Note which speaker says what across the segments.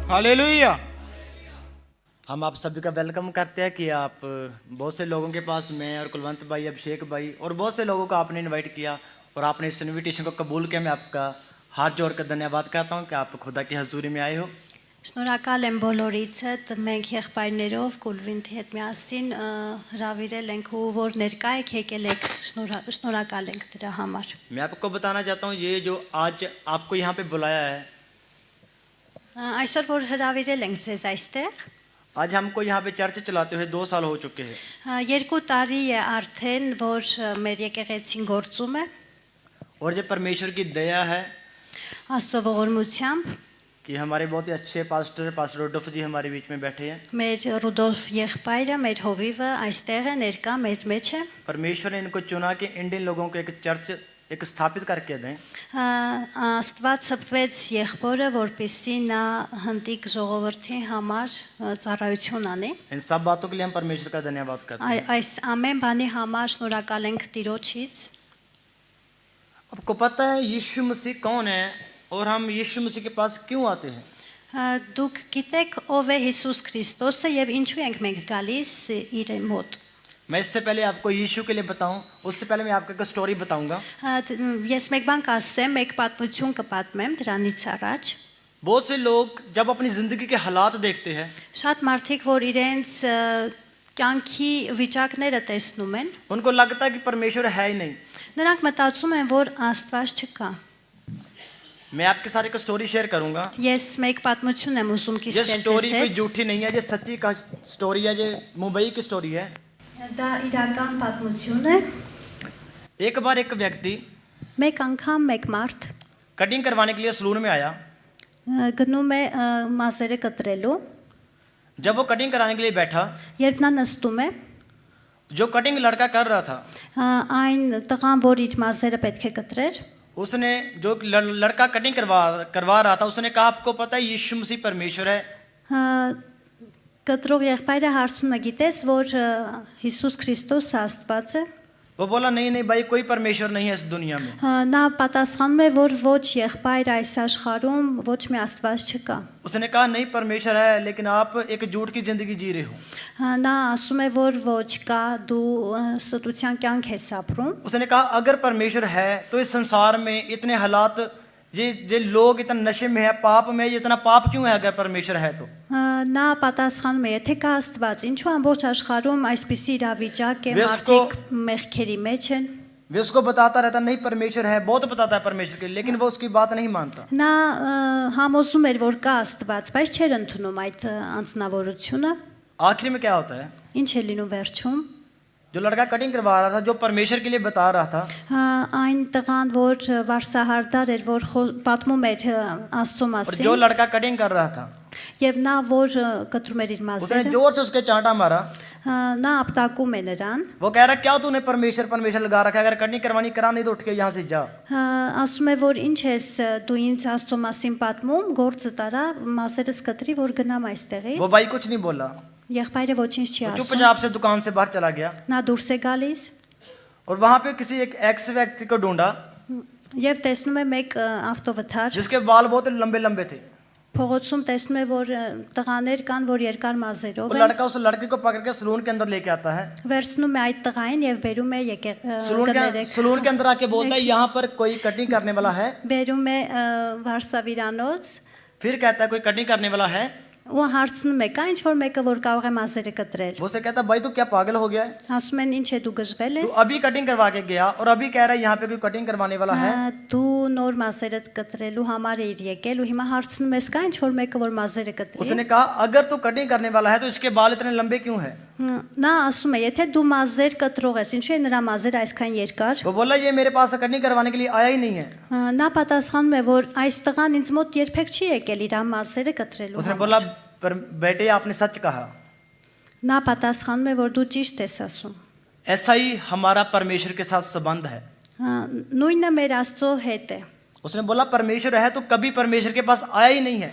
Speaker 1: Hallelujah.
Speaker 2: हम आप सभी का वेलकम करते हैं कि आप बहुत से लोगों के पास, मैं और कुलवंत भाई, अभिषेक भाई और बहुत से लोगों को आपने इनवाइट किया और आपने इस इनविटेशन को कबूल किया। मैं आपका हाथ जोड़कर धन्यवाद करता हूं कि आप खुदा की हजूरी में आए हो।
Speaker 3: Շնորհակալ եմ բոլորիցդ, մենք եղբայրներով Կուլվինթի հետ միասին հրավիրել ենք ու որ ներկա եք եկել եք, շնորհակալ ենք դրա համար։
Speaker 2: मैं आपको बताना चाहता हूं, ये जो आज आपको यहाँ पे बुलाया है,
Speaker 3: Այսօր որ հրավիրել ենք ձեզ այստեղ,
Speaker 2: आज हमको यहाँ पे चर्च चलाते हुए 2 साल हो चुके हैं
Speaker 3: 2 տարի է արդեն որ մեր եկեղեցին գործում է
Speaker 2: और ये परमेश्वर की दया है
Speaker 3: Աստծո ողորմությամբ
Speaker 2: कि हमारे बहुत ही अच्छे पास्टर रोडोफ जी हमारे बीच में बैठे हैं।
Speaker 3: մեր Ռուդոլֆ եղբայրը, մեր հովիվը այստեղ է ներկա մեր մեջ է
Speaker 2: परमेश्वर ने इनको चुना कि इंडियन लोगों को एक चर्च एक स्थापित करके दें।
Speaker 3: Աստված սփվեց եղբորը, որպեսզի նա հնդիկ ժողովրդի համար ծառայություն անի։
Speaker 2: इन सब बातों के लिए हम परमेश्वर का धन्यवाद करते हैं।
Speaker 3: Այս ամեն բանի համար շնորհակալ ենք Տիրոջից։
Speaker 2: आपको पता है यीशु मसीह कौन है और हम यीशु मसीह के पास क्यों आते हैं?
Speaker 3: Դուք գիտեք ով է Հիսուս Քրիստոսը եւ ինչու ենք մենք գալիս իր մոտ։
Speaker 2: मैं इससे पहले आपको यीशु के लिए बताऊं, उससे पहले मैं आपको एक स्टोरी बताऊंगा।
Speaker 3: Ես մեկ բան կասեմ, մեկ պատմություն կպատմեմ դրանից առաջ։
Speaker 2: बहुत से लोग जब अपनी जिंदगी के हालात देखते हैं,
Speaker 3: Շատ մարդիկ որ իրենց կյանքի վիճակները տեսնում են,
Speaker 2: उनको लगता है कि परमेश्वर है ही नहीं।
Speaker 3: նրանք մտածում են, որ Աստված չկա։
Speaker 2: मैं आपके साथ एक स्टोरी शेयर करूंगा।
Speaker 3: Ես մեկ պատմություն եմ ուզում
Speaker 2: ये
Speaker 3: կիսել
Speaker 2: स्टोरी
Speaker 3: ձեզ
Speaker 2: कोई
Speaker 3: հետ։
Speaker 2: झूठी नहीं है, ये सच्ची का स्टोरी है, ये मुंबई की स्टोरी है।
Speaker 3: Դա իրական պատմություն է։
Speaker 2: एक बार एक व्यक्ति
Speaker 3: Մեկ անգամ մեկ մարդ
Speaker 2: कटिंग करवाने के लिए सलून में आया।
Speaker 3: գնում է մազերը կտրելու,
Speaker 2: जब वो कटिंग कराने के लिए बैठा,
Speaker 3: երբ նա नստում է,
Speaker 2: जो कटिंग लड़का कर रहा था,
Speaker 3: այն տղան, որ իր մազերը պետք է կտրեր,
Speaker 2: उसने जो लड़का कटिंग करवा रहा था, उसने कहा आपको पता है यीशु मसीह परमेश्वर है?
Speaker 3: կտրող եղբայրը հարցում է, գիտես, որ Հիսուս Քրիստոսը Աստված է։
Speaker 2: वो बोला नहीं नहीं भाई, कोई परमेश्वर नहीं है इस दुनिया में।
Speaker 3: Նա պատասխանում է, որ ոչ եղբայր այս աշխարհում ոչ մի Աստված չկա։
Speaker 2: उसने कहा नहीं परमेश्वर है, लेकिन आप एक झूठ की जिंदगी जी रहे हो।
Speaker 3: Նա ասում է, որ ոչ का, դու ստության կյանք ես ապրում։
Speaker 2: उसने कहा अगर परमेश्वर है तो इस संसार में इतने हालात, ये लोग इतना नशे में है, पाप में, ये इतना पाप क्यों है अगर परमेश्वर है तो?
Speaker 3: Նա պատասխանում է, եթե կա Աստված, ինչու ամբողջ աշխարհում այսպիսի իրավիճակ է,
Speaker 2: Վեսկո-
Speaker 3: մարդիկ մեղքերի մեջ են։
Speaker 2: वे उसको बताता रहता नहीं परमेश्वर है, बहुत बताता है परमेश्वर के, लेकिन वो उसकी बात नहीं मानता।
Speaker 3: Նա համոզում էր, որ կա Աստված, բայց չէր ընդունում այդ անձնավորությունը։
Speaker 2: आखिर में क्या होता है,
Speaker 3: Ինչ է լինում վերջում։
Speaker 2: जो लड़का कटिंग करवा रहा था, जो परमेश्वर के लिए बता रहा था,
Speaker 3: Այն տղան, որ վարսահարդար էր, որ պատմում էր Աստծո
Speaker 2: और जो
Speaker 3: մասին,
Speaker 2: लड़का कटिंग कर रहा था,
Speaker 3: եւ նա որ կտրում էր իր
Speaker 2: उसने
Speaker 3: մազերը,
Speaker 2: जोर से उसके चांटा मारा।
Speaker 3: նա ապտակում է նրան,
Speaker 2: वो कह रहा क्या तूने परमेश्वर परमेश्वर लगा रखा है, अगर कटिंग करवानी करा, नहीं तो उठ के यहाँ से जा।
Speaker 3: ասում է, որ ինչ ես դու ինձ Աստծո մասին պատմում, գործը տարա, մազերս կտրի, որ գնամ այստեղից։
Speaker 2: वो भाई कुछ नहीं बोला,
Speaker 3: Եղբայրը ոչինչ չի ասում։
Speaker 2: चुपचाप से दुकान से बाहर चला गया
Speaker 3: Նա դուրս է गलिस
Speaker 2: और वहां पे किसी एक एक्स व्यक्ति को ढूंढा
Speaker 3: եւ տեսնում է մեկ ավտովթար,
Speaker 2: जिसके बाल बहुत लंबे लंबे थे।
Speaker 3: փողոցում տեսնում է, որ տղաներ कան, որ երկար մազերով
Speaker 2: वो
Speaker 3: են,
Speaker 2: लड़का उस लड़के को पकड़ के सलून के अंदर लेके आता है।
Speaker 3: վերցնում է այդ տղային եւ բերում է գներեք,
Speaker 2: सलून के अंदर आके बोलता है यहाँ पर कोई कटिंग करने वाला है।
Speaker 3: բերում է վարսավիրանոց
Speaker 2: फिर कहता है कोई कटिंग करने वाला है।
Speaker 3: ու հարցնում է, կա ինչ որ մեկը որ կարող է մազերը կտրել։
Speaker 2: वो उसे कहता है भाई तू क्या पागल हो गया है,
Speaker 3: Ասում են, ինչ է դու գժվել
Speaker 2: तू
Speaker 3: ես,
Speaker 2: अभी कटिंग करवा के गया और अभी कह रहा है यहाँ पे कोई कटिंग करवाने वाला है।
Speaker 3: դու նոր մազերը կտրելու համար էիր եկել ու հիմա հարցնում ես, կա ինչ որ մեկը որ մազերը կտրի։
Speaker 2: उसने कहा अगर तू कटिंग करने वाला है तो इसके बाल इतने लंबे क्यों है?
Speaker 3: Նա ասում է, եթե դու մազեր կտրող ես, ինչու է նրա մազերը այսքան երկար։
Speaker 2: वो बोला ये मेरे पास कटिंग करवाने के लिए आया ही नहीं है।
Speaker 3: Նա պատասխանում է, որ այս տղան ինձ մոտ երբեք չի եկել իր մազերը կտրելու
Speaker 2: उसने
Speaker 3: համար։
Speaker 2: बोला पर बेटे आपने सच कहा।
Speaker 3: Նա պատասխանում է, որ դու ճիշտ ես ասում։
Speaker 2: ऐसा ही हमारा परमेश्वर के साथ संबंध है।
Speaker 3: Նույնը մեր Աստծո հետ է։
Speaker 2: उसने बोला परमेश्वर है तो कभी परमेश्वर के पास आया ही नहीं है।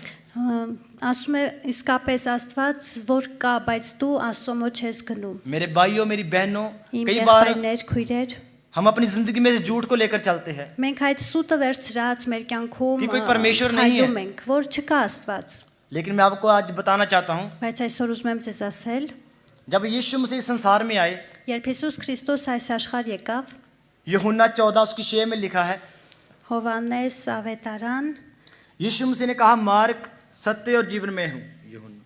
Speaker 3: Ասում է, իսկապես Աստված որ կա, բայց դու Աստծո մոտ չես գնում։
Speaker 2: मेरे भाइयों मेरी बहनों,
Speaker 3: Իմ
Speaker 2: कई बार
Speaker 3: եղբայրներ, քույրեր,
Speaker 2: हम अपनी जिंदगी में से झूठ को लेकर चलते हैं
Speaker 3: մենք այդ սուտը վերցրած մեր կյանքում
Speaker 2: कि कोई परमेश्वर नहीं है।
Speaker 3: հայդում ենք, որ չկա Աստված։
Speaker 2: लेकिन मैं आपको आज बताना चाहता हूँ,
Speaker 3: բայց այսօր ուզում եմ ձեզ ասել,
Speaker 2: जब यीशु मसीह संसार में आए,
Speaker 3: երբ Հիսուս Քրիստոս այս աշխարհ եկավ,
Speaker 2: यूहन्ना 14 उसकी 6 में लिखा है,
Speaker 3: Հովանես Ավետարան
Speaker 2: यीशु मसीह ने कहा मार्ग सत्य और जीवन में हूँ। यूहन्ना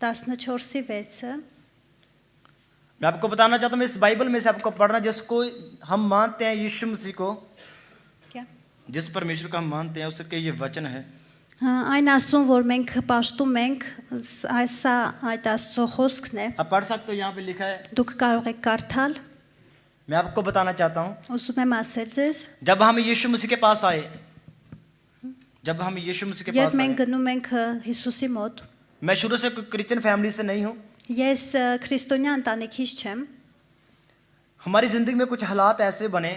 Speaker 3: 14:6
Speaker 2: मैं आपको बताना चाहता हूँ, मैं इस बाइबल में से आपको पढ़ना, जिसको हम मानते हैं यीशु मसीह को,
Speaker 3: क्या
Speaker 2: जिस परमेश्वर को हम मानते हैं उसके ये वचन है।
Speaker 3: Այն ասում, որ մենք պաշտում ենք, այսա այդ Աստծո խոսքն է,
Speaker 2: आप पढ़ सकते हो, यहाँ पे लिखा है।
Speaker 3: դուք կարող եք կարդալ,
Speaker 2: मैं आपको बताना चाहता हूँ,
Speaker 3: ուզում եմ ասել ձեզ,
Speaker 2: जब हम यीशु मसीह के पास आए, जब हम यीशु मसीह के
Speaker 3: երբ
Speaker 2: पास
Speaker 3: մենք
Speaker 2: आए,
Speaker 3: գնում ենք Հիսուսի մոտ,
Speaker 2: मैं शुरू से कोई क्रिश्चियन फैमिली से नहीं हूँ,
Speaker 3: ես քրիստոնյա ընտանիքից չեմ,
Speaker 2: हमारी जिंदगी में कुछ हालात ऐसे बने,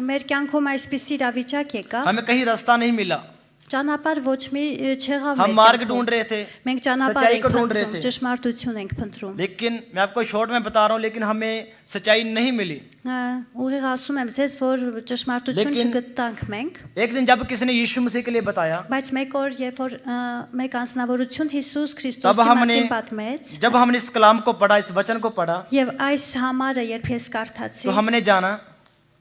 Speaker 3: մեր կյանքում այսպիսի իրավիճակ եկա,
Speaker 2: हमें कहीं रास्ता नहीं मिला,
Speaker 3: ճանապարհ ոչ մի չեղավ
Speaker 2: हम
Speaker 3: մեր
Speaker 2: मार्ग
Speaker 3: կյանքում։
Speaker 2: ढूंढ रहे थे,
Speaker 3: Մենք ճանապարհ
Speaker 2: सच्चाई
Speaker 3: ենք
Speaker 2: को ढूंढ रहे
Speaker 3: փնտրում,
Speaker 2: थे,
Speaker 3: ճշմարտություն ենք փնտրում։
Speaker 2: लेकिन मैं आपको शॉर्ट में बता रहा हूँ, लेकिन हमें सच्चाई नहीं मिली।
Speaker 3: Ուղիղ ասում եմ ձեզ, որ ճշմարտություն
Speaker 2: लेकिन-
Speaker 3: չգտանք մենք,
Speaker 2: एक दिन जब किसी ने यीशु मसीह के लिए बताया,
Speaker 3: բայց մեկ օր, երբ որ մեկ անձնավորություն Հիսուս
Speaker 2: तब
Speaker 3: Քրիստոսի
Speaker 2: हमने
Speaker 3: մասին պատմեց,
Speaker 2: जब हमने इस कलाम को पढ़ा, इस वचन को पढ़ा,
Speaker 3: եւ այս համարը երբ ես
Speaker 2: तो
Speaker 3: կարդացի,
Speaker 2: हमने जाना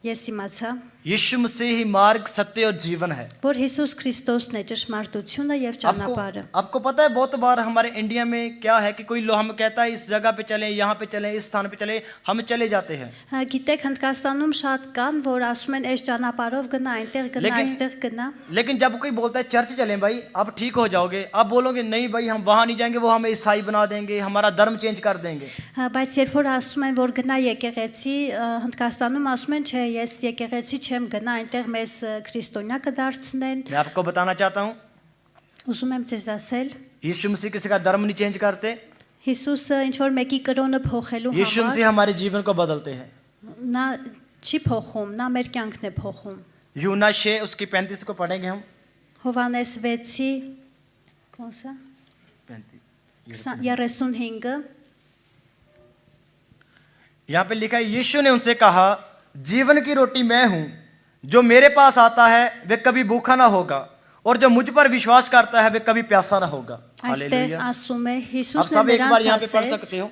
Speaker 3: ես իմացա,
Speaker 2: यीशु मसीह ही मार्ग सत्य और जीवन है।
Speaker 3: որ Հիսուս Քրիստոսն է ճշմարտությունը եւ ճանապարհը։
Speaker 2: आपको पता है, बहुत बार हमारे इंडिया में क्या है कि कोई लोग हम कहता है इस जगह पे चलें, यहाँ पे चलें, इस स्थान पे चलें, हम चले जाते हैं,
Speaker 3: Գիտեք, Հնդկաստանում շատ կան, որ ասում են, այս ճանապարհով գնա, այնտեղ գնա,
Speaker 2: लेकिन-
Speaker 3: այստեղ गना,
Speaker 2: लेकिन जब कोई बोलता है चर्च चलें भाई, आप ठीक हो जाओगे, आप बोलोगे नहीं भाई हम वहाँ नहीं जाएंगे, वो हमें ईसाई बना देंगे, हमारा धर्म चेंज कर देंगे।
Speaker 3: բայց երբ որ ասում են, որ գնա եկեղեցի, Հնդկաստանում ասում են, չէ, ես եկեղեցի չեմ գնա, այնտեղ մեզ քրիստոնյա կդարձնեն։
Speaker 2: मैं आपको बताना चाहता हूँ,
Speaker 3: Ուզում եմ ձեզ ասել,
Speaker 2: यीशु मसीह किसी का धर्म नहीं चेंज करते,
Speaker 3: Հիսուսը ինչ որ մեկի կրոնը փոխելու
Speaker 2: यीशु
Speaker 3: համար
Speaker 2: मसीह हमारे जीवन को बदलते हैं।
Speaker 3: նա չի փոխում, նա մեր կյանքն է փոխում։
Speaker 2: यूहन्ना 6 उसकी 35 को पढ़ेंगे हम।
Speaker 3: Հովանես 6-ի կոնսա 35
Speaker 2: यहाँ पे लिखा है, यीशु ने उनसे कहा जीवन की रोटी मैं हूँ, जो मेरे पास आता है वे कभी भूखा ना होगा, और जो मुझ पर विश्वास करता है वे कभी प्यासा ना होगा।
Speaker 3: Այստեղ
Speaker 2: हालेलुया।
Speaker 3: ասում է
Speaker 2: आप
Speaker 3: Հիսուսը
Speaker 2: सब एक बार यहाँ
Speaker 3: նրանց
Speaker 2: पे पढ़ सकते
Speaker 3: ասեց.
Speaker 2: हो।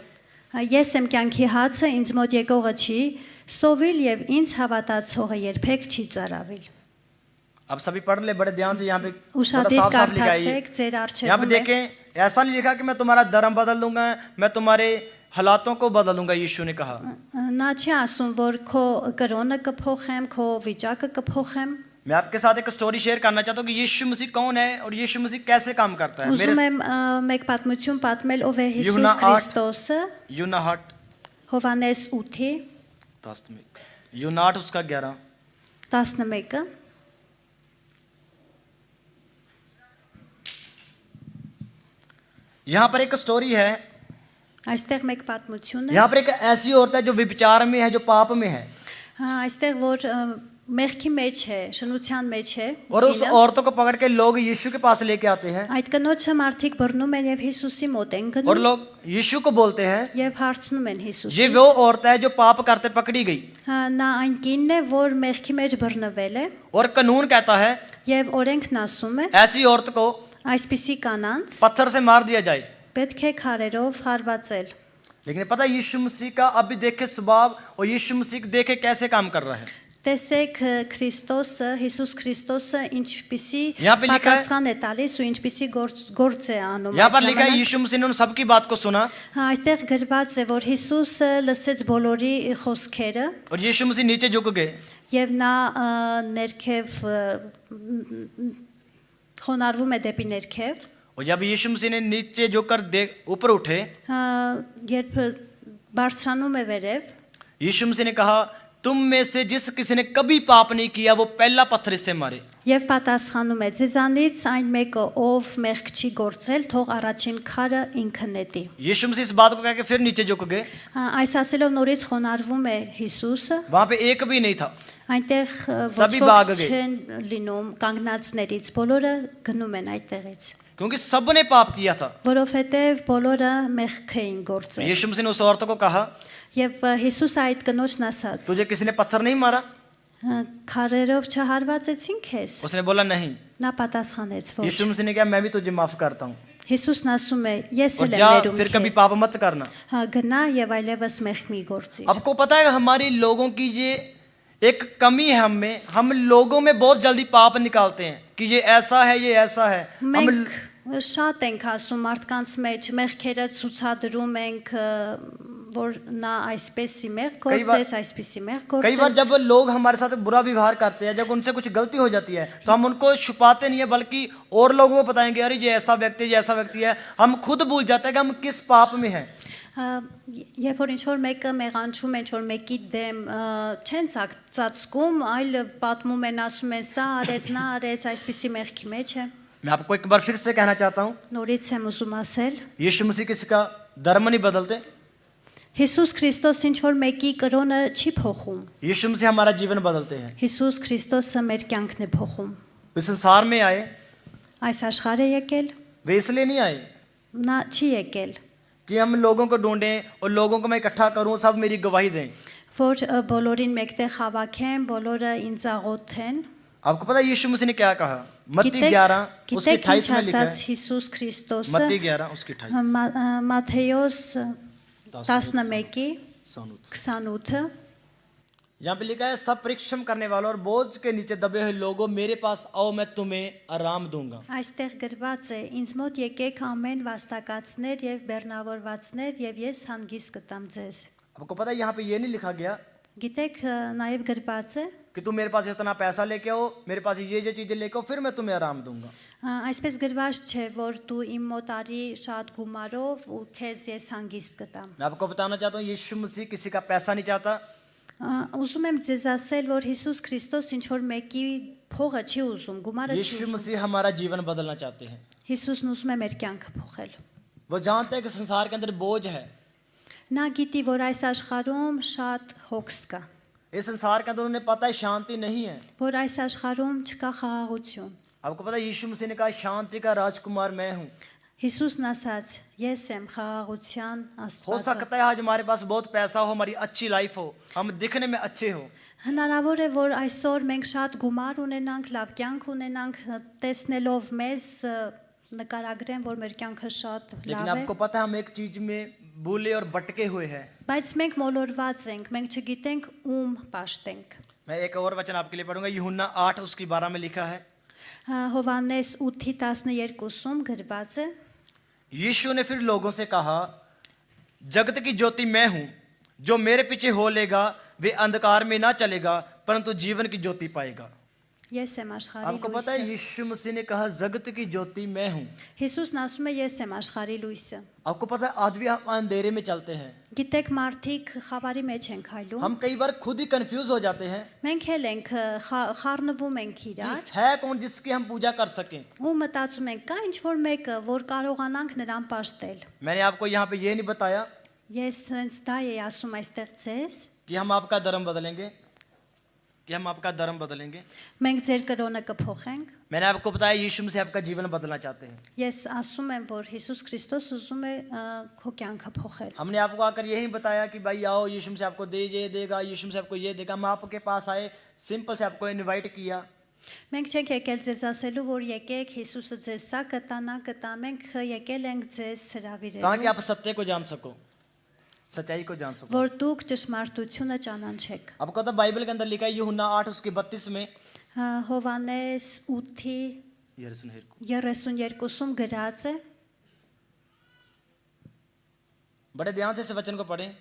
Speaker 3: Ես եմ կյանքի հացը, ինձ մոտ եկողը չի, սովիլ եւ ինձ հավատացողը երբեք չի ծարավիլ։
Speaker 2: आप सभी पढ़ ले बड़े ध्यान से, यहाँ पे बड़ा
Speaker 3: Ուշադիր
Speaker 2: साफ साफ लिखा है ये।
Speaker 3: կարդացեք, ձեր
Speaker 2: यहाँ पे
Speaker 3: առջևում է։
Speaker 2: देखें, ऐसा नहीं लिखा कि मैं तुम्हारा धर्म बदल दूंगा, मैं तुम्हारे हालातों को बदल दूंगा। यीशु ने कहा,
Speaker 3: Նա չի ասում, որ քո կրոնը կփոխեմ, քո վիճակը կփոխեմ։
Speaker 2: मैं आपके साथ एक स्टोरी शेयर करना चाहता हूँ कि यीशु मसीह कौन है और यीशु मसीह कैसे काम करता है।
Speaker 3: Ուզում եմ մեկ պատմություն պատմել, ով է Հիսուս
Speaker 2: Յուհաննա 8
Speaker 3: Քրիստոսը,
Speaker 2: यूना 8
Speaker 3: Հովանես 8-ի
Speaker 2: 10 में, यूना 8 उसका 11।
Speaker 3: 11-ը։
Speaker 2: यहाँ पर एक स्टोरी है,
Speaker 3: Այստեղ մեկ պատմություն է։
Speaker 2: यहाँ पर एक ऐसी औरत है जो विचार में है, जो पाप में है,
Speaker 3: Այստեղ որ մեղքի մեջ է, շնության մեջ է։
Speaker 2: और उस
Speaker 3: կինը,
Speaker 2: औरतों को पकड़ के लोग यीशु के पास लेके आते हैं,
Speaker 3: Այդ կնոջը մարդիկ բռնում են եւ Հիսուսի մոտ են
Speaker 2: और
Speaker 3: գնում
Speaker 2: लोग यीशु को बोलते हैं
Speaker 3: եւ հարցնում են
Speaker 2: ये
Speaker 3: Հիսուսին։
Speaker 2: वो औरत है जो पाप करते पकड़ी गई,
Speaker 3: Նա այն կինն է, որ մեղքի մեջ բռնվել է
Speaker 2: और कानून कहता है
Speaker 3: եւ օրենքն ասում է,
Speaker 2: ऐसी औरत को
Speaker 3: այսպիսի կանանց
Speaker 2: पत्थर से मार दिया जाए।
Speaker 3: պետք է քարերով հարվածել։
Speaker 2: लेकिन पता है यीशु मसीह का अभी देखे स्वभाव और यीशु मसीह को देखे कैसे काम कर रहा है।
Speaker 3: Տեսեք Քրիստոսը, Հիսուս Քրիստոսը ինչպիսի
Speaker 2: यहाँ पे लिखा है-
Speaker 3: պատասխան է տալիս ու ինչպիսի գործ է անում։
Speaker 2: यहाँ
Speaker 3: այդ
Speaker 2: पर लिखा है
Speaker 3: ժամանակ।
Speaker 2: यीशु मसीह ने उन सबकी बात को सुना,
Speaker 3: Այստեղ գրված է, որ Հիսուսը լսեց բոլորի խոսքերը
Speaker 2: और यीशु मसीह नीचे झुक गए,
Speaker 3: եւ նա ներքև խոնարհվում է դեպի ներքև,
Speaker 2: और जब यीशु मसीह ने नीचे झुककर ऊपर उठे,
Speaker 3: երբ բարձրանում է վերև,
Speaker 2: यीशु मसीह ने कहा तुम में से जिस किसी ने कभी पाप नहीं किया वो पहला पत्थर इससे मारे।
Speaker 3: եւ պատասխանում է ձեզանից այն մեկը, ով մեղք չի գործել, թող առաջին քարը ինքը նետի։
Speaker 2: यीशु मसीह इस बात को कह के फिर नीचे झुक गए,
Speaker 3: Այս ասելով նորից խոնարհվում է Հիսուսը,
Speaker 2: वहां पे एक भी नहीं था,
Speaker 3: այնտեղ ոչ
Speaker 2: Սաբի բաղ
Speaker 3: ոք
Speaker 2: գե։
Speaker 3: չեն լինում կանգնածներից, բոլորը գնում են այդտեղից,
Speaker 2: क्योंकि सबने पाप किया था।
Speaker 3: որովհետեւ բոլորը մեղք էին գործել։
Speaker 2: यीशु मसीह ने उस औरत को कहा
Speaker 3: Եվ Հիսուսը այդ կնոջն ասաց.
Speaker 2: तुझे किसी ने पत्थर नहीं मारा?
Speaker 3: Քարերով չհարվածեցին քեզ։
Speaker 2: उसने बोला नहीं।
Speaker 3: Նա պատասխանեց, ոչ։
Speaker 2: यीशु मसीह ने कहा मैं भी तुझे माफ करता हूँ
Speaker 3: Հիսուսն ասում է, ես
Speaker 2: और
Speaker 3: էլ եմ
Speaker 2: जा
Speaker 3: ներում
Speaker 2: फिर कभी
Speaker 3: քեզ։
Speaker 2: पाप मत करना।
Speaker 3: Գնա եւ այլևս մեղք մի գործիր։
Speaker 2: आपको पता है हमारी लोगों की ये एक कमी है हम लोगों में बहुत जल्दी पाप निकालते हैं कि ये ऐसा है ये ऐसा है। हम
Speaker 3: Մենք շատ ենք ասում մարդկանց մեջ, մեղքերը ցուցադրում ենք, որ նա այսպեսի մեղք գործեց, այսպեսի մեղք
Speaker 2: कई बार
Speaker 3: գործեց։
Speaker 2: जब लोग हमारे साथ बुरा व्यवहार करते हैं, जब उनसे कुछ गलती हो जाती है तो हम उनको छुपाते नहीं है बल्कि और लोगों को बताएंगे अरे ये ऐसा व्यक्ति है। हम खुद भूल जाते हैं कि हम किस पाप में हैं।
Speaker 3: Երբ որ ինչ-որ मեկը մեղանչում են, ինչ-որ մեկի դեմ չեն ծածկում, այլ պատմում են, ասում են, սա արեց, նա արեց, այսպեսի մեղքի մեջ է։
Speaker 2: मैं आपको एक बार फिर से कहना चाहता हूँ,
Speaker 3: Նորից եմ ուզում ասել,
Speaker 2: यीशु मसीह किसी का धर्म नहीं बदलते।
Speaker 3: Հիսուս Քրիստոս ինչ-որ մեկի կրոնը չի փոխում։
Speaker 2: यीशु मसीह हमारा जीवन बदलते हैं।
Speaker 3: Հիսուս Քրիստոսը մեր կյանքն է փոխում։
Speaker 2: इस संसार में आए
Speaker 3: Այս աշխարհ է եկել,
Speaker 2: वे इसलिए नहीं आए
Speaker 3: նա չի եկել,
Speaker 2: कि हम लोगों को ढूंढें और लोगों को मैं इकट्ठा करूं, सब मेरी गवाही दें।
Speaker 3: որ բոլորին մեկտեղ հավաքեն, բոլորը इंज աղոթեն։
Speaker 2: आपको पता है यीशु मसीह ने क्या कहा? मत्ती
Speaker 3: Գիտեք
Speaker 2: 11 उसके
Speaker 3: ինչ
Speaker 2: 28 में लिखा
Speaker 3: ասաց
Speaker 2: है।
Speaker 3: Հիսուս Քրիստոսը
Speaker 2: मत्ती 11 उसके 28
Speaker 3: Մատթեոս 11-ի
Speaker 2: 28
Speaker 3: 28-ը
Speaker 2: यहाँ पे लिखा है सब परिश्रम करने वालों और बोझ के नीचे दबे हुए लोगों मेरे पास आओ मैं तुम्हें आराम दूंगा।
Speaker 3: այստեղ գրված է. Ինձ մոտ եկեք ամեն վաստակացներ եւ բեռնավորվածներ եւ ես հանգիստ կտամ ձեզ։
Speaker 2: आपको पता है यहाँ पे ये नहीं लिखा गया
Speaker 3: Գիտեք նաեւ գրված է,
Speaker 2: कि तुम मेरे पास इतना पैसा लेके आओ, मेरे पास ये चीजें लेके आओ, फिर मैं तुम्हें आराम दूंगा।
Speaker 3: այսպես գրված չէ, որ դու իմ մոտ արի շատ գումարով ու քեզ ես հանգիստ կտամ։
Speaker 2: मैं आपको बताना चाहता हूँ यीशु मसीह किसी का पैसा नहीं चाहता।
Speaker 3: Ուզում եմ ձեզ ասել, որ Հիսուս Քրիստոս ինչ որ մեկի փողը չի ուզում, գումարը չի
Speaker 2: यीशु
Speaker 3: ուզում։
Speaker 2: मसीह हमारा जीवन बदलना चाहते हैं।
Speaker 3: Հիսուսն ուզում է մեր կյանքը փոխել։
Speaker 2: वो जानते हैं कि संसार के अंदर बोझ है,
Speaker 3: Նա գիտի, որ այս աշխարհում շատ հոգս կա,
Speaker 2: इस संसार के अंदर उन्हें पता है शांति नहीं है।
Speaker 3: որ այս աշխարհում չկա խաղաղություն։
Speaker 2: आपको पता है यीशु मसीह ने कहा शांति का राजकुमार मैं हूँ।
Speaker 3: Հիսուսն ասաց. Ես եմ խաղաղության
Speaker 2: हो
Speaker 3: Աստվածը։
Speaker 2: सकता है आज हमारे पास बहुत पैसा हो, हमारी अच्छी लाइफ हो, हम दिखने में अच्छे हो,
Speaker 3: Հնարավոր է, որ այսօր մենք շատ գումար ունենանք, լավ կյանք ունենանք, տեսնելով մեզ նկարագրեն, որ մեր կյանքը շատ
Speaker 2: लेकिन
Speaker 3: լավ է,
Speaker 2: आपको पता है हम एक चीज में भूले और भटके हुए हैं।
Speaker 3: բայց մենք մոլորված ենք, մենք չգիտենք ում պաշտենք։
Speaker 2: मैं एक और वचन आपके लिए पढ़ूंगा, यूहन्ना 8 उसकी 12 में लिखा है।
Speaker 3: Հովհաննես 8:12-ում գրված է.
Speaker 2: यीशु ने फिर लोगों से कहा जगत की ज्योति मैं हूं, जो मेरे पीछे हो लेगा वे अंधकार में ना चलेगा परंतु जीवन की ज्योति पाएगा।
Speaker 3: Ես եմ աշխարհի
Speaker 2: आपको पता है
Speaker 3: լույսը։
Speaker 2: यीशु मसीह ने कहा जगत की ज्योति मैं हूं।
Speaker 3: Հիսուսն ասում է ես եմ աշխարհի लույսը։
Speaker 2: आपको पता है आज भी हम अंधेरे में चलते हैं।
Speaker 3: Գիտեք մարդիկ խավարի մեջ են քայլում։
Speaker 2: हम कई बार खुद ही कंफ्यूज हो जाते हैं,
Speaker 3: Մենք էլ ենք խառնվում ենք
Speaker 2: कि
Speaker 3: իրար
Speaker 2: है कौन जिसकी हम पूजा कर सकें।
Speaker 3: ու մտածում ենք կա ինչ որ մեկը, որ կարողանանք նրան պաշտել։
Speaker 2: मैंने आपको यहाँ पे ये नहीं बताया
Speaker 3: Ես հենց դա էի ասում այստեղ ձեզ,
Speaker 2: कि हम आपका धर्म बदलेंगे, कि हम आपका धर्म बदलेंगे।
Speaker 3: մենք ձեր կրոնը կփոխենք։
Speaker 2: मैंने आपको बताया यीशु मसीह आपका जीवन बदलना चाहते हैं।
Speaker 3: Ես ասում եմ, որ Հիսուս Քրիստոս ուզում է քո կյանքը փոխել։
Speaker 2: हमने आपको आकर यही बताया कि भाई आओ यीशु मसीह आपको ये देगा, यीशु मसीह आपको ये देगा। हम आपके पास आए, सिंपल से आपको इनवाइट किया।
Speaker 3: Մենք չենք եկել ձեզ ասելու, որ եկեք Հիսուսը ձեզ սա կտա, նա կտա, մենք եկել ենք ձեզ հրավիրելու,
Speaker 2: ताकि आप सत्य को जान सको, सच्चाई को जान सको।
Speaker 3: որ դուք ճշմարտությունը ճանաչեք։
Speaker 2: आपको तो बाइबल के अंदर लिखा है यूहन्ना 8 उसके 32 में,
Speaker 3: Հովհաննես 8-ի
Speaker 2: ये सुन हेर को।
Speaker 3: 32-ում գրած է,
Speaker 2: बड़े ध्यान से इस वचन को पढ़ें।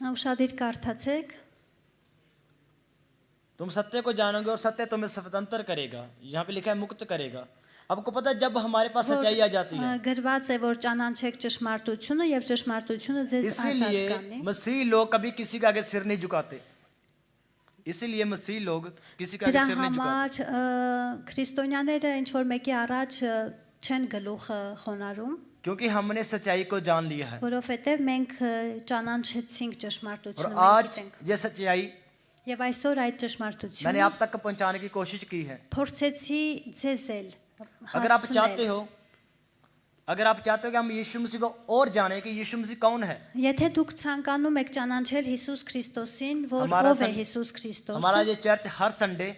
Speaker 3: ուշադիր կարդացեք,
Speaker 2: तुम सत्य को जानोगे और सत्य तुम्हें स्वतंत्र करेगा। यहाँ पे लिखा है मुक्त करेगा। आपको पता है जब हमारे पास सच्चाई आ जाती है,
Speaker 3: գրված է, որ ճանաչեք ճշմարտությունը եւ ճշմարտությունը ձեզ ազատ
Speaker 2: इसीलिए
Speaker 3: կանի։
Speaker 2: मसीह लोग कभी किसी के आगे सिर नहीं झुकाते। इसीलिए मसीह लोग किसी के आगे
Speaker 3: Դրա
Speaker 2: सिर नहीं झुकाते।
Speaker 3: համար քրիստոնյաները ինչ որ մեկի առաջ չեն գլուխը խոնարհում,
Speaker 2: क्योंकि हमने सच्चाई को जान लिया है
Speaker 3: որովհետեւ մենք ճանաչեցինք
Speaker 2: और
Speaker 3: ճշմարտությունը, մենք
Speaker 2: आज
Speaker 3: գիտենք։
Speaker 2: ये सच्चाई
Speaker 3: Եվ այսօր այդ
Speaker 2: मैंने
Speaker 3: ճշմարտությունը
Speaker 2: आप तक पहुंचाने की कोशिश की है।
Speaker 3: փորձեցի ձեզ էլ
Speaker 2: अगर आप चाहते
Speaker 3: հասցնել։
Speaker 2: हो अगर आप चाहते हो कि हम यीशु मसीह को और जाने कि यीशु मसीह कौन है,
Speaker 3: Եթե դուք ցանկանում եք ճանաչել Հիսուս Քրիստոսին, որ
Speaker 2: हमारा
Speaker 3: ով է
Speaker 2: सन-
Speaker 3: Հիսուս
Speaker 2: हमारा
Speaker 3: Քրիստոսը,
Speaker 2: ये चर्च हर संडे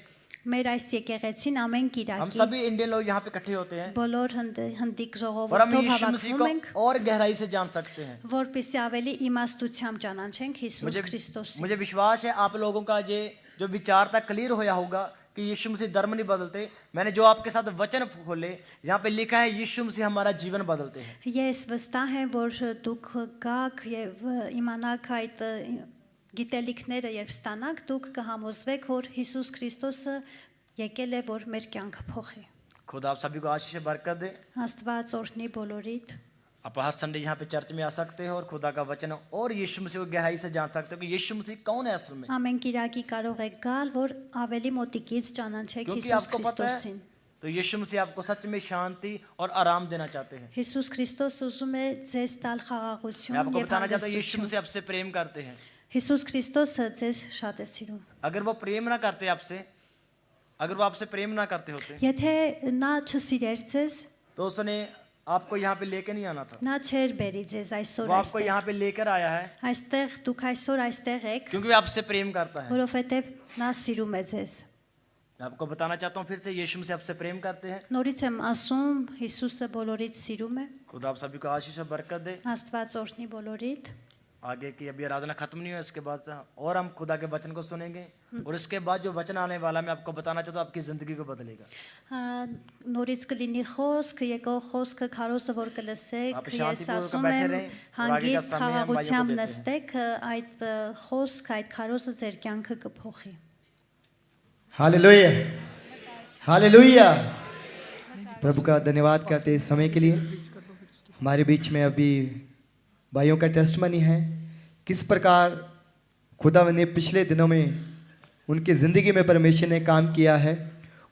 Speaker 3: մեր այս եկեղեցին amեն
Speaker 2: हम
Speaker 3: կիրակի
Speaker 2: सभी इंडियन लोग यहाँ पे इकट्ठे होते हैं
Speaker 3: բոլոր հնդիկ
Speaker 2: और हम
Speaker 3: ժողովուրդով
Speaker 2: यीशु मसीह
Speaker 3: հավաքվում
Speaker 2: को
Speaker 3: ենք,
Speaker 2: और गहराई से जान सकते हैं।
Speaker 3: որպեսզի ավելի իմաստությամբ ճանաչենք Հիսուս
Speaker 2: मुझे
Speaker 3: Քրիստոսին։
Speaker 2: मुझे विश्वास है आप लोगों का ये जो विचार था क्लियर होया होगा कि यीशु मसीह धर्म नहीं बदलते। मैंने जो आपके साथ वचन खोले, यहाँ पे लिखा है यीशु मसीह हमारा जीवन बदलते हैं।
Speaker 3: Ես վստահ եմ, որ դուք գաք եւ իմանաք այդ գիտելիքները, երբ ստանաք, դուք կհամոզվեք, որ Հիսուս Քրիստոսը եկել է, որ մեր կյանքը փոխի։
Speaker 2: खुदा आप सभी को आशीष बरकत दे।
Speaker 3: Աստված օրհնի բոլորիդ։
Speaker 2: आप हर संडे यहाँ पे चर्च में आ सकते हो और खुदा का वचन और यीशु मसीह को गहराई से जान सकते हो कि यीशु मसीह कौन है असल में।
Speaker 3: Ամեն կիրակի կարող եք գալ, որ ավելի մոտիկից ճանաչեք
Speaker 2: क्योंकि
Speaker 3: Հիսուս
Speaker 2: आपको पता है
Speaker 3: Քրիստոսին։
Speaker 2: तो यीशु मसीह आपको सच में शांति और आराम देना चाहते हैं।
Speaker 3: Հիսուս Քրիստոս ուզում է ձեզ տալ
Speaker 2: मैं
Speaker 3: խաղաղություն
Speaker 2: आपको
Speaker 3: եւ
Speaker 2: बताना चाहता हूँ यीशु
Speaker 3: հանգստություն։
Speaker 2: मसीह आपसे प्रेम करते हैं।
Speaker 3: Հիսուս Քրիստոսը ձեզ շատ է սիրում։
Speaker 2: अगर वो प्रेम ना करते आपसे, अगर वो आपसे प्रेम ना करते होते
Speaker 3: Եթե նա չսիրեր ձեզ,
Speaker 2: तो उसने आपको यहाँ पे लेके नहीं आना था।
Speaker 3: նա չէր բերի ձեզ
Speaker 2: वो
Speaker 3: այսօր
Speaker 2: आपको
Speaker 3: այստեղ։
Speaker 2: यहाँ पे लेकर आया है
Speaker 3: Այստեղ դուք այսօր այստեղ եք,
Speaker 2: क्योंकि वो आपसे प्रेम करता है।
Speaker 3: որովհետև նա սիրում է ձեզ։
Speaker 2: मैं आपको बताना चाहता हूँ फिर से यीशु मसीह आपसे प्रेम करते हैं।
Speaker 3: Նորից եմ ասում, Հիսուսը բոլորից սիրում է։
Speaker 2: खुदा आप सभी को आशीष और बरकत दे।
Speaker 3: Աստված օրհնի բոլորիդ։
Speaker 2: आगे की अभी आराधना खत्म नहीं हुई, इसके बाद से और हम खुदा के वचन को सुनेंगे और इसके बाद जो वचन आने वाला मैं आपको बताना चाहता हूँ आपकी जिंदगी को बदलेगा।
Speaker 3: Նորից կլինի խոսք, եկող խոսքը քարոզը որ կլսեք,
Speaker 2: Ապա
Speaker 3: ես
Speaker 2: շանտիպուրը
Speaker 3: ասում
Speaker 2: կբեթեր
Speaker 3: եմ,
Speaker 2: են, որ
Speaker 3: հանգիստ
Speaker 2: ագեկա սամի եմ,
Speaker 3: խաղաղությամբ
Speaker 2: բայո
Speaker 3: նստեք, այդ խոսք, այդ քարոզը ձեր կյանքը կփոխի։
Speaker 1: हालेलुया हालेलुया। प्रभु का धन्यवाद करते हैं इस समय के लिए। हमारे बीच में अभी भाइयों का टेस्टमनी है किस प्रकार खुदा ने पिछले दिनों में उनकी ज़िंदगी में परमेश्वर ने काम किया है,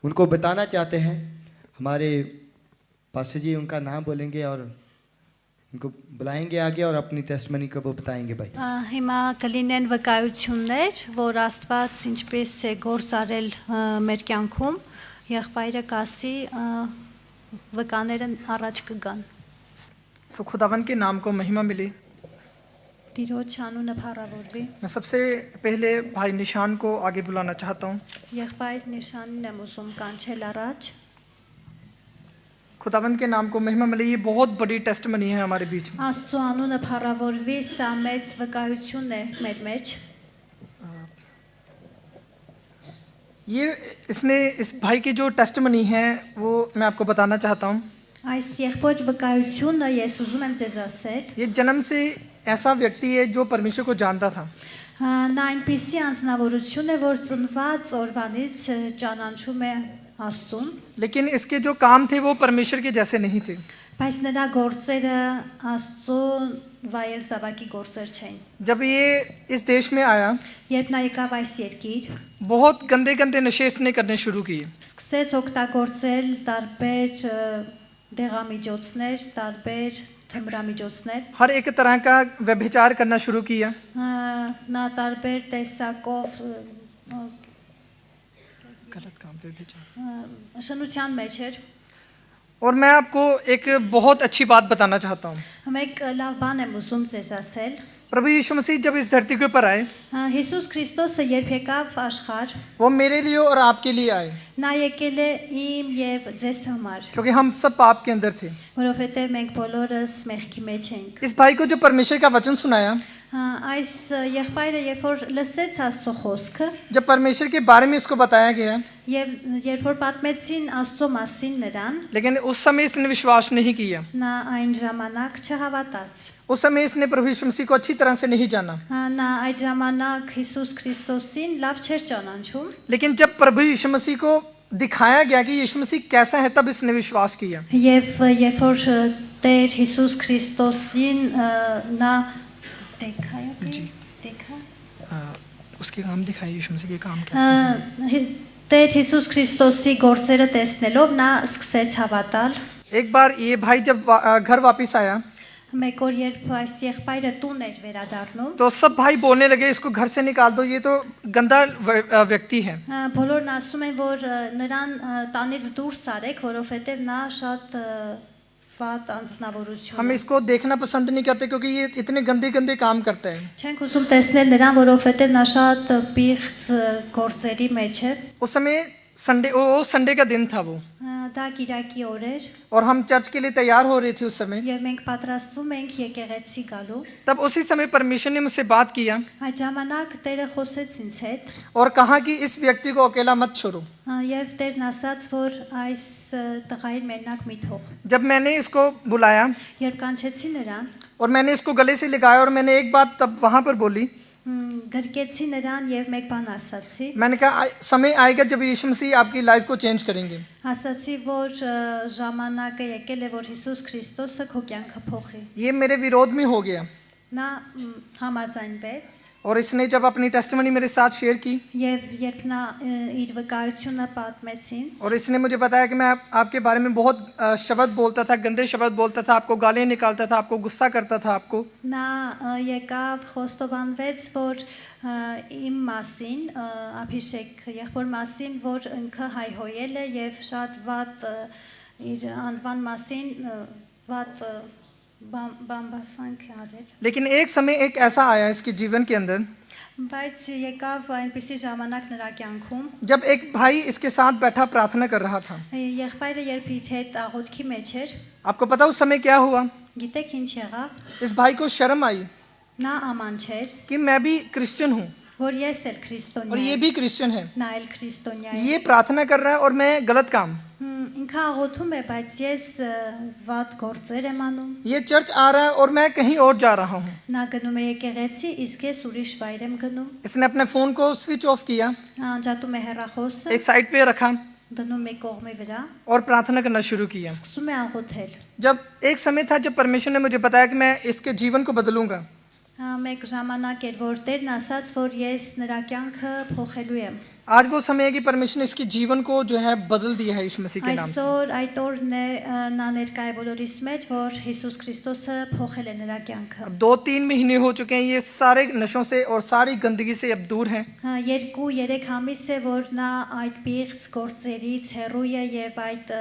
Speaker 1: उनको बताना चाहते हैं। हमारे पास्टर जी उनका नाम बोलेंगे और उनको बुलाएंगे आगे और अपनी टेस्टमनी को वो बताएंगे भाई।
Speaker 3: Հիմա կլինեն վկայություններ, որ Աստված ինչպես է գործ արել մեր կյանքում, եղբայրը կասի վկաները առաջ կգան։
Speaker 4: सो खुदावन के नाम को महिमा मिली।
Speaker 3: Տիրոջ անունը փառավորվի։
Speaker 4: मैं सबसे पहले भाई निशान को आगे बुलाना चाहता हूँ।
Speaker 3: Եղբայր նշանին եմ ուզում կանչել առաջ։
Speaker 4: खुदावन के नाम को महिमा मिली। ये बहुत बड़ी टेस्टमनी है हमारे बीच में।
Speaker 3: Աստծո անունը փառավորվի, սա մեծ վկայություն է մեր մեջ։
Speaker 4: ये इस भाई की जो टेस्टमनी है वो मैं आपको बताना चाहता हूँ।
Speaker 3: Այս եղբոր վկայությունը ես ուզում եմ ձեզ ասել։
Speaker 4: ये जन्म से ऐसा व्यक्ति है जो परमेश्वर को जानता था,
Speaker 3: Նա այնպիսի անձնավորություն է, որ ծնված օրվանից ճանաչում է Աստծուն,
Speaker 4: लेकिन इसके जो काम थे वो परमेश्वर के जैसे नहीं थे।
Speaker 3: բայց नրա գործերը Աստծո վայել զավակի գործեր չէին։
Speaker 4: जब ये इस देश में आया,
Speaker 3: Երբ նա եկավ այս երկիր,
Speaker 4: बहुत गंदे गंदे नशे इसने करने शुरू किए।
Speaker 3: սկսեց օգտագործել տարբեր դեղամիջոցներ, տարբեր թմրամիջոցներ,
Speaker 4: हर एक तरह का व्यभिचार करना शुरू किया।
Speaker 3: նա տարբեր տեսակով
Speaker 4: गलत काम व्यभिचार।
Speaker 3: շնության մեջ էր։
Speaker 4: और मैं आपको एक बहुत अच्छी बात बताना चाहता हूँ।
Speaker 3: Մեկ լավ բան եմ ուզում ձեզ ասել։
Speaker 4: प्रभु यीशु मसीह जब इस धरती के ऊपर आए,
Speaker 3: Հիսուս Քրիստոսը երբ եկավ աշխարհ,
Speaker 4: वो मेरे लिए और आपके लिए आए,
Speaker 3: նա եկել է իմ եւ ձեզ համար,
Speaker 4: क्योंकि हम सब पाप के अंदर थे।
Speaker 3: որովհետեւ մենք բոլորս մեղքի մեջ ենք։
Speaker 4: इस भाई को जो परमेश्वर का वचन सुनाया,
Speaker 3: Այս եղբայրը երբ որ լսեց Աստծո խոսքը
Speaker 4: जब परमेश्वर के बारे में इसको बताया गया,
Speaker 3: եւ երբ որ պատմեցին Աստծո մասին նրան,
Speaker 4: लेकिन उस समय इसने विश्वास नहीं किया।
Speaker 3: նա այն ժամանակ չհավատաց։
Speaker 4: उस समय इसने प्रभु यीशु मसीह को अच्छी तरह से नहीं जाना।
Speaker 3: Նա այդ ժամանակ Հիսուս Քրիստոսին լավ չէր ճանաչում,
Speaker 4: लेकिन जब प्रभु यीशु मसीह को दिखाया गया कि यीशु मसीह कैसा है, तब इसने विश्वास किया।
Speaker 3: եւ երբ որ Տեր Հիսուս Քրիստոսին նա देखा
Speaker 4: उसके काम दिखाए, यीशु मसीह के काम क्या।
Speaker 3: Տեր Հիսուս Քրիստոսի գործերը տեսնելով նա սկսեց հավատալ։
Speaker 4: एक बार ये भाई जब घर वापस आया,
Speaker 3: Մեկ օր երբ այս եղբայրը տուն էր վերադառնում,
Speaker 4: तो सब भाई बोलने लगे इसको घर से निकाल दो, ये तो गंदा व्यक्ति है।
Speaker 3: բոլորն ասում են, որ նրան տանից դուրս արեք, որովհետև նա շատ վատ
Speaker 4: हम
Speaker 3: անձնավորություն։
Speaker 4: इसको देखना पसंद नहीं करते क्योंकि ये इतने गंदे गंदे काम करता है।
Speaker 3: Չենք ուզում տեսնել նրան, որովհետև նա շատ պիղծ գործերի մեջ է։
Speaker 4: उस समय संडे का दिन था वो,
Speaker 3: Դա Կիրակի օր էր,
Speaker 4: और हम चर्च के लिए तैयार हो रहे थे उस समय।
Speaker 3: եւ մենք պատրաստվում ենք եկեղեցի գալու։
Speaker 4: तब उसी समय परमेश्वर ने मुझसे बात किया
Speaker 3: Այդ ժամանակ Տերը խոսեց ինձ հետ,
Speaker 4: और कहा कि इस व्यक्ति को अकेला मत छोड़ो।
Speaker 3: եւ Տերն ասաց, որ այս տղային մենակ մի թող։
Speaker 4: जब मैंने इसको बुलाया
Speaker 3: Երբ կանչեցի նրան,
Speaker 4: और मैंने इसको गले से लगाया और मैंने एक बात तब वहां पर बोली,
Speaker 3: գրկեցի նրան եւ մեկ բան ասացի։
Speaker 4: मैंने कहा समय आएगा जब यीशु मसीह आपकी लाइफ को चेंज करेंगे।
Speaker 3: Ասացի, որ ժամանակը եկել է, որ Հիսուս Քրիստոսը քո կյանքը փոխի։
Speaker 4: ये मेरे विरोध में हो गया
Speaker 3: Նա համաձայնվեց
Speaker 4: और इसने जब अपनी टेस्टिमनी मेरे साथ शेयर की
Speaker 3: եւ երբ նա իր վկայությունը պատմեց ինձ,
Speaker 4: और इसने मुझे बताया कि मैं आपके बारे में बहुत शब्द बोलता था, गंदे शब्द बोलता था, आपको गालियां निकालता था, आपको गुस्सा करता था आपको।
Speaker 3: նա եկավ խոստովանվեց, որ իմ մասին, Աբհիշեկ եղբոր մասին, որ ինքը հայհոյել է եւ շատ վատ իր անվան մասին վատ բամբասանք արել։
Speaker 4: लेकिन एक समय एक ऐसा आया इसके जीवन के अंदर
Speaker 3: Բայց եկավ այնպիսի ժամանակ նրա կյանքում,
Speaker 4: जब एक भाई इसके साथ बैठा प्रार्थना कर रहा था।
Speaker 3: եղբայրը երբ իր հետ աղոթքի մեջ էր,
Speaker 4: आपको पता उस समय क्या हुआ?
Speaker 3: գիտեք ինչ եղավ,
Speaker 4: इस भाई को शर्म आई
Speaker 3: նա ամանչեց,
Speaker 4: कि मैं भी क्रिश्चियन हूँ
Speaker 3: որ ես էլ
Speaker 4: और
Speaker 3: քրիստոնյա
Speaker 4: ये
Speaker 3: եմ,
Speaker 4: भी क्रिश्चियन है।
Speaker 3: նա էլ քրիստոնյա է։
Speaker 4: ये प्रार्थना कर रहा है और मैं गलत काम।
Speaker 3: Ինքը աղոթում է, բայց ես վատ գործեր եմ անում։
Speaker 4: ये चर्च आ रहा है और मैं कहीं और जा रहा हूँ।
Speaker 3: Նա գնում է եկեղեցի, իսկ ես ուրիշ վայր եմ գնում։
Speaker 4: इसने अपने फोन को स्विच ऑफ किया,
Speaker 3: Անջատում է հեռախոսը,
Speaker 4: एक साइड पे रखा
Speaker 3: դնում է կողմի վրա,
Speaker 4: और प्रार्थना करना शुरू किया।
Speaker 3: սկսում է աղոթել։
Speaker 4: जब एक समय था जब परमेश्वर ने मुझे बताया कि मैं इसके जीवन को बदलूंगा,
Speaker 3: Մեկ ժամանակ էր, որ Տերն ասաց, որ ես նրա կյանքը փոխելու եմ։
Speaker 4: आज वो समय है कि परमेश्वर ने इसके जीवन को जो है बदल दिया है यीशु मसीह के नाम से।
Speaker 3: Այսօր այդ օրն է նա ներկայ է բոլորիս մեջ, որ Հիսուս Քրիստոսը փոխել է նրա կյանքը։
Speaker 4: अब 2-3 महीने हो चुके हैं, ये सारे नशों से और सारी गंदगी से अब दूर हैं।
Speaker 3: 2-3 ամիս է, որ նա այդ պիղծ գործերից հեռու է եւ այդ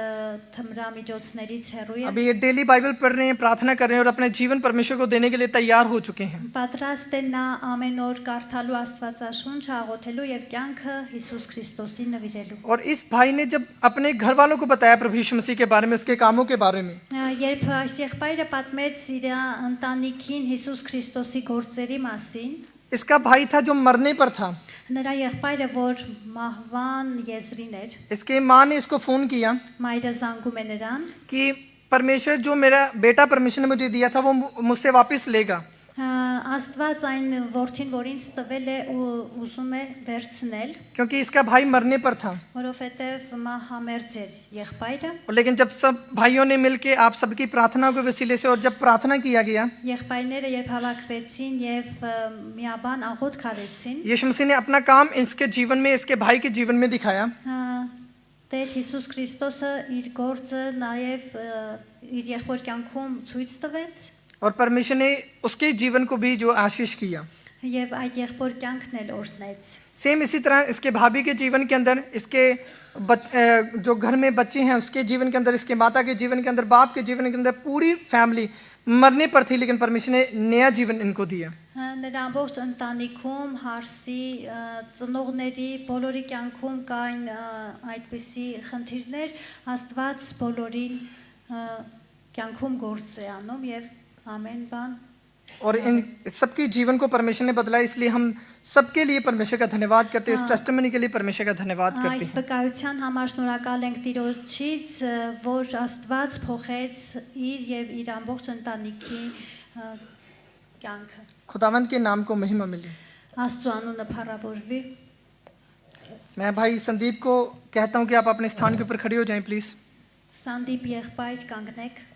Speaker 3: թմրամիջոցներից հեռու է։
Speaker 4: अभी ये डेली बाइबल पढ़ रहे हैं, प्रार्थना कर रहे हैं और अपने जीवन परमेश्वर को देने के लिए तैयार हो चुके हैं।
Speaker 3: Պատրաստ է նա ամեն օր կարդալու Աստվածաշունչ, աղոթելու եւ կյանքը Հիսուս Քրիստոսի նվիրելու։
Speaker 4: और इस भाई ने जब अपने घर वालों को बताया प्रभु यीशु मसीह के बारे में, उसके कामों के बारे में,
Speaker 3: Երբ այս եղբայրը պատմեց իր ընտանիքին Հիսուս Քրիստոսի գործերի մասին,
Speaker 4: इसका भाई था जो मरने पर था।
Speaker 3: նրա եղբայրը, որ մահվան եզրին էր,
Speaker 4: इसके माँ ने इसको फोन किया
Speaker 3: մայրը զանգում է նրան,
Speaker 4: कि परमेश्वर जो मेरा बेटा परमेश्वर ने मुझे दिया था वो मुझसे वापस लेगा।
Speaker 3: Աստված այն որդին, որ ինձ տվել է, ուզում է վերցնել,
Speaker 4: क्योंकि इसका भाई मरने पर था।
Speaker 3: որովհետև մահամերձ էր եղբայրը։
Speaker 4: और लेकिन जब सब भाइयों ने मिलके आप सबकी प्रार्थना के वसीले से और जब प्रार्थना किया गया,
Speaker 3: Եղբայրները երբ հավաքվեցին եւ միաբան աղոթք արեցին,
Speaker 4: यीशु मसीह ने अपना काम इसके जीवन में, इसके भाई के जीवन में दिखाया।
Speaker 3: Տեր Հիսուս Քրիստոսը իր գործը նաեւ իր եղբոր կյանքում ցույց տվեց
Speaker 4: और परमेश्वर ने उसके जीवन को भी जो आशीष किया।
Speaker 3: եւ այդ եղբոր կյանքն էլ օրհնեց։
Speaker 4: सेम इसी तरह इसके भाभी के जीवन के अंदर, इसके जो घर में बच्चे हैं उसके जीवन के अंदर, इसके माता के जीवन के अंदर, बाप के जीवन के अंदर, पूरी फैमिली मरने पर थी, लेकिन परमेश्वर ने नया जीवन इनको दिया।
Speaker 3: Նրա ամբողջ ընտանիքում, հարսի, ծնողների, բոլորի կյանքում կային այդպիսի խնդիրներ, Աստված բոլորին կյանքում գործ է անում եւ ամեն բան
Speaker 4: और इन सबके जीवन को परमेश्वर ने बदला, इसलिए हम सबके लिए परमेश्वर का धन्यवाद करते हैं, इस टेस्टिमनी के लिए परमेश्वर का धन्यवाद करते
Speaker 3: Այս
Speaker 4: हैं।
Speaker 3: վկայության համար շնորհակալ ենք Տիրոջից, որ Աստված փոխեց իր եւ իր ամբողջ ընտանիքի կյանքը։
Speaker 4: खुदावंद के नाम को महिमा मिली।
Speaker 3: Աստծո անունը փառավորվի։
Speaker 4: मैं भाई संदीप को कहता हूं कि आप अपने स्थान के ऊपर खड़े हो जाएं प्लीज।
Speaker 3: Սանդիպ եղբայր կանգնեք։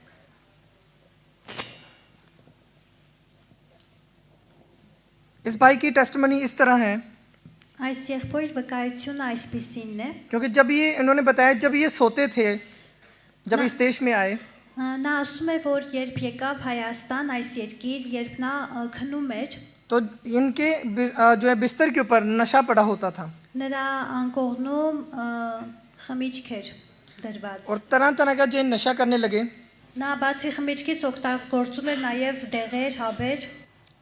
Speaker 4: इस भाई की टेस्टिमनी इस तरह है,
Speaker 3: Այս եղբայր վկայությունը այսպիսինն է։
Speaker 4: क्योंकि जब ये इन्होंने बताया जब ये सोते थे, जब इस देश में आए,
Speaker 3: Նա ասում է, որ երբ եկավ Հայաստան, այս երկիր, երբ նա քնում էր,
Speaker 4: तो इनके जो है बिस्तर के ऊपर नशा पड़ा होता था
Speaker 3: նրա անկողնում խմիչք էր դրված։
Speaker 4: और तरह तरह का जो नशा करने लगे।
Speaker 3: Նա բացի խմիչքից օգտագործում էր նաև դեղեր, հավեր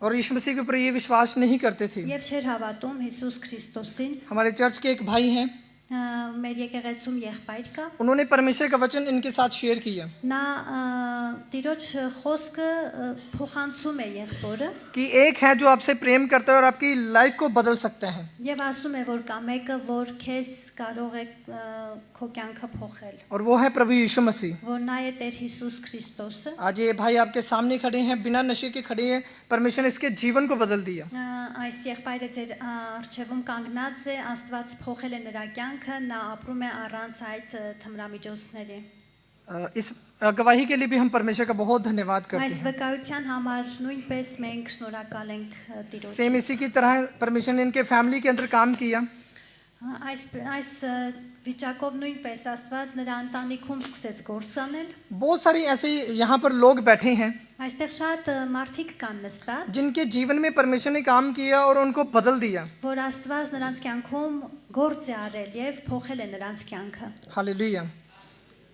Speaker 4: और यीशु मसीह के ऊपर ये विश्वास नहीं करते थे।
Speaker 3: եւ չէր հավատում Հիսուս Քրիստոսին։
Speaker 4: हमारे चर्च के एक भाई हैं,
Speaker 3: Մեր եկեղեցում եղբայր կա։
Speaker 4: उन्होंने परमेश्वर का वचन इनके साथ शेयर किया
Speaker 3: Նա տիրոջ խոսքը փոխանցում է եղբորը
Speaker 4: कि एक है जो आपसे प्रेम करता है और आपकी लाइफ को बदल सकता है,
Speaker 3: եւ ասում է, որ կա մեկը, որ քեզ կարող է քո կյանքը փոխել,
Speaker 4: और वो है प्रभु यीशु मसीह।
Speaker 3: որ նա է Տեր Հիսուս Քրիստոսը։
Speaker 4: आज ये भाई आपके सामने खड़े हैं, बिना नशे के खड़े हैं। परमेश्वर ने इसके जीवन को बदल दिया।
Speaker 3: Այս եղբայրը ձեր արչեվում կանգնած է, Աստված փոխել է նրա կյանքը, նա ապրում է առանց այդ թմրամիջոցների։
Speaker 4: इस गवाही के लिए भी हम परमेश्वर का बहुत धन्यवाद करते
Speaker 3: Այս
Speaker 4: हैं।
Speaker 3: վկայության համար նույնպես մենք շնորհակալ ենք Տիրոջ։
Speaker 4: सेम इसी की तरह परमेश्वर ने इनके फैमिली के अंदर काम किया।
Speaker 3: Այս վիճակով նույնպես Աստված նրա ընտանիքում սկսեց գործ անել։
Speaker 4: बहुत सारी ऐसे यहाँ पर लोग बैठे हैं
Speaker 3: Այստեղ շատ մարդիկ կան նստած,
Speaker 4: जिनके जीवन में परमेश्वर ने काम किया और उनको बदल दिया।
Speaker 3: որ Աստված նրանց կյանքում գործ է արել եւ փոխել է նրանց կյանքը։
Speaker 4: हालेलुया।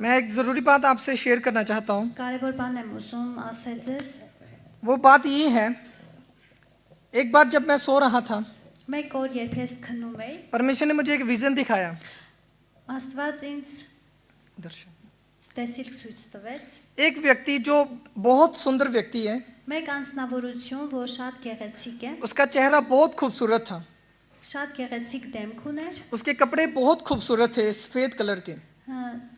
Speaker 4: मैं एक ज़रूरी बात आपसे शेयर करना चाहता हूँ।
Speaker 3: Կարևոր բան եմ ուզում ասել ձեզ։
Speaker 4: वो बात ये है, एक बार जब मैं सो रहा था,
Speaker 3: Մեկ օր երբ ես քնում էի,
Speaker 4: परमेश्वर ने मुझे एक विजन दिखाया।
Speaker 3: Աստված ինձ
Speaker 4: दर्शन।
Speaker 3: տեսիլք ցույց տվեց։
Speaker 4: एक व्यक्ति जो बहुत सुंदर व्यक्ति है,
Speaker 3: Մեկ անձնավորություն, որ շատ գեղեցիկ է,
Speaker 4: उसका चेहरा बहुत खूबसूरत था,
Speaker 3: շատ գեղեցիկ դեմք ուներ,
Speaker 4: उसके कपड़े बहुत खूबसूरत थे, सफ़ेद कलर के,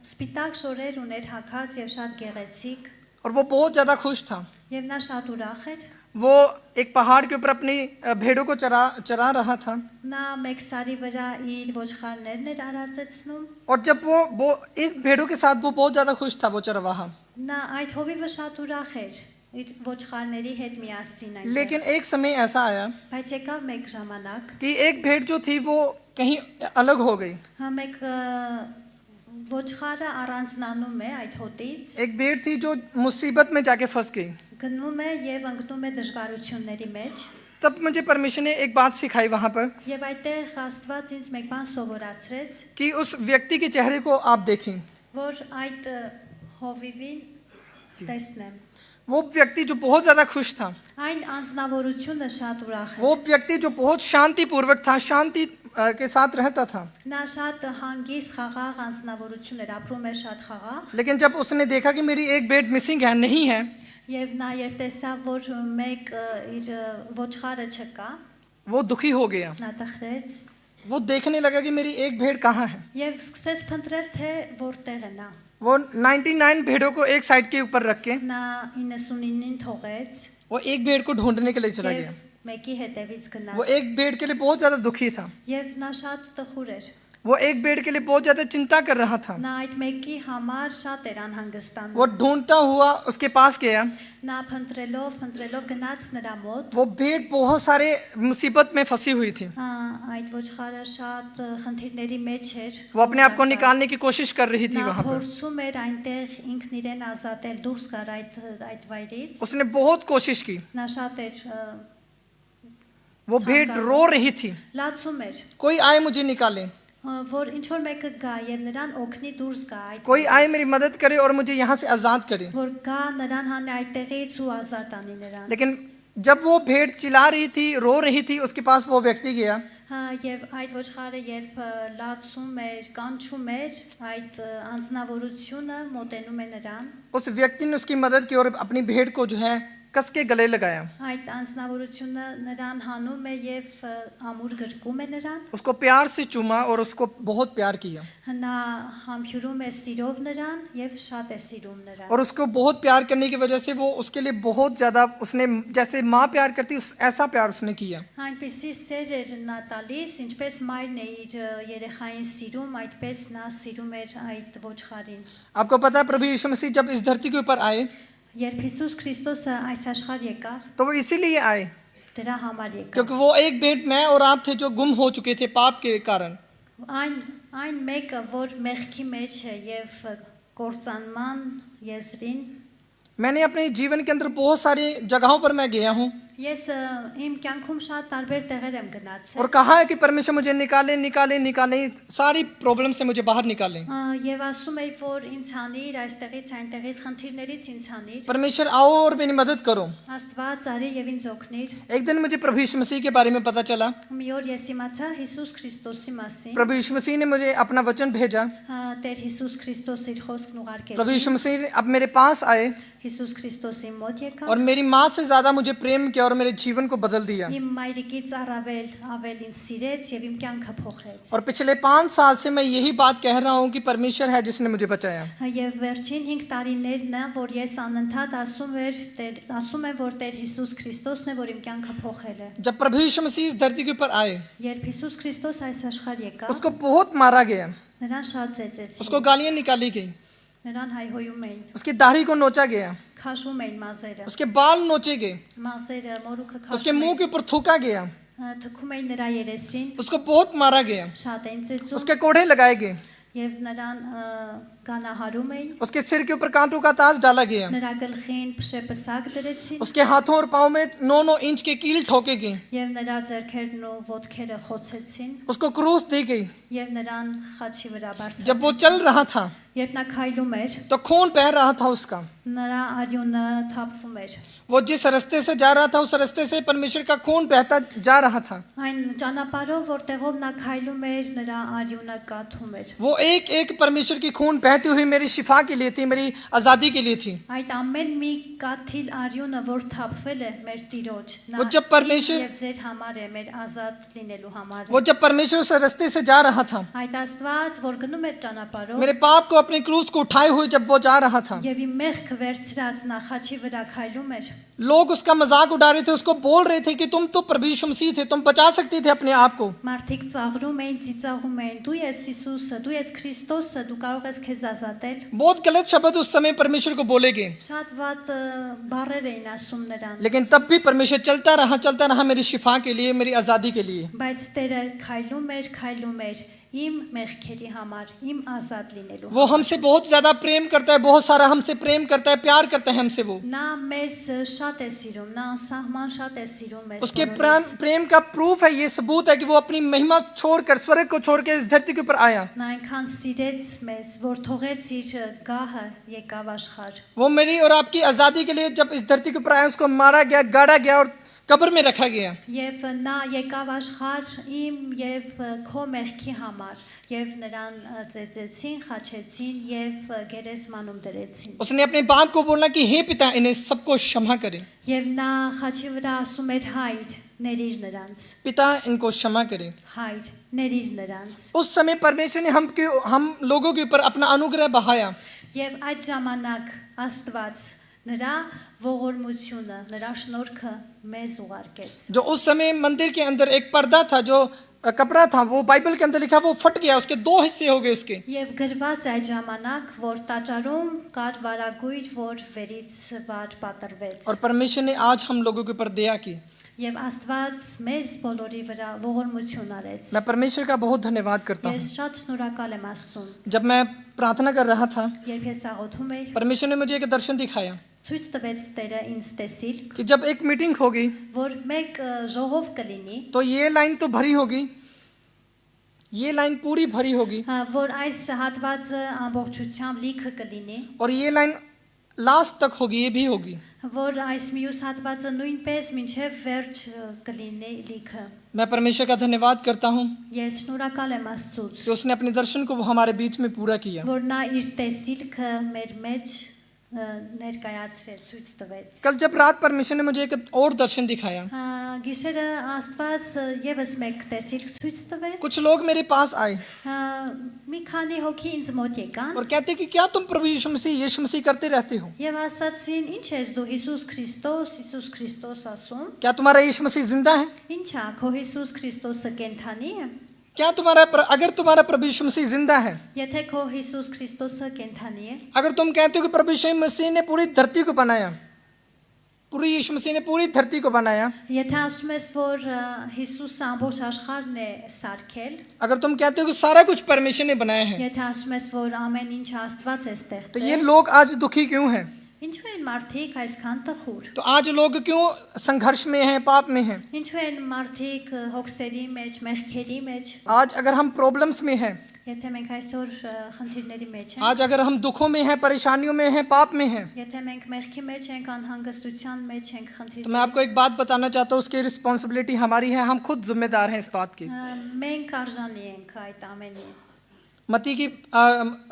Speaker 3: սպիտակ շորեր ուներ հագած եւ շատ գեղեցիկ,
Speaker 4: और वो बहुत ज़्यादा खुश था।
Speaker 3: եւ նա շատ ուրախ էր։
Speaker 4: वो एक पहाड़ के ऊपर अपनी भेड़ों को चरा रहा था,
Speaker 3: Նա մեկ սարի վրա իր ոչխարներն էր արածեցնում։
Speaker 4: और जब वो इन भेड़ों के साथ वो बहुत ज़्यादा खुश था, वो चरवाहा।
Speaker 3: Նա այդ հովիվը շատ ուրախ էր իր ոչխարների հետ միասին այնտեղ։
Speaker 4: लेकिन एक समय ऐसा आया
Speaker 3: Բայց եկավ մեկ ժամանակ,
Speaker 4: कि एक भेड़ जो थी वो कहीं अलग हो गई।
Speaker 3: մեկ ոչխարը առանձնանում է այդ հոտից,
Speaker 4: एक भेड़ थी जो मुसीबत में जाके फंस गई।
Speaker 3: գնում է եւ ընկնում է դժվարությունների մեջ,
Speaker 4: तब मुझे परमेश्वर ने एक बात सिखाई वहाँ पर
Speaker 3: եւ այդտեղ Աստված ինձ մեկ բան սովորացրեց,
Speaker 4: कि उस व्यक्ति के चेहरे को आप देखें।
Speaker 3: որ այդ հովիվին տեսնեմ։
Speaker 4: वो व्यक्ति जो बहुत ज़्यादा खुश था,
Speaker 3: Այն անձնավորությունը շատ ուրախ
Speaker 4: वो
Speaker 3: էր։
Speaker 4: व्यक्ति जो बहुत शांतिपूर्वक था, शांति के साथ रहता था।
Speaker 3: Նա շատ հանգիստ խաղաղ անձնավորություն էր, ապրում էր շատ խաղաղ,
Speaker 4: लेकिन जब उसने देखा कि मेरी एक भेड़ मिसिंग है, नहीं है,
Speaker 3: եւ նա երբ տեսավ, որ մեկ իր ոչխարը չկա,
Speaker 4: वो दुखी हो गया।
Speaker 3: նա տխրեց
Speaker 4: वो देखने लगा कि मेरी एक भेड़ कहाँ है।
Speaker 3: եւ սկսեց փնտրել, թե որտեղ է նա։
Speaker 4: वो 99 भेड़ों को एक साइड के ऊपर रख के
Speaker 3: Նա 99-ին թողեց
Speaker 4: वो एक भेड़ को ढूंढने के लिए चला
Speaker 3: եւ
Speaker 4: गया।
Speaker 3: մեկի հետևից
Speaker 4: वो
Speaker 3: գնաց
Speaker 4: एक भेड़ के लिए बहुत ज़्यादा दुखी था।
Speaker 3: եւ նա շատ տխուր էր։
Speaker 4: वो एक भेड़ के लिए बहुत ज़्यादा चिंता कर रहा था।
Speaker 3: Նա այդ մեկի համար շատ էր անհանգստանում։
Speaker 4: वो ढूंढता हुआ उसके पास गया।
Speaker 3: Նա փնտրելով գնաց նրա մոտ։
Speaker 4: वो भेड़ बहुत सारे मुसीबत में फंसी हुई थी।
Speaker 3: Այդ ոչխարը շատ խնդիրների մեջ էր։
Speaker 4: वो अपने आप को निकालने की कोशिश कर रही थी
Speaker 3: Նա
Speaker 4: वहाँ पर।
Speaker 3: փորձում էր այնտեղ ինքն իրեն ազատել, դուրս գար այդ վայրից։
Speaker 4: उसने बहुत कोशिश की।
Speaker 3: Նա շատ էր
Speaker 4: वो भेड़ रो रही थी,
Speaker 3: լացում էր,
Speaker 4: कोई आए मुझे निकाले,
Speaker 3: որ ինչ որ մեկը գա եւ նրան օգնի դուրս գա այդ
Speaker 4: कोई आए मेरी मदद करे और मुझे यहाँ से आज़ाद करे।
Speaker 3: որ գա նրան հանի այդտեղից ու ազատ անի նրան։
Speaker 4: लेकिन जब वो भेड़ चिल्ला रही थी, रो रही थी, उसके पास वो व्यक्ति गया।
Speaker 3: Եվ այդ ոչխարը երբ լացում էր, կանչում էր, այդ անձնավորությունը մոտենում է նրան,
Speaker 4: उस व्यक्ति ने उसकी मदद की और अपनी भेड़ को जो है कस के गले लगाया।
Speaker 3: այդ անձնավորությունը նրան հանում է եւ ամուր գրկում է նրան,
Speaker 4: उसको प्यार से चूमा और उसको बहुत प्यार किया।
Speaker 3: նա համբյուրում է սիրով նրան եւ շատ է սիրում նրան։
Speaker 4: और उसको बहुत प्यार करने की वजह से वो उसके लिए बहुत ज़्यादा उसने जैसे माँ प्यार करती ऐसा प्यार उसने किया।
Speaker 3: Այնպեսի սեր էր նա տալիս, ինչպես մայրն է իր երեխային սիրում, այդպես նա սիրում էր այդ ոչխարին։
Speaker 4: आपको पता है प्रभु यीशु मसीह जब इस धरती के ऊपर आए
Speaker 3: Երբ Հիսուս Քրիստոսը այս աշխարհ եկավ,
Speaker 4: तो वो इसीलिए आए
Speaker 3: դրա համար եկավ։
Speaker 4: क्योंकि वो एक भेड़ मैं और आप थे जो गुम हो चुके थे पाप के कारण।
Speaker 3: Այն մեկը, որ մեղքի մեջ է եւ կործանման եզրին,
Speaker 4: मैंने अपने जीवन के अंदर बहुत सारी जगहों पर मैं गया हूँ,
Speaker 3: Ես իմ կյանքում շատ տարբեր տեղեր եմ գնացել։
Speaker 4: और कहा है कि परमेश्वर मुझे निकाले निकाले निकाले, सारी प्रॉब्लम से मुझे बाहर निकाले।
Speaker 3: Եվ ասում էի, որ ինձ հանիր այստեղից այնտեղից խնդիրներից ինձ հանիր։
Speaker 4: परमेश्वर आओ और मेरी मदद करो।
Speaker 3: Աստված արի եւ इंձ օգնիր։
Speaker 4: एक दिन मुझे प्रभु यीशु मसीह के बारे में पता चला।
Speaker 3: Մի օր ես իմացա Հիսուս Քրիստոսի մասին։
Speaker 4: प्रभु यीशु मसीह ने मुझे अपना वचन भेजा।
Speaker 3: Տեր Հիսուս Քրիստոսը իր խոսքն
Speaker 4: प्रभु
Speaker 3: ուղարկեց։
Speaker 4: यीशु मसीह अब मेरे पास आए
Speaker 3: Հիսուս Քրիստոսի մոտ եկավ։
Speaker 4: और मेरी माँ से ज्यादा मुझे प्रेम किया और मेरे जीवन को बदल दिया।
Speaker 3: Իմ մայրիկից ավել ինձ սիրեց եւ իմ կյանքը փոխեց։
Speaker 4: और पिछले 5 साल से मैं यही बात कह रहा हूँ कि परमेश्वर है जिसने मुझे बचाया।
Speaker 3: Եվ վերջին 5 տարիներն է, որ ես անընդհատ ասում եմ, որ Տեր Հիսուս Քրիստոսն է, որ իմ կյանքը փոխել է։
Speaker 4: जब प्रभु यीशु मसीह इस धरती के ऊपर आए,
Speaker 3: Երբ Հիսուս Քրիստոս այս աշխարհ եկավ,
Speaker 4: उसको बहुत मारा गया,
Speaker 3: նրան շատ ծեծեցին,
Speaker 4: उसको गालियां निकाली गई,
Speaker 3: նրան հայհոյում էին,
Speaker 4: उसकी दाढ़ी को नोचा गया,
Speaker 3: քաշում էին մազերը,
Speaker 4: उसके बाल नोचे गए,
Speaker 3: մազերը, մորուքը
Speaker 4: उसके
Speaker 3: քաշում
Speaker 4: मुंह के ऊपर थूका गया,
Speaker 3: էին, թքում էին նրա երեսին,
Speaker 4: उसको बहुत मारा गया,
Speaker 3: շատ էին ծեծում
Speaker 4: उसके कोड़े लगाए गए,
Speaker 3: եւ նրան կանահարում էին,
Speaker 4: उसके सिर के ऊपर कांटों का ताज डाला गया,
Speaker 3: նրա գլխին փշեպսակ դրեցին
Speaker 4: उसके हाथों और पाँव में 9-9 इंच के कील ठोके गए,
Speaker 3: եւ նրա ձեռքերն ու ոտքերը խոցեցին
Speaker 4: उसको क्रूस दी गई।
Speaker 3: եւ նրան խաչի վրա
Speaker 4: जब वो
Speaker 3: բարձրացին։
Speaker 4: चल रहा था
Speaker 3: Երբ նա քայլում էր,
Speaker 4: तो खून बह रहा था उसका।
Speaker 3: նրա արյունը թափվում էր։
Speaker 4: वो जिस रास्ते से जा रहा था उस रास्ते से परमेश्वर का खून बहता जा रहा था।
Speaker 3: Այն ճանապարհով, որտեղով նա քայլում էր, նրա արյունը կաթում էր։
Speaker 4: वो एक एक परमेश्वर की खून बहती हुई मेरी शिफा के लिए थी, मेरी आजादी के लिए थी।
Speaker 3: Այդ ամեն մի կաթիլ արյունը, որ թափվել է մեր Տիրոջ, նա
Speaker 4: वो जब परमेश्वर-
Speaker 3: եւ ձեր համար է, մեր ազատ լինելու համար
Speaker 4: वो
Speaker 3: է։
Speaker 4: जब परमेश्वर उस रास्ते से जा रहा था,
Speaker 3: Այդ Աստված, որ गնում էր ճանապարհով,
Speaker 4: मेरे पाप को अपने क्रूस को उठाए हुए जब वो जा रहा था,
Speaker 3: եւ իմ մեղքը վերցրած նա խաչի վրա քայլում էր,
Speaker 4: लोग उसका मजाक उड़ा रहे थे, उसको बोल रहे थे कि तुम तो प्रभु यीशु मसीह थे, तुम बचा सकते थे अपने आप को।
Speaker 3: մարդիկ ծաղրում էին, ծիծաղում էին, դու ես Հիսուսը, դու ես Քրիստոսը, դու կարող ես քեզ ազատել։
Speaker 4: बहुत गलत शब्द उस समय परमेश्वर को बोले गए,
Speaker 3: Շատ վատ բառեր էին ասում նրան,
Speaker 4: लेकिन तब भी परमेश्वर चलता रहा मेरी शिफा के लिए, मेरी आजादी के लिए।
Speaker 3: բայց Տերը քայլում էր իմ մեղքերի համար, իմ ազատ լինելու
Speaker 4: वो हमसे बहुत ज्यादा प्रेम करता है, बहुत सारा हमसे प्रेम करता है, प्यार करता है हमसे। वो
Speaker 3: Նա մեզ շատ է սիրում, նա անսահման շատ է սիրում մեզ։
Speaker 4: उसके
Speaker 3: բոլորիս։
Speaker 4: प्रेम का प्रूफ है, ये सबूत है कि वो अपनी महिमा छोड़कर, स्वर्ग को छोड़कर इस धरती के ऊपर आया।
Speaker 3: Նա այնքան սիրեց մեզ, որ թողեց իր գահը, եկավ աշխարհ։
Speaker 4: वो मेरी और आपकी आजादी के लिए जब इस धरती के ऊपर आया, उसको मारा गया, गाड़ा गया और कब्र में रखा गया।
Speaker 3: Եվ նա եկավ աշխարհ իմ եւ քո մեղքի համար, եւ նրան ծեծեցին, խաչեցին եւ գերեզմանում դրեցին։
Speaker 4: उसने अपने बाप को बोला कि हे पिता, इन्हें सबको क्षमा करें,
Speaker 3: Եվ նա խաչի վրա ասում էր հայր, ներիր նրանց,
Speaker 4: पिता इनको क्षमा करें।
Speaker 3: հայր, ներիր նրանց։
Speaker 4: उस समय परमेश्वर ने हम लोगों के ऊपर अपना अनुग्रह बहाया।
Speaker 3: Եվ այդ ժամանակ Աստված նրա ողորմությունը, նրա շնորհքը մեզ ուղարկեց։
Speaker 4: जो उस समय मंदिर के अंदर एक पर्दा था, जो कपड़ा था, वो बाइबल के अंदर लिखा, वो फट गया, उसके 2 हिस्से हो गए उसके।
Speaker 3: Եվ գրված այդ ժամանակ, որ տաճարում կար վարագույր, որ վերից վար պատրվեց։
Speaker 4: और परमेश्वर ने आज हम लोगों के ऊपर दया की।
Speaker 3: Եվ Աստված մեզ բոլորի վրա ողորմություն արեց։
Speaker 4: मैं परमेश्वर का बहुत धन्यवाद करता हूँ।
Speaker 3: Ես շատ շնորհակալ եմ Աստծուն։
Speaker 4: जब मैं प्रार्थना कर रहा था,
Speaker 3: Երբ ես աղոթում էի,
Speaker 4: परमेश्वर ने मुझे एक दर्शन दिखाया
Speaker 3: ցույց տվեց Տերը ինձ տեսիլք,
Speaker 4: कि जब एक मीटिंग होगी
Speaker 3: որ մեկ ժողով կլինի,
Speaker 4: तो ये लाइन तो भरी होगी, ये लाइन पूरी भरी होगी,
Speaker 3: որ այս հատվածը ամբողջությամբ լիքը կլինի,
Speaker 4: और ये लाइन लास्ट तक होगी, ये भी होगी।
Speaker 3: որ այս մյուս հատվածը նույնպես մինչև վերջ կլինի լիքը։
Speaker 4: मैं परमेश्वर का धन्यवाद करता हूँ
Speaker 3: Ես շնորհակալ եմ Աստծուց,
Speaker 4: कि उसने अपने दर्शन को हमारे बीच में पूरा किया।
Speaker 3: որ նա իր տեսիլքը մեր մեջ ներկայացրեց, ցույց տվեց։
Speaker 4: कल जब रात परमेश्वर ने मुझे एक और दर्शन दिखाया,
Speaker 3: Գիշերը Աստված եւս մեկ տեսիլք ցույց տվեց։
Speaker 4: कुछ लोग मेरे पास आए
Speaker 3: Մի քանի հոգի ինձ մոտ եկան
Speaker 4: और कहते कि क्या तुम प्रभु यीशु मसीह करते रहते हो,
Speaker 3: եւ ասացին. Ինչ ես դու Հիսուս Քրիստոս ասում։
Speaker 4: क्या तुम्हारा यीशु मसीह जिंदा है,
Speaker 3: Ինչ է քո Հիսուս Քրիստոսը կենթանի է։
Speaker 4: क्या अगर तुम्हारा प्रभु यीशु मसीह जिंदा है,
Speaker 3: Եթե քո Հիսուս Քրիստոսը կենթանի է,
Speaker 4: अगर तुम कहते हो कि प्रभु यीशु मसीह ने पूरी धरती को बनाया, पूरी यीशु मसीह ने पूरी धरती को बनाया,
Speaker 3: եթե ասում ես որ Հիսուսը ամբողջ աշխարհն է սարքել,
Speaker 4: अगर तुम कहते हो कि सारा कुछ परमेश्वर ने बनाया है,
Speaker 3: եթե ասում ես որ ամեն ինչ Աստված է
Speaker 4: तो ये
Speaker 3: ստեղծել,
Speaker 4: लोग आज दुखी क्यों हैं?
Speaker 3: ինչու են են մարդիկ այսքան տխուր։
Speaker 4: तो आज लोग क्यों संघर्ष में हैं, पाप में हैं?
Speaker 3: Ինչու են մարդիկ հոգսերի մեջ, մեղքերի մեջ։
Speaker 4: आज अगर हम प्रॉब्लम्स में हैं,
Speaker 3: Եթե մենք այսօր խնդիրների մեջ ենք,
Speaker 4: आज अगर हम दुखों में हैं, परेशानियों में हैं, पाप में हैं,
Speaker 3: եթե մենք մեղքի մեջ ենք, anhangստության մեջ ենք,
Speaker 4: तो मैं
Speaker 3: խնդիրների,
Speaker 4: आपको एक बात बताना चाहता हूँ, उसकी रिस्पॉन्सिबिलिटी हमारी है, हम खुद जिम्मेदार हैं इस बात की।
Speaker 3: մենք արժանի ենք այդ ամենի։
Speaker 4: मत्ती की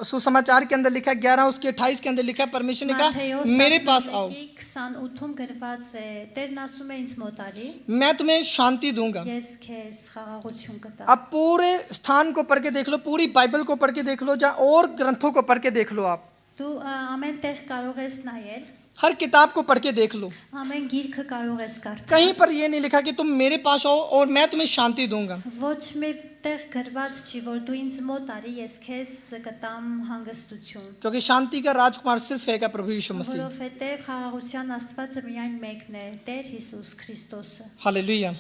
Speaker 4: सुसमाचार के अंदर लिखा है 11 उसके 28 के अंदर लिखा है, परमेश्वर ने कहा मेरे पास आओ,
Speaker 3: 28-ում գրված է, Տերն ասում է ինձ մոտ արի,
Speaker 4: मैं तुम्हें शांति दूंगा।
Speaker 3: ես քեզ խաղաղություն կտամ։
Speaker 4: आप पूरे स्थान को पढ़ के देख लो, पूरी बाइबल को पढ़ के देख लो, या और ग्रंथों को पढ़ के देख लो, आप
Speaker 3: Դու ամեն տեղ կարող ես նայել,
Speaker 4: हर किताब को पढ़ के देख लो,
Speaker 3: ամեն գիրքը կարող ես կարդալ։
Speaker 4: कहीं पर ये नहीं लिखा कि तुम मेरे पास आओ और मैं तुम्हें शांति दूंगा।
Speaker 3: Ոչ մի տեղ գրված չի, որ դու ինձ मत արի, ես քեզ կտամ հանգստություն։
Speaker 4: क्योंकि शांति का राजकुमार सिर्फ एक है, प्रभु यीशु मसीह।
Speaker 3: Որովհետև խաղաղության Աստվածը միայն մեկն է, Տեր Հիսուս Քրիստոսը։
Speaker 4: हालेलुया,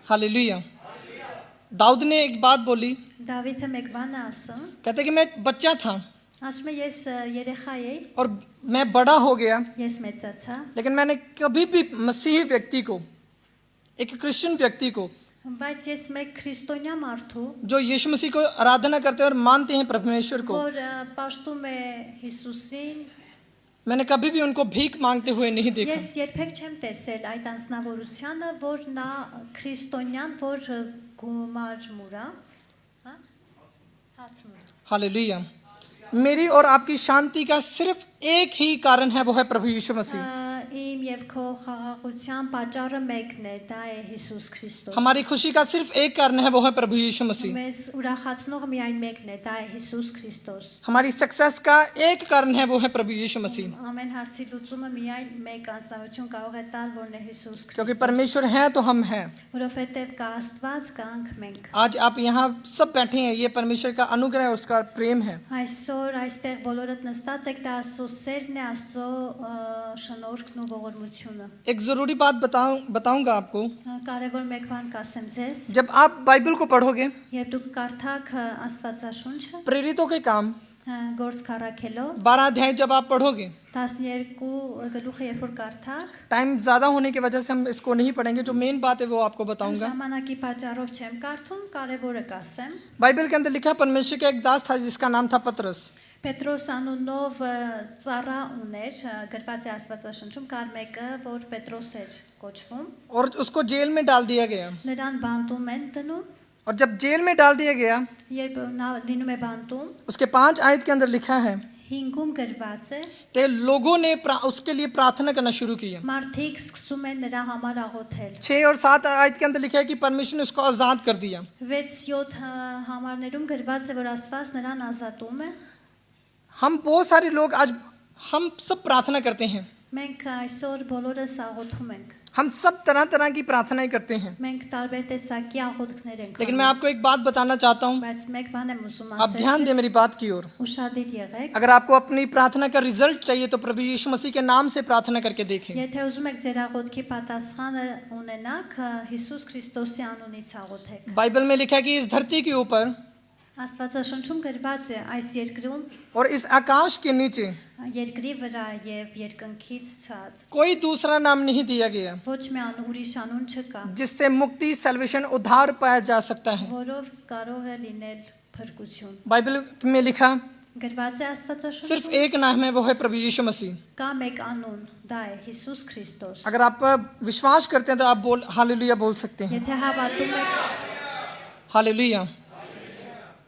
Speaker 4: हालेलुया। दाऊद ने एक बात बोली,
Speaker 3: Դավիթը մեկ բան է ասում,
Speaker 4: कहते कि मैं बच्चा था
Speaker 3: ասում է ես երեխա էի,
Speaker 4: और मैं बड़ा हो गया,
Speaker 3: ես մեծացա,
Speaker 4: लेकिन मैंने कभी भी मसीही व्यक्ति को, एक क्रिश्चियन व्यक्ति को,
Speaker 3: բայց ես մեկ քրիստոնյա մարդու,
Speaker 4: जो यीशु मसीह को आराधना करते हैं और मानते हैं परमेश्वर को,
Speaker 3: որ պաշտում է Հիսուսին,
Speaker 4: मैंने कभी भी उनको भीख मांगते हुए नहीं देखा।
Speaker 3: ես երբեք չեմ տեսել այդ անձնավորությունը, որ նա քրիստոնյան, որ գումար մուրա, հա? Հաց մուրա։
Speaker 4: हालेलुया। मेरी और आपकी शांति का सिर्फ एक ही कारण है, वो है प्रभु यीशु मसीह।
Speaker 3: Իմ եւ քո խաղաղության պատճառը մեկն է, դա է Հիսուս Քրիստոս։
Speaker 4: हमारी खुशी का सिर्फ एक कारण है, वो है प्रभु यीशु मसीह।
Speaker 3: Մեզ ուրախացնողը միայն մեկն է, դա է Հիսուս Քրիստոս։
Speaker 4: हमारी सक्सेस का एक कारण है, वो है प्रभु यीशु मसीह।
Speaker 3: Ամեն հարցի լուծումը միայն մեկ անձնություն կարող է տալ, որն է Հիսուս
Speaker 4: क्योंकि
Speaker 3: Քրիստոս։
Speaker 4: परमेश्वर है तो हम हैं।
Speaker 3: Որովհետև կա Աստված, կանք մենք։
Speaker 4: आज आप यहाँ सब बैठे हैं, ये परमेश्वर का अनुग्रह है, उसका प्रेम है।
Speaker 3: Այսօր այստեղ բոլորդ նստած եք, դա Աստծո սերն է, Աստծո շնորհքն ու ողորմությունը։
Speaker 4: एक जरूरी बात बताऊंगा आपको।
Speaker 3: Կարևոր մեկ բան կասեմ ձեզ,
Speaker 4: जब आप बाइबल को पढ़ोगे,
Speaker 3: երբ दուք կարդաք Աստվածաշունչը,
Speaker 4: प्रेरितों के काम
Speaker 3: գործ քարակելով
Speaker 4: 12 अध्याय जब आप पढ़ोगे,
Speaker 3: 12 գլուխը երբ որ կարդաք,
Speaker 4: टाइम ज़्यादा होने की वजह से हम इसको नहीं पढ़ेंगे, जो मेन बात है वो आपको बताऊंगा।
Speaker 3: ժամանակի պատճառով չեմ կարդում, կարևորը կասեմ։
Speaker 4: बाइबल के अंदर लिखा, परमेश्वर का एक दास था जिसका नाम था पतरस।
Speaker 3: Պետրոս անունով ծառա ուներ, գրված է Աստվածաշնչում, կար մեկը, որ Պետրոս էր կոչվում,
Speaker 4: और उसको जेल में डाल दिया गया।
Speaker 3: նրան բանտում են դնում,
Speaker 4: और जब जेल में डाल दिया गया,
Speaker 3: երբ նա լինում է բանտում,
Speaker 4: उसके 5 आयत के अंदर लिखा है
Speaker 3: 5-ում գրված է,
Speaker 4: कि लोगों ने उसके लिए प्रार्थना करना शुरू किया।
Speaker 3: մարդիկ սկսում են նրա համար աղոթել։
Speaker 4: 6 और 7 आयत के अंदर लिखा है कि परमेश्वर ने उसको आज़ाद कर दिया।
Speaker 3: 6-7 համարներում գրված է, որ Աստված նրան ազատում է։
Speaker 4: हम बहुत सारे लोग आज हम सब प्रार्थना करते हैं,
Speaker 3: Մենք այսօր բոլորս աղոթում ենք։
Speaker 4: हम सब तरह तरह की प्रार्थनाएं करते हैं,
Speaker 3: Մենք տարբեր տեսակի աղոթքներ ենք
Speaker 4: लेकिन मैं
Speaker 3: անում,
Speaker 4: आपको एक बात बताना चाहता हूँ,
Speaker 3: բայց մեկ բան եմ ուզում
Speaker 4: आप ध्यान दें
Speaker 3: ասել,
Speaker 4: मेरी बात की ओर।
Speaker 3: ուշադիր եղեք։
Speaker 4: अगर आपको अपनी प्रार्थना का रिजल्ट चाहिए तो प्रभु यीशु मसीह के नाम से प्रार्थना करके देखें।
Speaker 3: Եթե ուզում եք ձեր աղոթքի պատասխանը ունենաք, Հիսուս Քրիստոսի անունից աղոթեք։
Speaker 4: बाइबल में लिखा है कि इस धरती के ऊपर
Speaker 3: Աստվածաշնչում գրված է այս երկրում,
Speaker 4: और इस आकाश के नीचे
Speaker 3: երկրի վրա եւ երկնքից ցած
Speaker 4: कोई दूसरा नाम नहीं दिया गया
Speaker 3: ոչ մի ուրիշ անուն չկա,
Speaker 4: जिससे मुक्ति, सल्वेशन, उद्धार पाया जा सकता है।
Speaker 3: որով կարող է լինել փրկություն։
Speaker 4: बाइबल में लिखा
Speaker 3: Գրված է
Speaker 4: सिर्फ
Speaker 3: Աստվածաշնչում,
Speaker 4: एक नाम है, वो है प्रभु यीशु मसीह।
Speaker 3: կա մեկ անուն, դա է Հիսուս Քրիստոս։
Speaker 4: अगर आप विश्वास करते हैं तो आप हालेलुया बोल सकते हैं।
Speaker 3: Եթե հավատում եք,
Speaker 4: हालेलुया।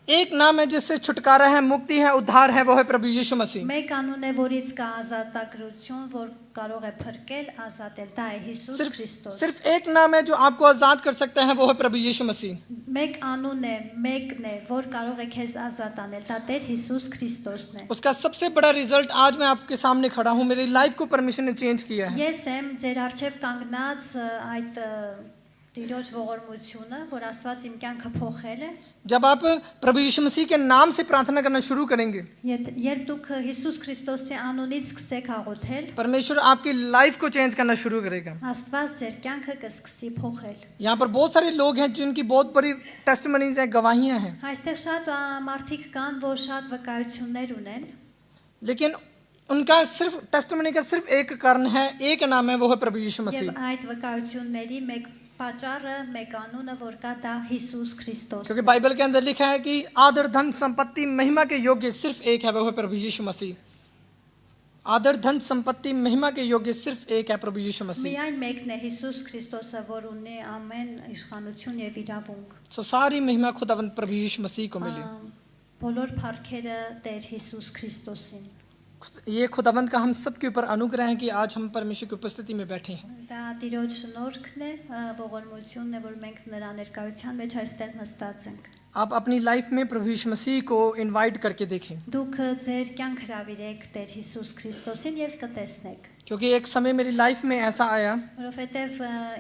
Speaker 4: एक नाम है जिससे छुटकारा है, मुक्ति है, उद्धार है, वो है प्रभु यीशु मसीह।
Speaker 3: մեկ անուն է, որից կա ազատագրություն, որ կարող է փրկել, ազատել, դա է Հիսուս
Speaker 4: सिर्फ
Speaker 3: Քրիստոս։
Speaker 4: सिर्फ एक नाम है जो आपको आजाद कर सकता है, वो है प्रभु यीशु मसीह।
Speaker 3: Մեկ անուն է, մեկն է, որ կարող է քեզ ազատ անել, դա Տեր Հիսուս Քրիստոսն է։
Speaker 4: उसका सबसे बड़ा रिजल्ट आज मैं आपके सामने खड़ा हूँ, मेरी लाइफ को परमेश्वर ने चेंज किया है।
Speaker 3: Ես եմ ձեր առջև կանգնած այդ Տիրոջ ողորմությունը, որ Աստված իմ կյանքը փոխել է։
Speaker 4: जब आप प्रभु यीशु मसीह के नाम से प्रार्थना करना शुरू करेंगे,
Speaker 3: Երբ դուք Հիսուս Քրիստոսի անունից սկսեք աղոթել,
Speaker 4: परमेश्वर आपकी लाइफ को चेंज करना शुरू करेगा।
Speaker 3: Աստված ձեր կյանքը կսկսի փոխել։
Speaker 4: यहाँ पर बहुत सारे लोग हैं जिनकी बहुत बड़ी टेस्टिमनीज हैं, गवाहियाँ हैं,
Speaker 3: Այստեղ շատ մարդիկ կան, որ շատ վկայություններ ունեն,
Speaker 4: लेकिन उनका सिर्फ टेस्टिमनी का सिर्फ एक कारण है, एक नाम है, वो है प्रभु यीशु मसीह।
Speaker 3: Եվ այդ վկայությունների մեկ պատճառը, մեկ անունը, որ կա դա Հիսուս Քրիստոս։
Speaker 4: क्योंकि बाइबल के अंदर लिखा है कि आदर धन संपत्ति महिमा के योग्य सिर्फ एक है, वो है प्रभु यीशु मसीह। आदर धन संपत्ति महिमा के योग्य सिर्फ एक है, प्रभु यीशु मसीह।
Speaker 3: Միայն մեկն է Հիսուս Քրիստոսը, որ ունի ամեն իշխանություն եւ իրավունք։
Speaker 4: सो सारी महिमा खुदावंद प्रभु यीशु मसीह को मिले।
Speaker 3: Բոլոր փառքերը Տեր Հիսուս Քրիստոսին։
Speaker 4: ये खुदावंद का हम सब के ऊपर अनुग्रह है कि आज हम परमेश्वर की उपस्थिति में बैठे हैं।
Speaker 3: Դա Տիրոջ շնորհքն է, ողորմությունն է, որ մենք նրա ներկայության մեջ այստեղ նստած ենք։
Speaker 4: आप अपनी लाइफ में प्रभु यीशु मसीह को इनवाइट करके देखें,
Speaker 3: Դուք ձեր կյանք հրավիրեք Տեր Հիսուս Քրիստոսին եւ կտեսնեք։
Speaker 4: क्योंकि एक समय मेरी लाइफ में ऐसा आया
Speaker 3: Որովհետեւ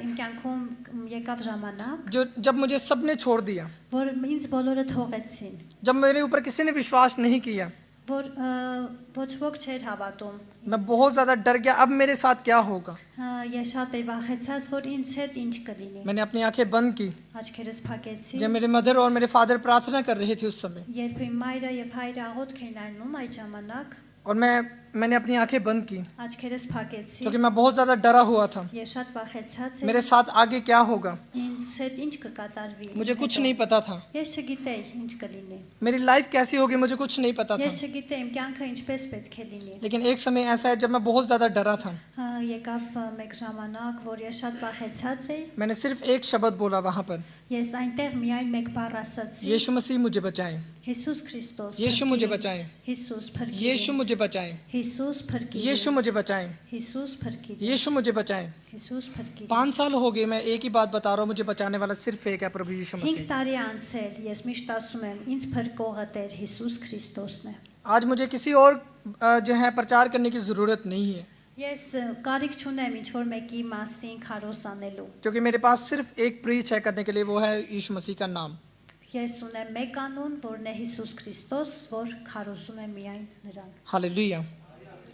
Speaker 3: իմ կյանքում եկավ ժամանակ,
Speaker 4: जो जब मुझे सबने छोड़ दिया,
Speaker 3: որ ինձ բոլորը թողեցին,
Speaker 4: जब मेरे ऊपर किसी ने विश्वास नहीं किया,
Speaker 3: որ ոչ ոք չէր հավատում։
Speaker 4: मैं बहुत ज़्यादा डर गया, अब मेरे साथ क्या होगा।
Speaker 3: Ես շատ էի վախեցած, որ ինձ հետ ինչ կլինի։
Speaker 4: मैंने अपनी आंखें बंद की
Speaker 3: Աչքերս փակեցի,
Speaker 4: जब मेरे मदर और मेरे फादर प्रार्थना कर रहे थे उस समय,
Speaker 3: երբ իմ մայրը եւ հայրը աղոթք էին անում այդ ժամանակ,
Speaker 4: और मैंने अपनी आंखें बंद की
Speaker 3: աչքերս փակեցի,
Speaker 4: क्योंकि मैं बहुत ज़्यादा डरा हुआ था।
Speaker 3: ես շատ վախեցած
Speaker 4: मेरे
Speaker 3: էի,
Speaker 4: साथ आगे क्या होगा
Speaker 3: ինձ հետ ինչ կկատարվի։
Speaker 4: मुझे कुछ नहीं पता था।
Speaker 3: Ես չգիտեի ինչ կլինի։
Speaker 4: मेरी लाइफ कैसी होगी मुझे कुछ नहीं पता था।
Speaker 3: Ես չգիտեի իմ կյանքը ինչպես պետք է լինի։
Speaker 4: लेकिन एक समय ऐसा है जब मैं बहुत ज़्यादा डरा था,
Speaker 3: Եկավ մեկ ժամանակ, որ ես շատ վախեցած էի,
Speaker 4: मैंने सिर्फ एक शब्द बोला वहाँ पर,
Speaker 3: ես այնտեղ միայն մեկ բառ ասացի.
Speaker 4: यीशु मसीह मुझे बचाएं,
Speaker 3: Հիսուս Քրիստոս,
Speaker 4: यीशु मुझे बचाएं,
Speaker 3: Հիսուս փրկիր,
Speaker 4: यीशु मुझे बचाएं,
Speaker 3: Հիսուս փրկիր,
Speaker 4: यीशु मुझे बचाएं,
Speaker 3: Հիսուս փրկիր,
Speaker 4: यीशु मुझे बचाएं।
Speaker 3: Հիսուս փրկիր։
Speaker 4: 5 साल हो गए, मैं एक ही बात बता रहा हूँ, मुझे बचाने वाला सिर्फ एक है, प्रभु यीशु
Speaker 3: 5
Speaker 4: मसीह।
Speaker 3: տարի անցել, ես միշտ ասում եմ, ինձ փրկողը Տեր Հիսուս Քրիստոսն է։
Speaker 4: आज मुझे किसी और जो है प्रचार करने की ज़रूरत नहीं है,
Speaker 3: Ես կարիք չունեմ ինչ որ մեկի մասին քարոզ անելու։
Speaker 4: क्योंकि मेरे पास सिर्फ एक प्रीच है करने के लिए, वो है यीशु मसीह का नाम।
Speaker 3: Ես ունեմ մեկ անուն, որն է Հիսուս Քրիստոս, որ քարոզում եմ միայն նրան։
Speaker 4: हालेलुया।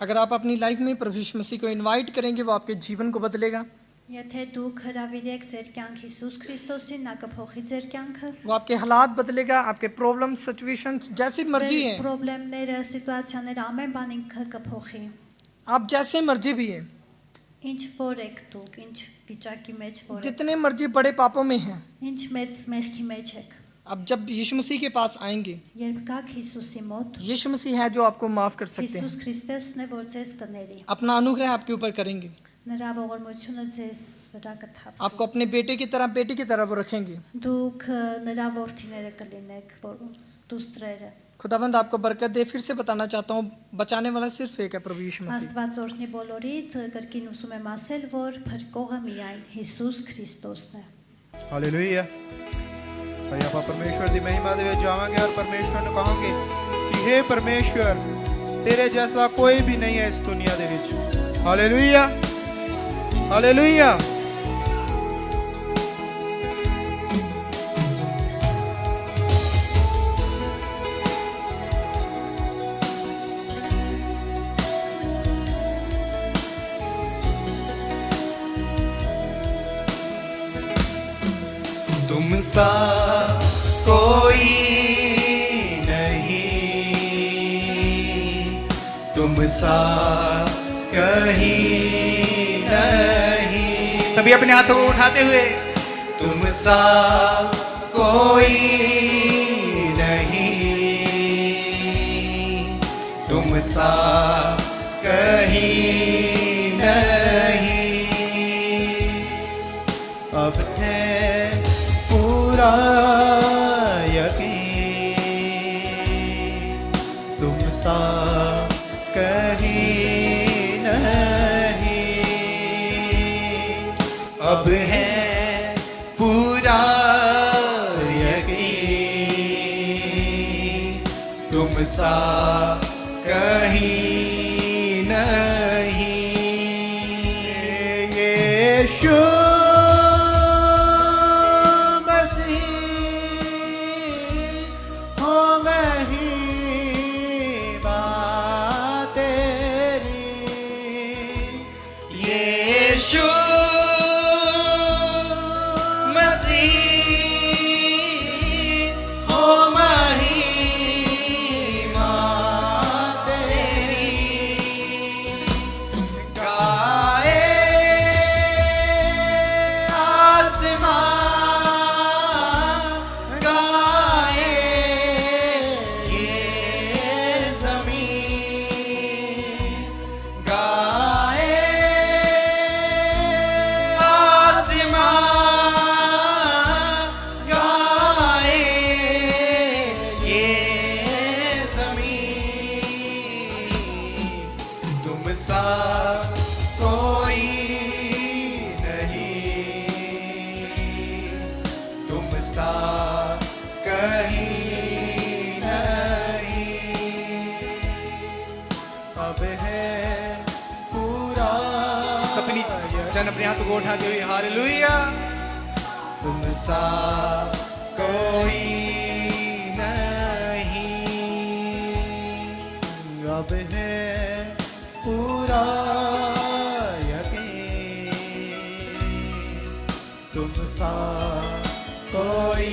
Speaker 4: अगर आप अपनी लाइफ में प्रभु यीशु मसीह को इनवाइट करेंगे, वो आपके जीवन को बदलेगा,
Speaker 3: Եթե դուք հրավիրեք ձեր կյանք Հիսուս Քրիստոսին, նա կփոխի ձեր կյանքը։
Speaker 4: वो आपके हालात बदलेगा, आपके प्रॉब्लम सिचुएशंस जैसी मर्जी हैं,
Speaker 3: Պրոբլեմները, սիտուացիաները, ամեն բան ինքը կփոխի։
Speaker 4: आप जैसे मर्जी भी हैं,
Speaker 3: Ինչ որ եք դուք, ինչ վիճակի մեջ որ եք,
Speaker 4: जितने मर्जी बड़े पापों में हैं,
Speaker 3: ինչ մեծ մեղքի մեջ եք,
Speaker 4: अब जब यीशु मसीह के पास आएंगे,
Speaker 3: երբ գաք Հիսուսի մոտ,
Speaker 4: यीशु मसीह है जो आपको माफ कर सकते हैं,
Speaker 3: Հիսուս Քրիստոսն է, որ ձեզ կների։
Speaker 4: अपना अनुग्रह आपके ऊपर करेंगे,
Speaker 3: Նրա ողորմությունը ձեզ վրա կթափվի։
Speaker 4: आपको अपने बेटे की तरह, बेटी की तरह वो रखेंगे।
Speaker 3: Դուք նրա որդիները կլինեք, որ դուստրերը։
Speaker 4: खुदावंद आपको बरकत दे। फिर से बताना चाहता हूँ, बचाने वाला सिर्फ एक है, प्रभु यीशु मसीह।
Speaker 3: Աստված օրհնի բոլորիդ, կրկին ուզում եմ ասել, որ փրկողը միայն Հիսուս Քրիստոսն է։
Speaker 5: हालेलुया। भाई आप परमेश्वर की महिमा दे विच जावांगे और परमेश्वर ने कहांगे कि हे परमेश्वर, तेरे जैसा कोई भी नहीं है इस दुनिया दे विच। Hallelujah, hallelujah.
Speaker 6: तुम सा कोई नहीं, तुम सा कहीं नहीं। सभी अपने हाथों को उठाते हुए, तुम सा कोई नहीं, तुम सा कहीं नहीं। अब है पूरा यकीन, तुम सा कहीं नहीं। अब है पूरा यकीन, तुम सा कहीं नहीं।
Speaker 5: यीशु
Speaker 6: यीशु मसीह हो महिमा तेरी। कोई नहीं, तुम सा कहीं नहीं।
Speaker 5: अब है पूरा
Speaker 6: अपनी जन अपने हाथ को उठाते हुए हालेलुया। तुम सा कोई नहीं,
Speaker 5: अब है पूरा यकीन, तुम सा
Speaker 6: कोई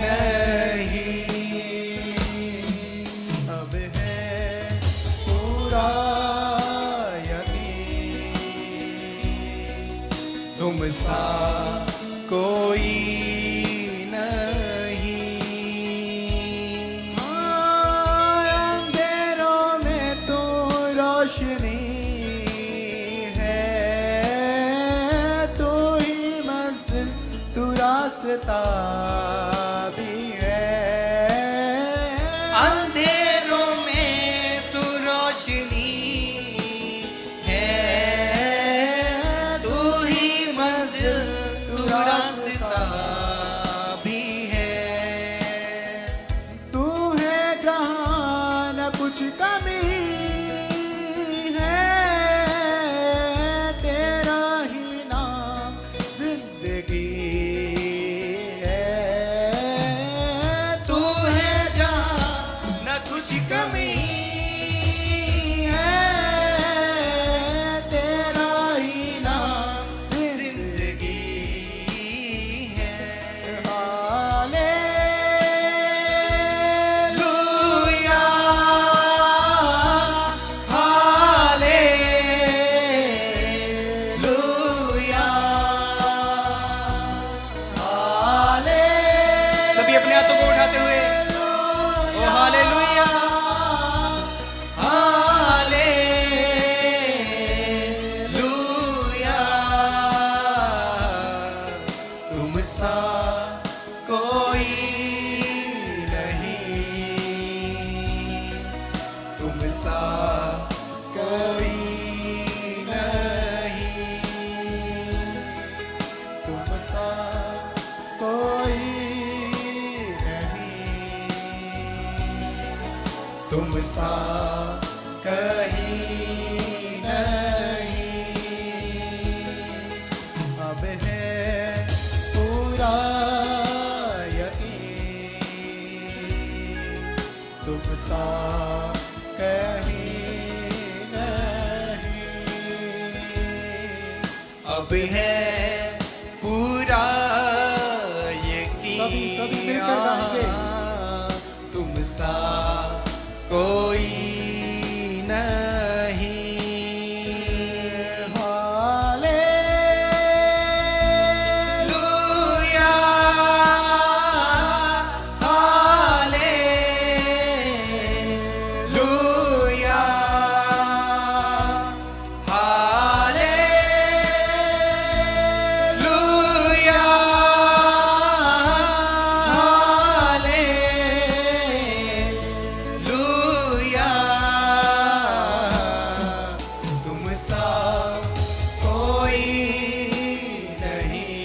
Speaker 6: नहीं।
Speaker 5: अब है पूरा यकीन,
Speaker 6: तुम सा कोई नहीं।
Speaker 5: अंधेरों में तू रोशनी है, तू ही मंजिल, तू रास्ता भी है।
Speaker 6: अंधेरों में तू रोशनी है, तू ही मंजिल, तू रास्ता भी है।
Speaker 5: तू है जहाँ न कुछ कमी है, तेरा ही नाम जिंदगी है।
Speaker 6: तू है जहाँ न कुछ कमी है,
Speaker 5: तेरा ही नाम
Speaker 6: जिंदगी है।
Speaker 5: Hallelujah,
Speaker 6: hallelujah, hallelujah. सभी अपने हाथों को उठाते हुए ओ हालेलुया, हालेलुया। तुम सा कोई नहीं, तुम सा कोई नहीं,
Speaker 5: तुम सा कोई नहीं,
Speaker 6: तुम सा कहीं नहीं।
Speaker 5: अब है पूरा यकीन, तुम सा कहीं नहीं।
Speaker 6: अब है पूरा यकीन,
Speaker 5: सभी मिलकर गाएंगे।
Speaker 6: तुम सा कोई नहीं।
Speaker 5: Hallelujah,
Speaker 6: hallelujah, hallelujah, hallelujah. तुम सा कोई नहीं,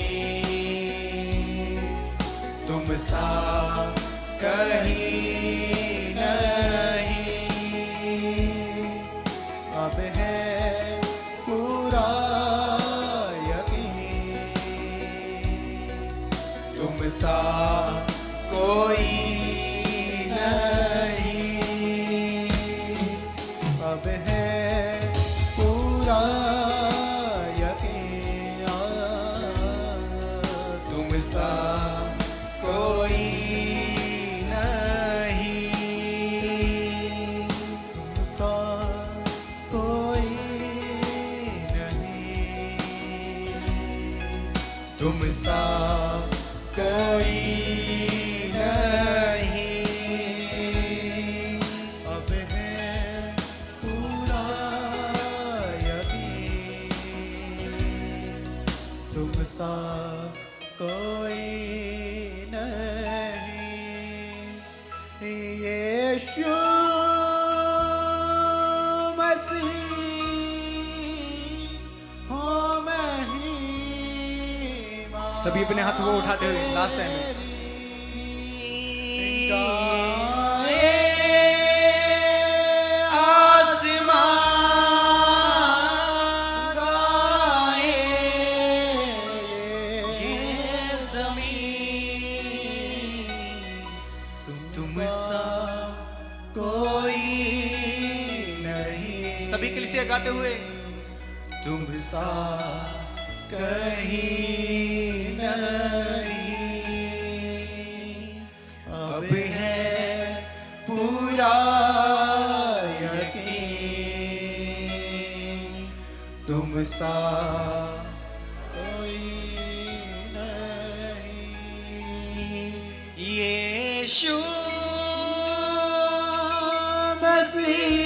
Speaker 6: तुम सा कहीं नहीं।
Speaker 5: अब है पूरा यकीन,
Speaker 6: तुम सा कोई नहीं।
Speaker 5: अब है पूरा यकीन,
Speaker 6: तुम सा कोई नहीं।
Speaker 5: तुम सा कोई नहीं,
Speaker 6: तुम सा कोई नहीं।
Speaker 5: अब है पूरा यकीन, तुम सा कोई नहीं। यीशु मसीह
Speaker 6: सभी अपने हाथों को उठाते हुए लास्ट टाइम में सभी कलीसिया गाते हुए तुम सा कहीं नहीं अब है पूरा यकीन तुम सा कोई नहीं यीशु मसीह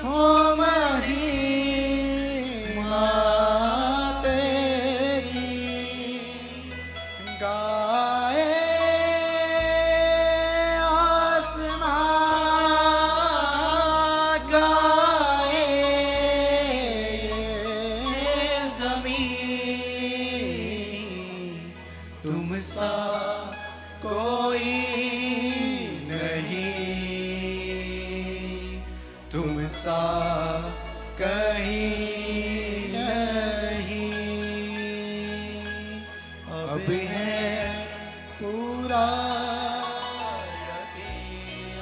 Speaker 6: हो महिमा तेरी गाए आसमां गाए ये ज़मीन तुम सा कोई तुम सा कहीं नहीं अब है पूरा यकीन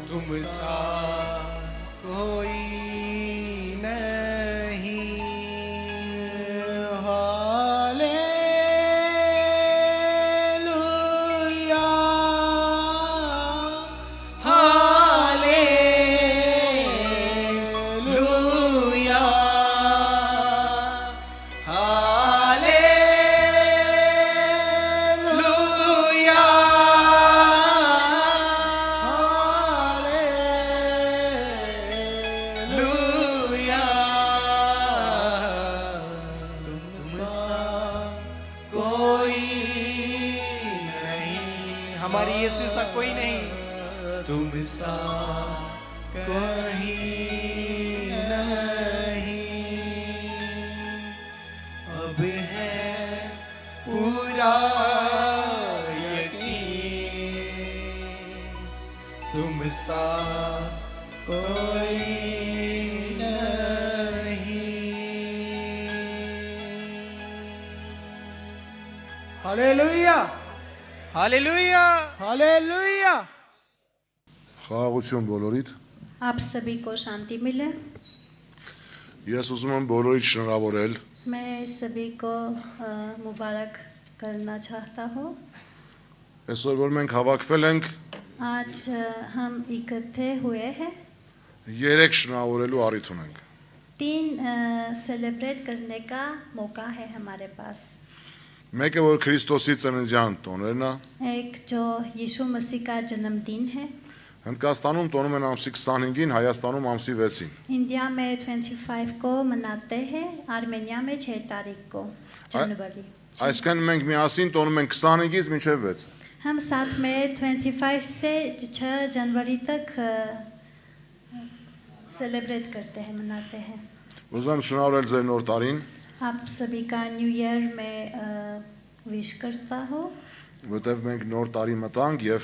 Speaker 6: तुम सा कोई नहीं हमारी यीशु सा कोई नहीं तुम सा कोई नहीं अब है पूरा यकीन तुम सा कोई नहीं
Speaker 5: Hallelujah.
Speaker 6: Hallelujah
Speaker 5: Hallelujah.
Speaker 7: Խաղաղություն բոլորիդ։
Speaker 3: आप सभी को शांति मिले।
Speaker 7: Ես ուզում եմ բոլորիդ շնորհավորել
Speaker 3: मैं सभी को मुबारक करना चाहता हूँ।
Speaker 7: այսօր որ մենք հավաքվել ենք
Speaker 3: आज हम इकट्ठे हुए हैं,
Speaker 7: 3 շնորհավորելու առիթ ունենք։
Speaker 3: 3 सेलिब्रेट करने का मौका है हमारे पास।
Speaker 7: Մեկը որ Քրիստոսի ծննդյան տոներն է,
Speaker 3: एक जो यीशु मसीह का जन्मदिन है,
Speaker 7: Հնդկաստանում տոնում են ամսի 25-ին, Հայաստանում ամսի 6-ին։
Speaker 3: इंडिया में 25 को मनाते हैं, आर्मेनिया में 6 तारीख को जनवरी।
Speaker 7: Այսինքն մենք միասին տոնում ենք 25-ից մինչև 6։
Speaker 3: हम साथ में 25 से 6 जनवरी तक सेलिब्रेट करते हैं, मनाते हैं।
Speaker 7: Ուզում եմ շնորհավորել ձեր նոր տարին,
Speaker 3: आप सभी का न्यू ईयर में विश करता हूँ।
Speaker 7: որտեղ մենք नոր տարի մտանք եւ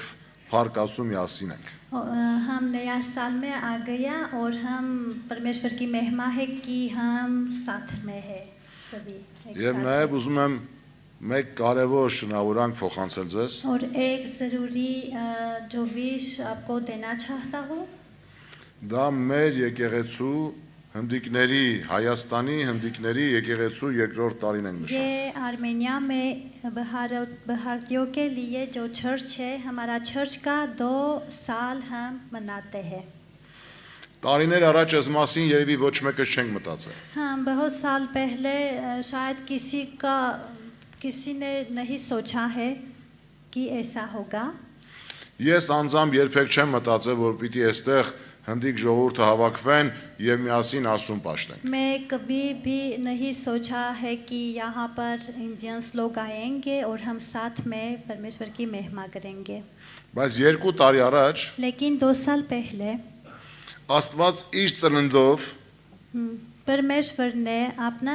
Speaker 7: փառք ասում միասին ենք։
Speaker 3: हम नया साल में आ गया और हम परमेश्वर की महिमा है कि हम साथ में है सभी एक
Speaker 7: Եվ
Speaker 3: साथ
Speaker 7: նաև
Speaker 3: हैं।
Speaker 7: ուզում եմ մեկ կարևոր շնորհանք փոխանցել ձեզ։
Speaker 3: और एक जरूरी जो विश आपको देना चाहता हूँ,
Speaker 7: Դա մեր եկեղեցու հնդիկների Հայաստանի հնդիկների եկեղեցու երկրորդ տարին ենք նշում։
Speaker 3: ये आर्मेनिया में भारतीयों के लिए जो चर्च है, हमारा चर्च का 2 साल हम मनाते हैं।
Speaker 7: Տարիներ առաջ այս մասին երևի ոչ մեկը չենք մտածել։
Speaker 3: हम बहुत साल पहले शायद किसी ने नहीं सोचा है कि ऐसा होगा।
Speaker 7: Ես անձամբ երբեք չեմ մտածել, որ պիտի այստեղ հնդիկ ժողովուրդը հավաքվեն եւ միասին ասում պաշտեն։
Speaker 3: मैं कभी भी नहीं सोचा है कि यहाँ पर इंडियंस लोग आएंगे और हम साथ में परमेश्वर की महिमा करेंगे।
Speaker 7: Բայց 2 տարի առաջ
Speaker 3: लेकिन 2 साल पहले
Speaker 7: Աստված իր ծննդով
Speaker 3: परमेश्वर ने अपना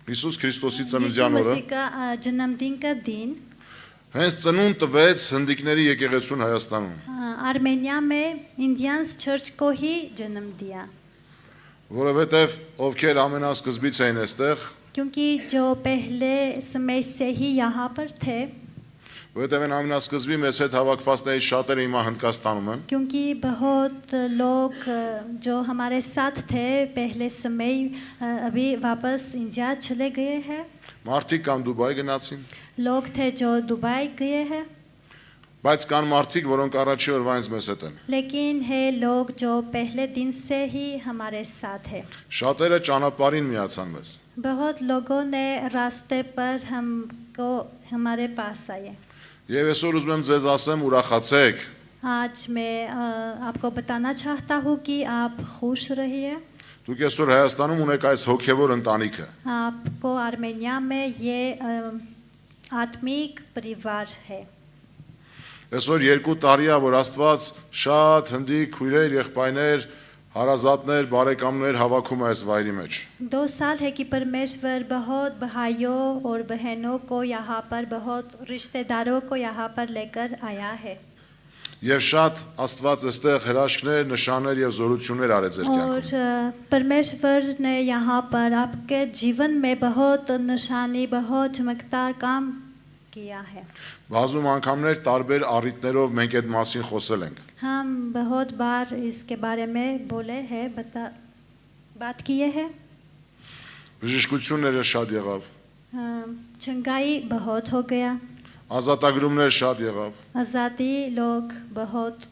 Speaker 7: Հիսուս Քրիստոսի
Speaker 3: यीशु
Speaker 7: ծննդյան օրը
Speaker 3: मसीह का जन्मदिन का दिन
Speaker 7: հենց ծնունդ տվեց հնդիկների եկեղեցուն Հայաստանում,
Speaker 3: आर्मेनिया में इंडियंस चर्च को ही जन्म दिया,
Speaker 7: որովհետև ովքեր ամենասկզբից էին այստեղ,
Speaker 3: क्योंकि जो पहले समय से ही यहाँ पर थे,
Speaker 7: որովհետև այն ամենասկզբի մեծ հետ հավաքվածներից շատերը հիմա Հնդկաստանում են,
Speaker 3: क्योंकि बहुत लोग जो हमारे साथ थे पहले समय अभी वापस इंडिया चले गए हैं,
Speaker 7: մարդիկ կամ Դուբայ գնացին,
Speaker 3: लोग थे जो दुबई गए हैं,
Speaker 7: բայց կան մարդիկ, որոնք առաջի օրվա ինձ մեզ հետ են։
Speaker 3: लेकिन है लोग जो पहले दिन से ही हमारे साथ है।
Speaker 7: Շատերը ճանապարհին միացան մեզ։
Speaker 3: बहुत लोगों ने रास्ते पर हमको हमारे पास आए।
Speaker 7: Եվ այսօր ուզում եմ ձեզ ասեմ, ուրախացեք,
Speaker 3: आज मैं आपको बताना चाहता हूँ कि आप खुश रहिए।
Speaker 7: դուք այսօր Հայաստանում ունեք այս հոգևոր ընտանիքը։
Speaker 3: आपको आर्मेनिया में ये आत्मिक परिवार है।
Speaker 7: Այսօր 2 տարի է, որ Աստված շատ հնդիկ քույրեր, եղբայրներ, հարազատներ, բարեկամներ հավաքում է այս վայրի մեջ։
Speaker 3: 2 साल है कि परमेश्वर बहुत भाइयों और बहनों को यहाँ पर, बहुत रिश्तेदारों को यहाँ पर लेकर आया है।
Speaker 7: Եվ շատ Աստված այստեղ հրաշքներ, նշաններ եւ զորություններ արեց ձեր
Speaker 3: और
Speaker 7: կյանքում։
Speaker 3: परमेश्वर ने यहाँ पर आपके जीवन में बहुत निशानी, बहुत चमकदार काम किया है।
Speaker 7: Բազում անգամներ տարբեր առիթներով մենք այդ մասին խոսել ենք։
Speaker 3: हम बहुत बार इसके बारे में बोले हैं, बात किए हैं।
Speaker 7: Բժշկությունները շատ եղավ,
Speaker 3: चंगाई बहुत हो गया,
Speaker 7: ազատագրումներ շատ եղավ։
Speaker 3: आज़ादी लोग बहुत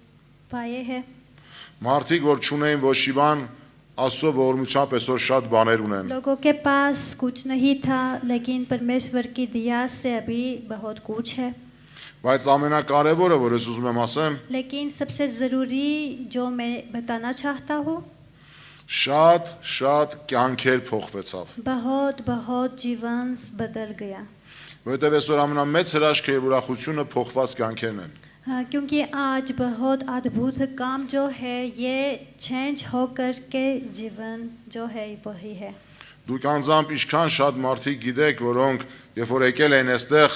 Speaker 3: पाए हैं।
Speaker 7: Մարդիկ, որ չունեին ոչ մի բան, Աստծո ողորմությամբ այսօր շատ բաներ ունեն։
Speaker 3: लोगों के पास कुछ नहीं था, लेकिन परमेश्वर की दया से अभी बहुत कुछ है।
Speaker 7: Բայց ամենակարևորը, որ ես ուզում եմ ասեմ,
Speaker 3: लेकिन सबसे ज़रूरी जो मैं बताना चाहता हूँ,
Speaker 7: շատ կյանքեր փոխվեցավ։
Speaker 3: बहुत बहुत जीवन बदल गया।
Speaker 7: Որովհետև այսօր ամենամեծ հրաշքը եւ ուրախությունը փոխված կյանքերն են։
Speaker 3: क्योंकि आज बहुत अद्भुत काम जो है ये चेंज होकर के जीवन जो है वही है।
Speaker 7: Դուք անձամբ ինչքան շատ մարդիկ գիտեք, որոնք երբ որ եկել են այստեղ,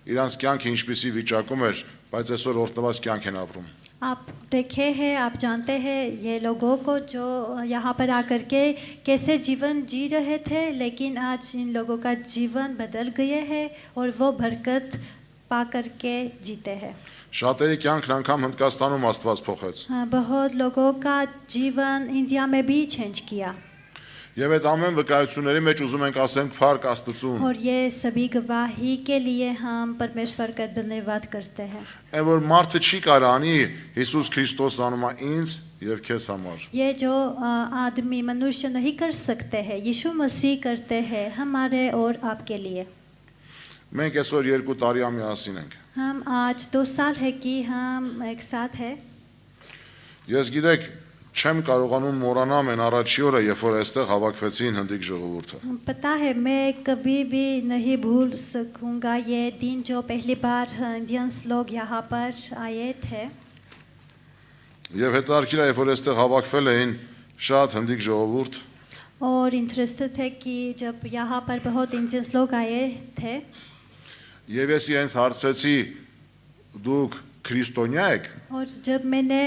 Speaker 7: իրանց կյանքը ինչպիսի վիճակում էր, բայց այսօր օրտնված կյանք են ապրում։
Speaker 3: आप देखे हैं, आप जानते हैं ये लोगों को जो यहाँ पर आकर के कैसे जीवन जी रहे थे, लेकिन आज इन लोगों का जीवन बदल गए हैं और वो बरकत पा करके जीते हैं।
Speaker 7: Շատերի կյանքն անգամ Հնդկաստանում Աստված փոխեց։
Speaker 3: बहुत लोगों का जीवन इंडिया में भी चेंज किया।
Speaker 7: Եվ այդ ամեն վկայությունների մեջ ուզում ենք ասենք Փառք Աստծուն։
Speaker 3: और ये सभी गवाही के लिए हम परमेश्वर का धन्यवाद करते हैं।
Speaker 7: Այն որ մարդը չի կարանի Հիսուս Քրիստոս անունը ինձ եւ քեզ համար։
Speaker 3: ये जो आदमी मनुष्य नहीं कर सकते हैं, यीशु मसीह करते हैं हमारे और आपके लिए।
Speaker 7: Մենք այսօր 2 տարի ամիասին ենք։
Speaker 3: हम आज 2 साल है कि हम एक साथ है।
Speaker 7: Ես գիտեք, չեմ կարողանում մոռանամ այն առաջի օրը, երբ որ այստեղ հավաքվեցին հնդիկ ժողովուրդը։
Speaker 3: पता है मैं कभी भी नहीं भूल सकूंगा ये दिन जो पहली बार इंडियंस लोग यहाँ पर आए थे।
Speaker 7: Եվ հետարքիրա, երբ որ այստեղ հավաքվել էին շատ հնդիկ ժողովուրդ,
Speaker 3: और इंटरेस्टेड थे कि जब यहाँ पर बहुत इंडियंस लोग आए थे,
Speaker 7: եւ ես իրենց հարցրեցի, դուք քրիստոնյա եք։
Speaker 3: और जब मैंने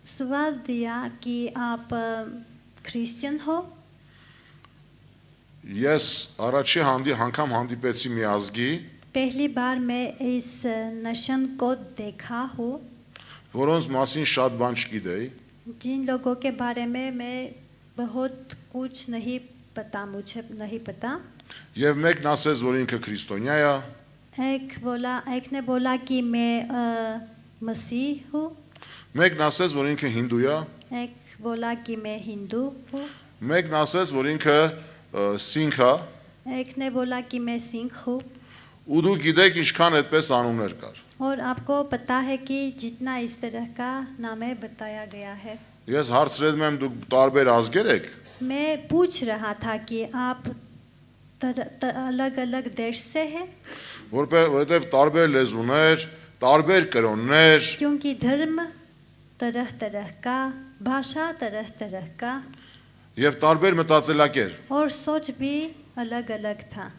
Speaker 3: सवाल दिया कि आप क्रिश्चियन हो,
Speaker 7: Ես առաջի անգամ հանդիպեցի մի ազգի,
Speaker 3: पहली बार मैं इस नशन को देखा हूँ,
Speaker 7: որոնց մասին շատ բան չգիտեի,
Speaker 3: जिन लोगों के बारे में मैं बहुत कुछ नहीं पता, मुझे नहीं पता।
Speaker 7: եւ մեկն ասեց, որ ինքը քրիստոնյա է,
Speaker 3: एक ने बोला कि मैं मसीह हूँ,
Speaker 7: մեկն ասեց, որ ինքը հինդու է,
Speaker 3: एक बोला कि मैं हिंदू हूँ,
Speaker 7: մեկն ասեց, որ ինքը սինք է,
Speaker 3: एक ने बोला कि मैं सिख हूँ।
Speaker 7: ու դու գիտեք ինչքան այդպես անուններ կար։
Speaker 3: और आपको पता है कि जितना इस तरह का नामे बताया गया है।
Speaker 7: Ես հարցրել եմ դուք տարբեր ազգեր եք,
Speaker 3: मैं पूछ रहा था कि आप अलग अलग देश से हैं,
Speaker 7: որովհետև տարբեր լեզուներ, տարբեր կրոններ,
Speaker 3: क्योंकि धर्म तरह तरह का, भाषा तरह तरह का
Speaker 7: եւ տարբեր մտածելակեր։
Speaker 3: और सोच भी अलग अलग था।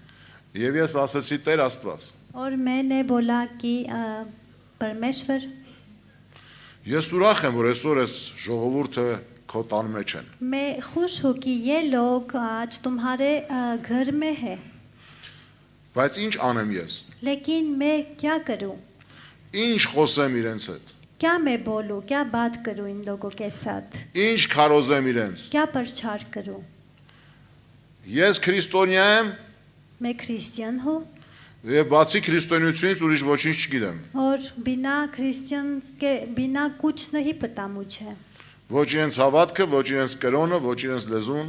Speaker 7: Եվ ես ասացի Տեր Աստված,
Speaker 3: और मैंने बोला कि परमेश्वर,
Speaker 7: ես ուրախ եմ, որ այսօր այս ժողովուրդը քո տան մեջ են։
Speaker 3: मैं खुश हूँ कि ये लोग आज तुम्हारे घर में है,
Speaker 7: Բայց ինչ անեմ ես։
Speaker 3: लेकिन मैं क्या करूँ,
Speaker 7: Ինչ խոսեմ իրենց հետ։
Speaker 3: क्या मैं बोलूँ, क्या बात करूँ इन लोगों के साथ,
Speaker 7: Ինչ քարոզեմ իրենց։
Speaker 3: क्या प्रचार करूँ।
Speaker 7: Ես քրիստոնյա եմ
Speaker 3: मैं क्रिश्चियन हूँ
Speaker 7: եւ բացի քրիստոնեությունից ուրիշ ոչինչ չգիտեմ։
Speaker 3: और बिना क्रिश्चियन के बिना कुछ नहीं पता मुझे।
Speaker 7: Ոչ իրենց հավատքը, ոչ իրենց կրոնը, ոչ իրենց լեզուն,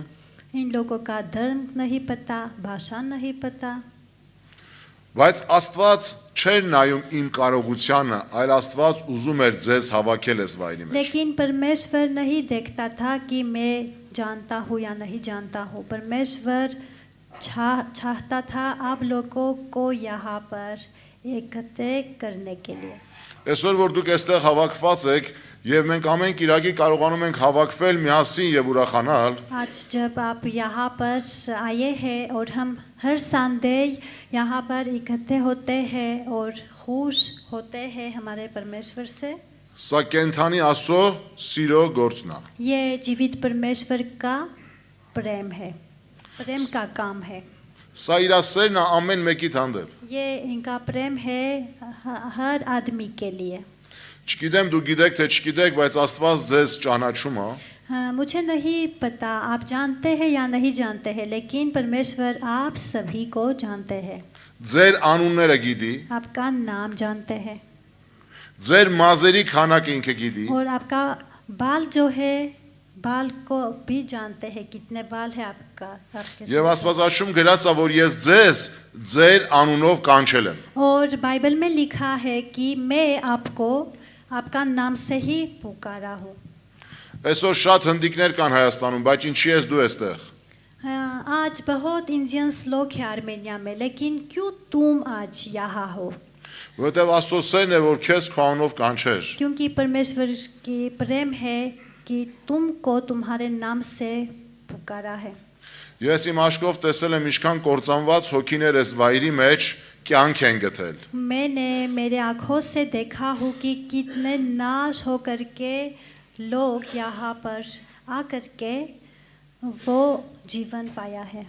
Speaker 3: इन लोगों का धर्म नहीं पता, भाषा नहीं पता।
Speaker 7: բայց Աստված չէր նայում իմ կարողությանը, այլ Աստված ուզում էր ձեզ հավաքել այս վայրի մեջ։
Speaker 3: लेकिन परमेश्वर नहीं देखता था कि मैं जानता हूँ या नहीं जानता हूँ। परमेश्वर चाहता था आप लोगों को यहाँ पर एकत्र करने के लिए।
Speaker 7: Այսօր որ դուք այստեղ հավաքված եք եւ մենք ամեն Կիրակի կարողանում ենք հավաքվել միասին եւ ուրախանալ,
Speaker 3: आज जब आप यहाँ पर आए हैं और हम हर संडे यहाँ पर इकट्ठे होते हैं और खुश होते हैं हमारे परमेश्वर से,
Speaker 7: սա կենթանի Աստծո սիրո գործն է։
Speaker 3: ये जीवित परमेश्वर का प्रेम है, प्रेम का काम है।
Speaker 7: Սա իր սերն է ամեն մեկի հանդեպ։
Speaker 3: ये इनका प्रेम है हर आदमी के लिए।
Speaker 7: Չգիտեմ դու գիտեք թե չգիտեք, բայց Աստված ձեզ ճանաչում է։
Speaker 3: हाँ, मुझे नहीं पता आप जानते हैं या नहीं जानते हैं, लेकिन परमेश्वर आप सभी को जानते हैं।
Speaker 7: Ձեր անունները գիտի,
Speaker 3: आपका नाम जानते हैं
Speaker 7: ձեր մազերի քանակը ինքը գիտի,
Speaker 3: और आपका बाल जो है, बाल को भी जानते हैं कितने बाल है आपका, आपके
Speaker 7: եւ
Speaker 3: साथ।
Speaker 7: Աստվածաշուն գրած է, որ ես ձեզ ձեր անունով կանչել եմ։
Speaker 3: और बाइबल में लिखा है कि मैं आपको आपका नाम से ही पुकारा हूँ।
Speaker 7: Այսօր շատ հնդիկներ կան Հայաստանում, բայց ինչի ես դու այստեղ։
Speaker 3: हाँ, आज बहुत इंडियंस लोग हैं आर्मेनिया में, लेकिन क्यों तुम आज यहाँ हो?
Speaker 7: Որտեւ Աստծո սերն է, որ քեզ քո անունով կանչեր։
Speaker 3: क्योंकि परमेश्वर की प्रेम है कि तुमको तुम्हारे नाम से पुकारा है।
Speaker 7: Ես իմ աշկով տեսել եմ ինչքան կործանված հոգիներ այս վայրի մեջ կյանք են գտել։
Speaker 3: मैंने मेरे आँखों से देखा हूँ कि कितने नाश होकर के लोग यहाँ पर आकर के वो जीवन पाया है।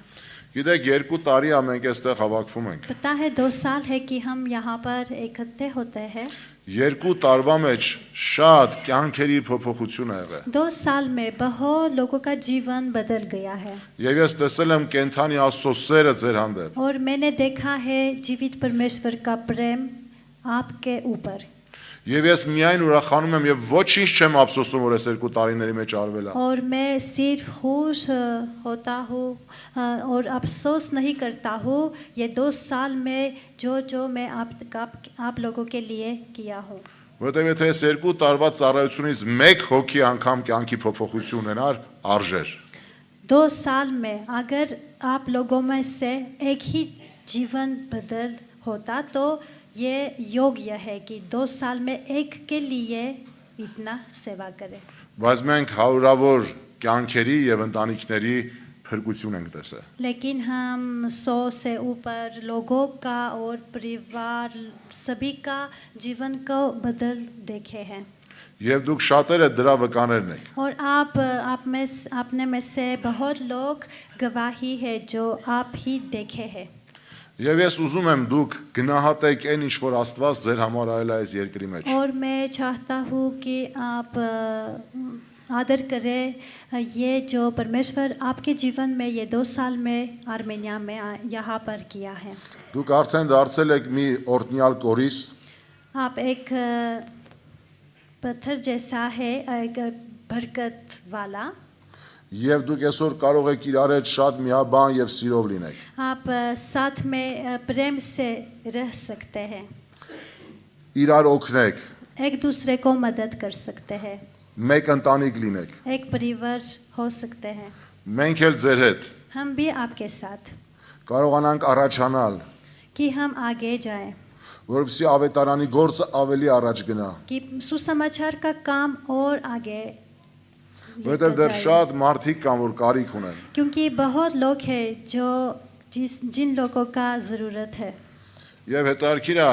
Speaker 7: Գիտեք, 2 տարի է մենք այստեղ հավաքվում ենք։
Speaker 3: पता है 2 साल है कि हम यहाँ पर इकट्ठे होते हैं।
Speaker 7: 2 տարվա մեջ շատ կյանքերի փոփոխություն ա եղել։
Speaker 3: 2 साल में बहुत लोगों का जीवन बदल गया है
Speaker 7: Եվ ես տեսել եմ կենթանի Աստծո սերը ձեր հանդեպ։
Speaker 3: और मैंने देखा है जीवित परमेश्वर का प्रेम आपके ऊपर।
Speaker 7: Եվ ես միայն ուրախանում եմ եւ ոչինչ չեմ ափսոսում, որ այս 2 տարիների մեջ արվել է։
Speaker 3: और मैं सिर्फ खुश होता हूँ और अफसोस नहीं करता हूँ ये 2 साल में जो मैं आप लोगों के लिए किया हूँ।
Speaker 7: Որտեւ եթե այս 2 տարվա ծառայությունից մեկ հոգի անգամ կյանքի փոփոխություն ունենար, արժեր։
Speaker 3: 2 साल में अगर आप लोगों में से एक ही जीवन बदल होता तो ये योग्य है कि 2 साल में एक के लिए इतना सेवा करें।
Speaker 7: Բայց մենք հարյուրավոր կյանքերի եւ ընտանիքների փրկություն ենք տեսել։
Speaker 3: लेकिन हम 100 से ऊपर लोगों का और परिवार सभी का जीवन को बदल देखे हैं।
Speaker 7: Եվ դուք շատերը դրա վկաներն եք։
Speaker 3: और आपने में से बहुत लोग गवाही है जो आप ही देखे हैं।
Speaker 7: Եվ ես ուզում եմ դուք գնահատեք այն ինչ որ Աստված ձեր համար արել է այս երկրի մեջ։
Speaker 3: और मैं चाहता हूँ कि आप आदर करें ये जो परमेश्वर आपके जीवन में ये 2 साल में आर्मेनिया में यहाँ पर किया है।
Speaker 7: Դուք արդեն դարձել եք մի օրտնյալ կորիս,
Speaker 3: आप एक पत्थर जैसा है, एक बरकत वाला।
Speaker 7: եւ դուք այսօր կարող եք իրար հետ շատ միաբան եւ սիրով լինեք։
Speaker 3: आप साथ में प्रेम से रह सकते हैं,
Speaker 7: Իրար օգնեք,
Speaker 3: एक दूसरे को मदद कर सकते हैं,
Speaker 7: մեկ ընտանիք լինեք։
Speaker 3: एक परिवार हो सकते हैं।
Speaker 7: Մենք էլ ձեր հետ
Speaker 3: हम भी आपके साथ
Speaker 7: կարողանանք առաջանալ,
Speaker 3: कि हम आगे जाएं,
Speaker 7: որովհետեւ ավետարանի գործը ավելի առաջ գնա,
Speaker 3: कि सुसमाचार का काम और आगे
Speaker 7: որովհետեւ
Speaker 3: लेकर
Speaker 7: դեռ
Speaker 3: जाए।
Speaker 7: շատ մարդիկ կան, որ կարիք ունեն։
Speaker 3: क्योंकि बहुत लोग हैं जो जिन लोगों का ज़रूरत है।
Speaker 7: Եվ հետարքիր է,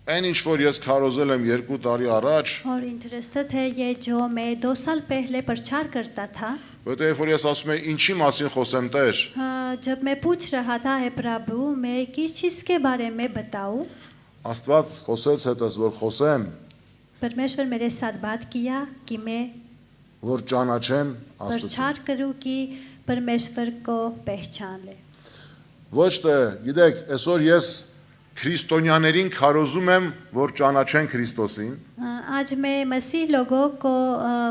Speaker 7: այն ինչ որ ես քարոզել եմ 2 տարի առաջ,
Speaker 3: और इंटरेस्टेड है ये जो मैं 2 साल पहले प्रचार करता था।
Speaker 7: որովհետեւ որ ես ասում եմ ինչի մասին խոսեմ Տեր,
Speaker 3: जब मैं पूछ रहा था है प्रभु मैं किस चीज़ के बारे में बताऊं,
Speaker 7: Աստված խոսեց հետս որ խոսեմ,
Speaker 3: परमेश्वर मेरे साथ बात किया कि मैं
Speaker 7: որ ճանաչեն Աստծուն։
Speaker 3: प्रचार करूं कि परमेश्वर को पहचान ले।
Speaker 7: Ոչ թե, գիտեք, այսօր ես քրիստոնյաներին քարոզում եմ, որ ճանաչեն Քրիստոսին,
Speaker 3: आज मैं मसीह लोगों को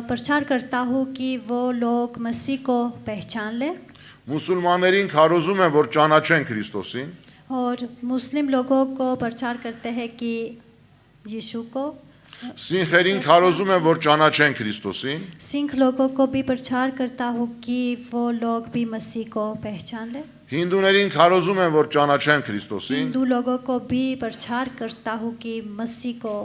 Speaker 3: प्रचार करता हूँ कि वो लोग मसीह को पहचान ले,
Speaker 7: մուսուլմաններին քարոզում եմ, որ ճանաչեն Քրիստոսին,
Speaker 3: और मुस्लिम लोगों को प्रचार करते हैं कि यीशु को,
Speaker 7: սինխերին քարոզում եմ, որ ճանաչեն Քրիստոսին,
Speaker 3: सिख लोगों को भी प्रचार करता हूँ कि वो लोग भी मसीह को पहचान ले,
Speaker 7: հինդուներին քարոզում եմ, որ ճանաչեն Քրիստոսին,
Speaker 3: हिंदू लोगों को भी प्रचार करता हूँ कि मसीह को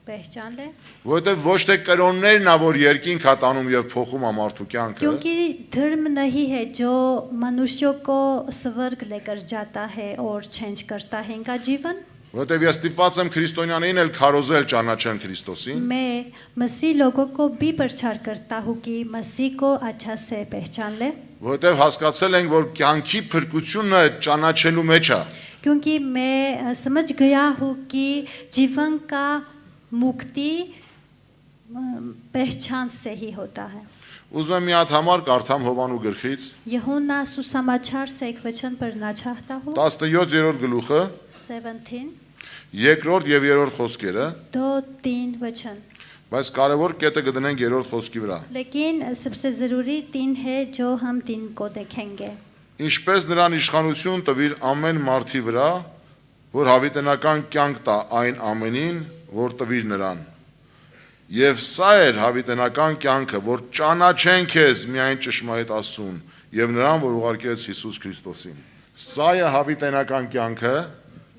Speaker 3: पहचान ले,
Speaker 7: որովհետև ոչ թե կրոններն ա, որ երկինք ա տանում եւ փոխում ա մարդու կյանքը,
Speaker 3: क्योंकि धर्म नहीं है जो मनुष्यों को स्वर्ग लेकर जाता है और चेंज करता है इनका जीवन।
Speaker 7: որովհետև ես ստիպված եմ քրիստոնյաներին էլ քարոզել ճանաչեն Քրիստոսին,
Speaker 3: मैं मसीह लोगों को भी प्रचार करता हूँ कि मसीह को अच्छा से पहचान ले,
Speaker 7: որովհետև հասկացել ենք, որ կյանքի փրկությունը ճանաչելու մեջ ա,
Speaker 3: क्योंकि मैं समझ गया हूँ कि जीवन का मुक्ति पहचान से ही होता है।
Speaker 7: ուզում եմ մի հատ համար կարդամ Հովանու գրքից,
Speaker 3: यूहन्ना सुसमाचार से एक वचन पढ़ना चाहता हूँ।
Speaker 7: 17-րդ գլուխը,
Speaker 3: 17
Speaker 7: 2-րդ եւ 3-րդ խոսքերը,
Speaker 3: 2-3 वचन,
Speaker 7: բայց կարևոր կետը կդնենք 3-րդ խոսքի վրա։
Speaker 3: लेकिन सबसे ज़रूरी 3 है जो हम 3 को देखेंगे।
Speaker 7: Ինչպես նրան իշխանություն տվիր ամեն մարդի վրա, որ հավիտենական կյանք տա այն ամենին, որ տվիր նրան։ Եվ սա էր հավիտենական կյանքը, որ ճանաչեն քեզ միայն ճշմարիտ Աստծուն եւ նրան, որ ուղարկեց Հիսուս Քրիստոսին։ Սա է հավիտենական կյանքը,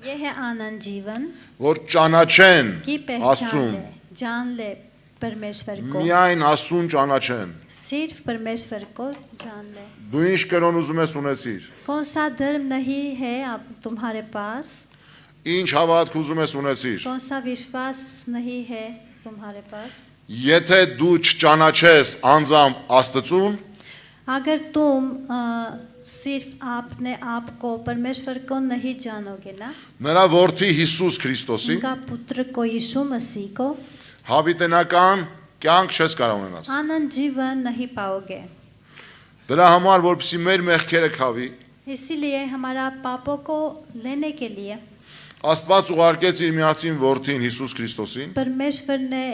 Speaker 3: ये है आनंद जीवन
Speaker 7: որ ճանաչեն
Speaker 3: की पहचान
Speaker 7: Աստծուն,
Speaker 3: ले, जान ले परमेश्वर को,
Speaker 7: միայն Աստծուն ճանաչեն։
Speaker 3: सिर्फ परमेश्वर को जान ले।
Speaker 7: Դու ինչ կրոն ուզում ես ունեցիր,
Speaker 3: कौन सा धर्म नहीं है आप तुम्हारे पास,
Speaker 7: ինչ հավատք ուզում ես ունեցիր,
Speaker 3: कौन सा विश्वास नहीं है तुम्हारे पास,
Speaker 7: եթե դու չճանաչես անձամբ Աստծուն,
Speaker 3: अगर तुम सिर्फ अपने आप को परमेश्वर को नहीं जानोगे ना,
Speaker 7: նրա որդի Հիսուս Քրիստոսին,
Speaker 3: उनका पुत्र को यीशु मसीह को,
Speaker 7: հավիտենական կյանք չես կարող ունենալ։
Speaker 3: आनंद जीवन नहीं पाओगे।
Speaker 7: Դրա համար որպեսզի մեր մեղքերը քավի,
Speaker 3: इसीलिए हमारा पापों को लेने के लिए
Speaker 7: Աստված ուղարկեց իր միածին որդին Հիսուս Քրիստոսին,
Speaker 3: परमेश्वर ने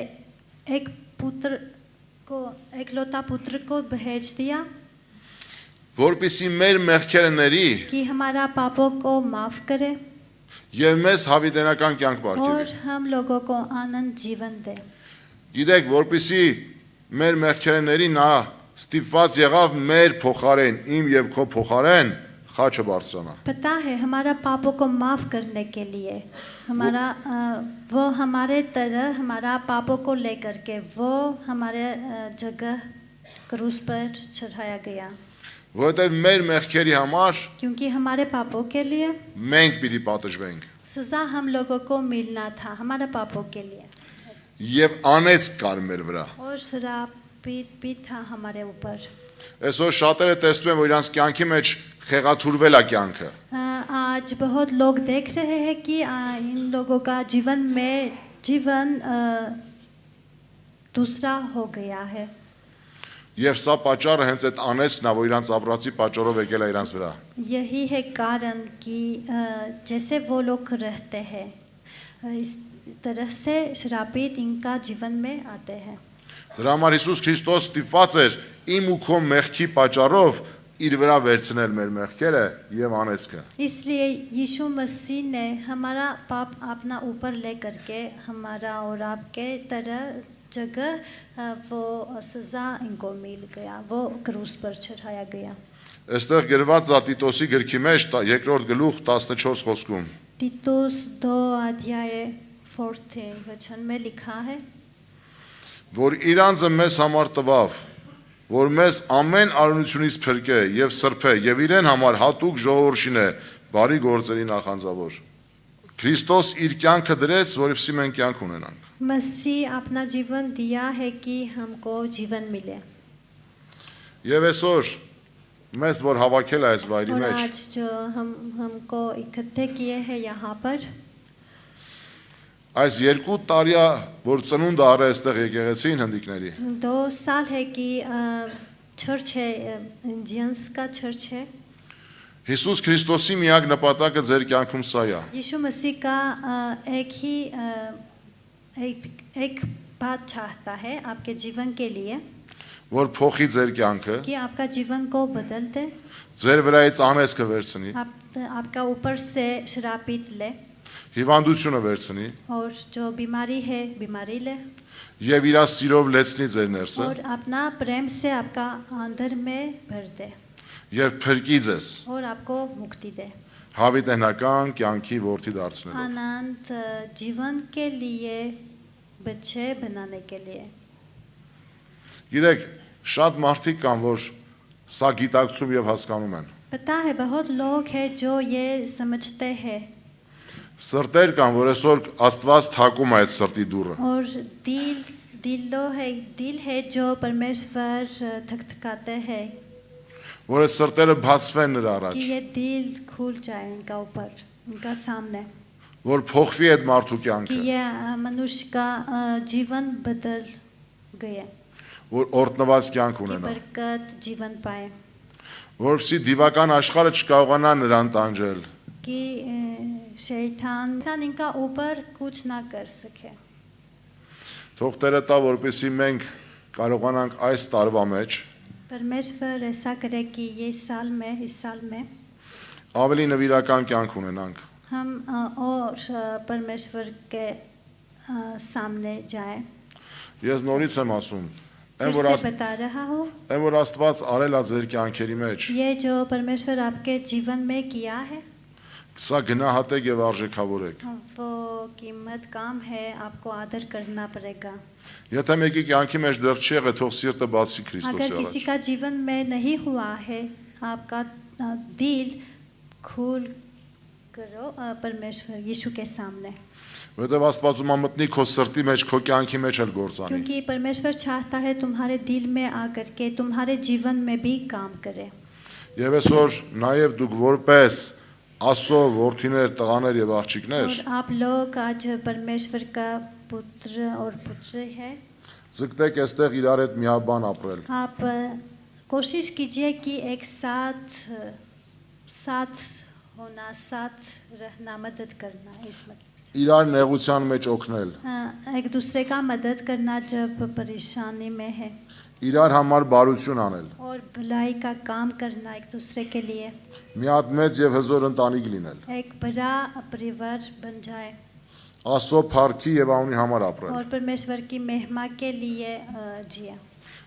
Speaker 3: एक पुत्र को, एकलौता पुत्र को भेज दिया
Speaker 7: որպեսզի մեր մեղքերը ների
Speaker 3: कि हमारा पापों को माफ करे
Speaker 7: եւ մեզ հավիտենական կյանք
Speaker 3: और
Speaker 7: բարգեւի։
Speaker 3: हम लोगों को आनंद जीवन दे।
Speaker 7: Գիտեք, որպեսզի մեր մեղքերը ների նա ստիպված եղավ մեր փոխարեն, իմ եւ քո փոխարեն խաչը բարձրանա։
Speaker 3: पता है हमारा पापों को माफ करने के लिए वो हमारे तरह हमारा पापों को लेकर के वो हमारे जगह क्रूस पर चढ़ाया गया,
Speaker 7: Որովհետեւ մեր մեղքերի համար
Speaker 3: क्योंकि हमारे पापों के लिए
Speaker 7: մենք պիտի պատժվենք
Speaker 3: सजा हम लोगों को मिलना था हमारे पापों के लिए,
Speaker 7: եւ անեց կար մեր վրա։
Speaker 3: और शराब भी था हमारे ऊपर।
Speaker 7: Այսօր շատերը տեսնում են, որ իրանց կյանքի մեջ խեղաթուրվել է կյանքը։
Speaker 3: आज बहुत लोग देख रहे हैं कि इन लोगों का जीवन दूसरा हो गया है,
Speaker 7: Եվ սա պատճառը հենց այդ անեցքն է, որ իրանց ապրածի պատճառով եկել է իրանց վրա։
Speaker 3: यही है कारण कि जैसे वो लोग रहते हैं इस तरह से शराबीत इनका जीवन में आते हैं।
Speaker 7: Դրա համար Հիսուս Քրիստոս ստիպված էր իմ ու քո մեղքի պատճառով իր վրա վերցնել մեր մեղքերը եւ անեցքը։
Speaker 3: इसलिए यीशु मसीह ने हमारा पाप अपना ऊपर ले करके हमारा और आपके तरह जगह वो सजा इनको मिल गया, वो क्रूस पर चढ़ाया गया।
Speaker 7: Այստեղ գրված է Տիտոսի գրքի մեջ 2-րդ գլուխ 14 խոսքում։
Speaker 3: तीतुस 2 अध्याय 4 वचन में लिखा है
Speaker 7: որ իրանձը մեզ համար տվավ, որ մեզ ամեն արունությունից փրկե եւ սրբե եւ իրեն համար հատուկ ժողովրդին է բարի գործերի նախանձավոր։ Քրիստոս իր կյանքը դրեց, որովհետեւ մենք կյանք ունենանք։
Speaker 3: मसीह अपना जीवन दिया है कि हमको जीवन मिले
Speaker 7: Եվ այսօր մեզ որ հավաքել է այս վայրի
Speaker 3: और
Speaker 7: մեջ,
Speaker 3: आज जो हमको इकट्ठे किए हैं यहाँ पर
Speaker 7: այս 2 տարիա որ ծնունդ առ է այստեղ եկեղեցին հնդիկների,
Speaker 3: 2 साल है कि चर्च है इंडियंस का चर्च है
Speaker 7: Հիսուս Քրիստոսի միակ նպատակը ձեր կյանքում սա է։
Speaker 3: यीशु मसीह का एक बात चाहता है आपके जीवन के लिए
Speaker 7: որ փոխի ձեր կյանքը,
Speaker 3: कि आपका जीवन को बदल दे
Speaker 7: ձեր վրայից անեծքը վերցնի,
Speaker 3: आपका ऊपर से श्रापित ले
Speaker 7: հիվանդությունը վերցնի
Speaker 3: और जो बीमारी है बीमारी ले
Speaker 7: եւ իր սիրով լեցնի ձեր ներսը
Speaker 3: और अपना प्रेम से आपका अंदर में भर दे
Speaker 7: եւ փրկի ձեզ
Speaker 3: और आपको मुक्ति दे
Speaker 7: հավիտենական կյանքի որդի դարձնելով։
Speaker 3: अनंत जीवन के लिए बच्चे बनाने के लिए
Speaker 7: Գիտեք, շատ մարդիկ կան, որ սա գիտակցում եւ հասկանում են։
Speaker 3: पता है बहुत लोग हैं जो ये समझते हैं
Speaker 7: Սրտեր կան, որ այսօր Աստված թակում է այդ սրտի դուռը։
Speaker 3: और दिल है जो परमेश्वर थकथकाते हैं
Speaker 7: Որ այդ սրտերը բացվեն նրա
Speaker 3: कि
Speaker 7: առաջ,
Speaker 3: ये दिल खुल जाए इनका ऊपर इनका सामने
Speaker 7: որ փոխվի այդ մարդու
Speaker 3: कि
Speaker 7: կյանքը,
Speaker 3: ये मनुष्य का जीवन बदल गया
Speaker 7: որ օրտնված կյանք
Speaker 3: कि
Speaker 7: ունենա,
Speaker 3: बरकत जीवन पाए
Speaker 7: որովհետեւ դիվական աշխարհը չկարողանա նրան տանջել։
Speaker 3: कि शैतान इनका ऊपर कुछ ना कर सके
Speaker 7: Թող Տերը տա, որպեսզի մենք կարողանանք այս տարվա մեջ
Speaker 3: परमेश्वर ऐसा करे कि ये साल में इस साल में
Speaker 7: ավելի նվիրական կյանք ունենանք։
Speaker 3: हम और परमेश्वर के सामने जाए
Speaker 7: Ես նորից եմ ասում, այն
Speaker 3: फिर से बता रहा हूँ
Speaker 7: որ Աստված արել է ձեր կյանքերի մեջ,
Speaker 3: ये जो परमेश्वर आपके जीवन में किया है
Speaker 7: սա գնահատեք եւ արժեքավորեք։
Speaker 3: वो कीमत काम है आपको आदर करना पड़ेगा
Speaker 7: Եթե մեկի կյանքի մեջ դեռ չի եղել, թող սիրտը բացի Քրիստոսի
Speaker 3: अगर
Speaker 7: առաջ։
Speaker 3: किसी का जीवन में नहीं हुआ है आपका दिल खोल करो परमेश्वर यीशु के सामने
Speaker 7: Որովհետև Աստվածում ամտնի քո սրտի մեջ, քո կյանքի մեջ էլ գործանի։
Speaker 3: क्योंकि परमेश्वर चाहता है तुम्हारे दिल में आकर के तुम्हारे जीवन में भी काम करे
Speaker 7: Եվ այսօր նաև դուք որպես Աստծո որդիներ, տղաներ եւ աղջիկներ,
Speaker 3: और आप लोग आज परमेश्वर का पुत्र और पुत्र है
Speaker 7: ձգտեք այստեղ իրար հետ միաբան ապրել։
Speaker 3: आप कोशिश कीजिए कि एक साथ होना साथ रहना मदद करना इस मतलब से
Speaker 7: Իրար նեղության մեջ օգնել,
Speaker 3: एक दूसरे का मदद करना जब परेशानी में है
Speaker 7: իրար համար բարություն անել,
Speaker 3: और भलाई का काम करना एक दूसरे के लिए
Speaker 7: մի հատ մեծ եւ հզոր ընտանիք լինել,
Speaker 3: एक बड़ा परिवार बन जाए
Speaker 7: Աստծո փառքի եւ անունի համար ապրել,
Speaker 3: और परमेश्वर की महिमा के लिए जिए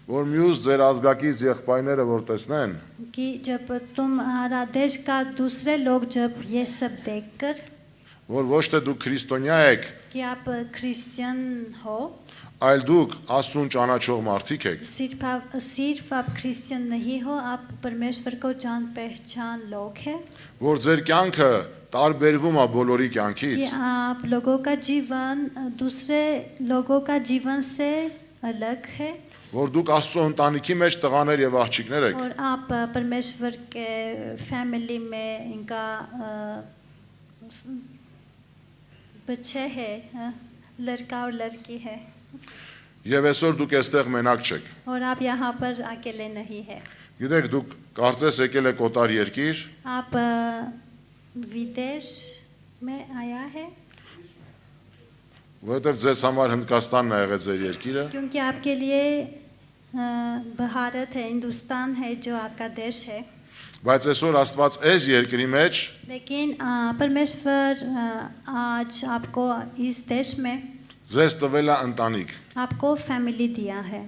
Speaker 7: որ մյուս ձեր ազգակից եղբայրները որ տեսնեն,
Speaker 3: कि जब तुम्हारा देश का दूसरे लोग जब ये सब देखकर
Speaker 7: որ ոչ թե դուք քրիստոնյա եք,
Speaker 3: कि आप क्रिश्चियन हो
Speaker 7: այլ դուք Աստծուն ճանաչող մարդիկ եք,
Speaker 3: सिर्फ आप क्रिश्चियन नहीं हो आप परमेश्वर को जान पहचान लोग हैं
Speaker 7: որ ձեր կյանքը տարբերվում է բոլորի
Speaker 3: कि
Speaker 7: կյանքից,
Speaker 3: आप लोगों का जीवन दूसरे लोगों का जीवन से अलग है
Speaker 7: որ դուք Աստծո ընտանիքի մեջ տղաներ եւ աղջիկներ եք,
Speaker 3: और आप परमेश्वर के फैमिली में इनका बच्चे हैं लड़का और लड़की है
Speaker 7: եւ այսօր դուք այստեղ մենակ չեք։
Speaker 3: और आप यहाँ पर अकेले नहीं है
Speaker 7: Գիտեք, դուք կարծես եկել եք օտար երկիր,
Speaker 3: आप विदेश में आया है
Speaker 7: որովհետեւ ձեզ համար Հնդկաստանն է եղել ձեր երկիրը,
Speaker 3: क्योंकि आपके लिए भारत है हिंदुस्तान है जो आपका देश है
Speaker 7: բայց այսօր Աստված այս երկրի մեջ
Speaker 3: लेकिन परमेश्वर आज आपको इस देश में
Speaker 7: ձեզ տվել է ընտանիք,
Speaker 3: आपको फैमिली दिया है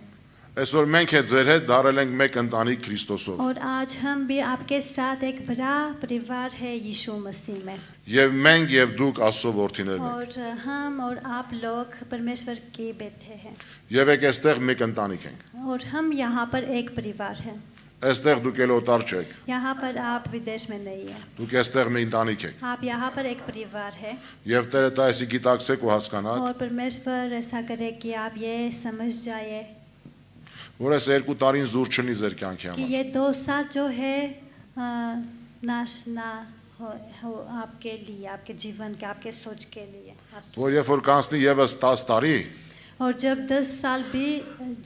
Speaker 7: Այսօր մենք է ձեր հետ դարել ենք մեկ ընտանիք Քրիստոսով։
Speaker 3: और आज हम भी आपके साथ एक बड़ा परिवार है यीशु मसीह में
Speaker 7: Եվ մենք եւ դուք Աստծո որդիներն եք։
Speaker 3: और हम और आप लोग परमेश्वर के बेटे हैं
Speaker 7: Եվ եք այստեղ մեկ ընտանիք ենք։
Speaker 3: और हम यहाँ पर एक परिवार हैं
Speaker 7: Այստեղ դուք էլ օտար չեք։
Speaker 3: यहाँ पर आप विदेश में नहीं है
Speaker 7: Դուք այստեղ մի ընտանիք եք։
Speaker 3: आप यहाँ पर एक परिवार है
Speaker 7: Եվ Տերը տա այսի գիտակցեք ու հասկանաք,
Speaker 3: और परमेश्वर ऐसा करे कि आप ये समझ जाए
Speaker 7: որ այս 2 տարին զուր չնի ձեր կյանքի
Speaker 3: कि
Speaker 7: համար։
Speaker 3: ये 2 साल जो है नाश ना हो आपके लिए आपके जीवन के आपके सोच के लिए
Speaker 7: Որ երբ որ կանցնի եւս 10 տարի,
Speaker 3: और जब 10 साल भी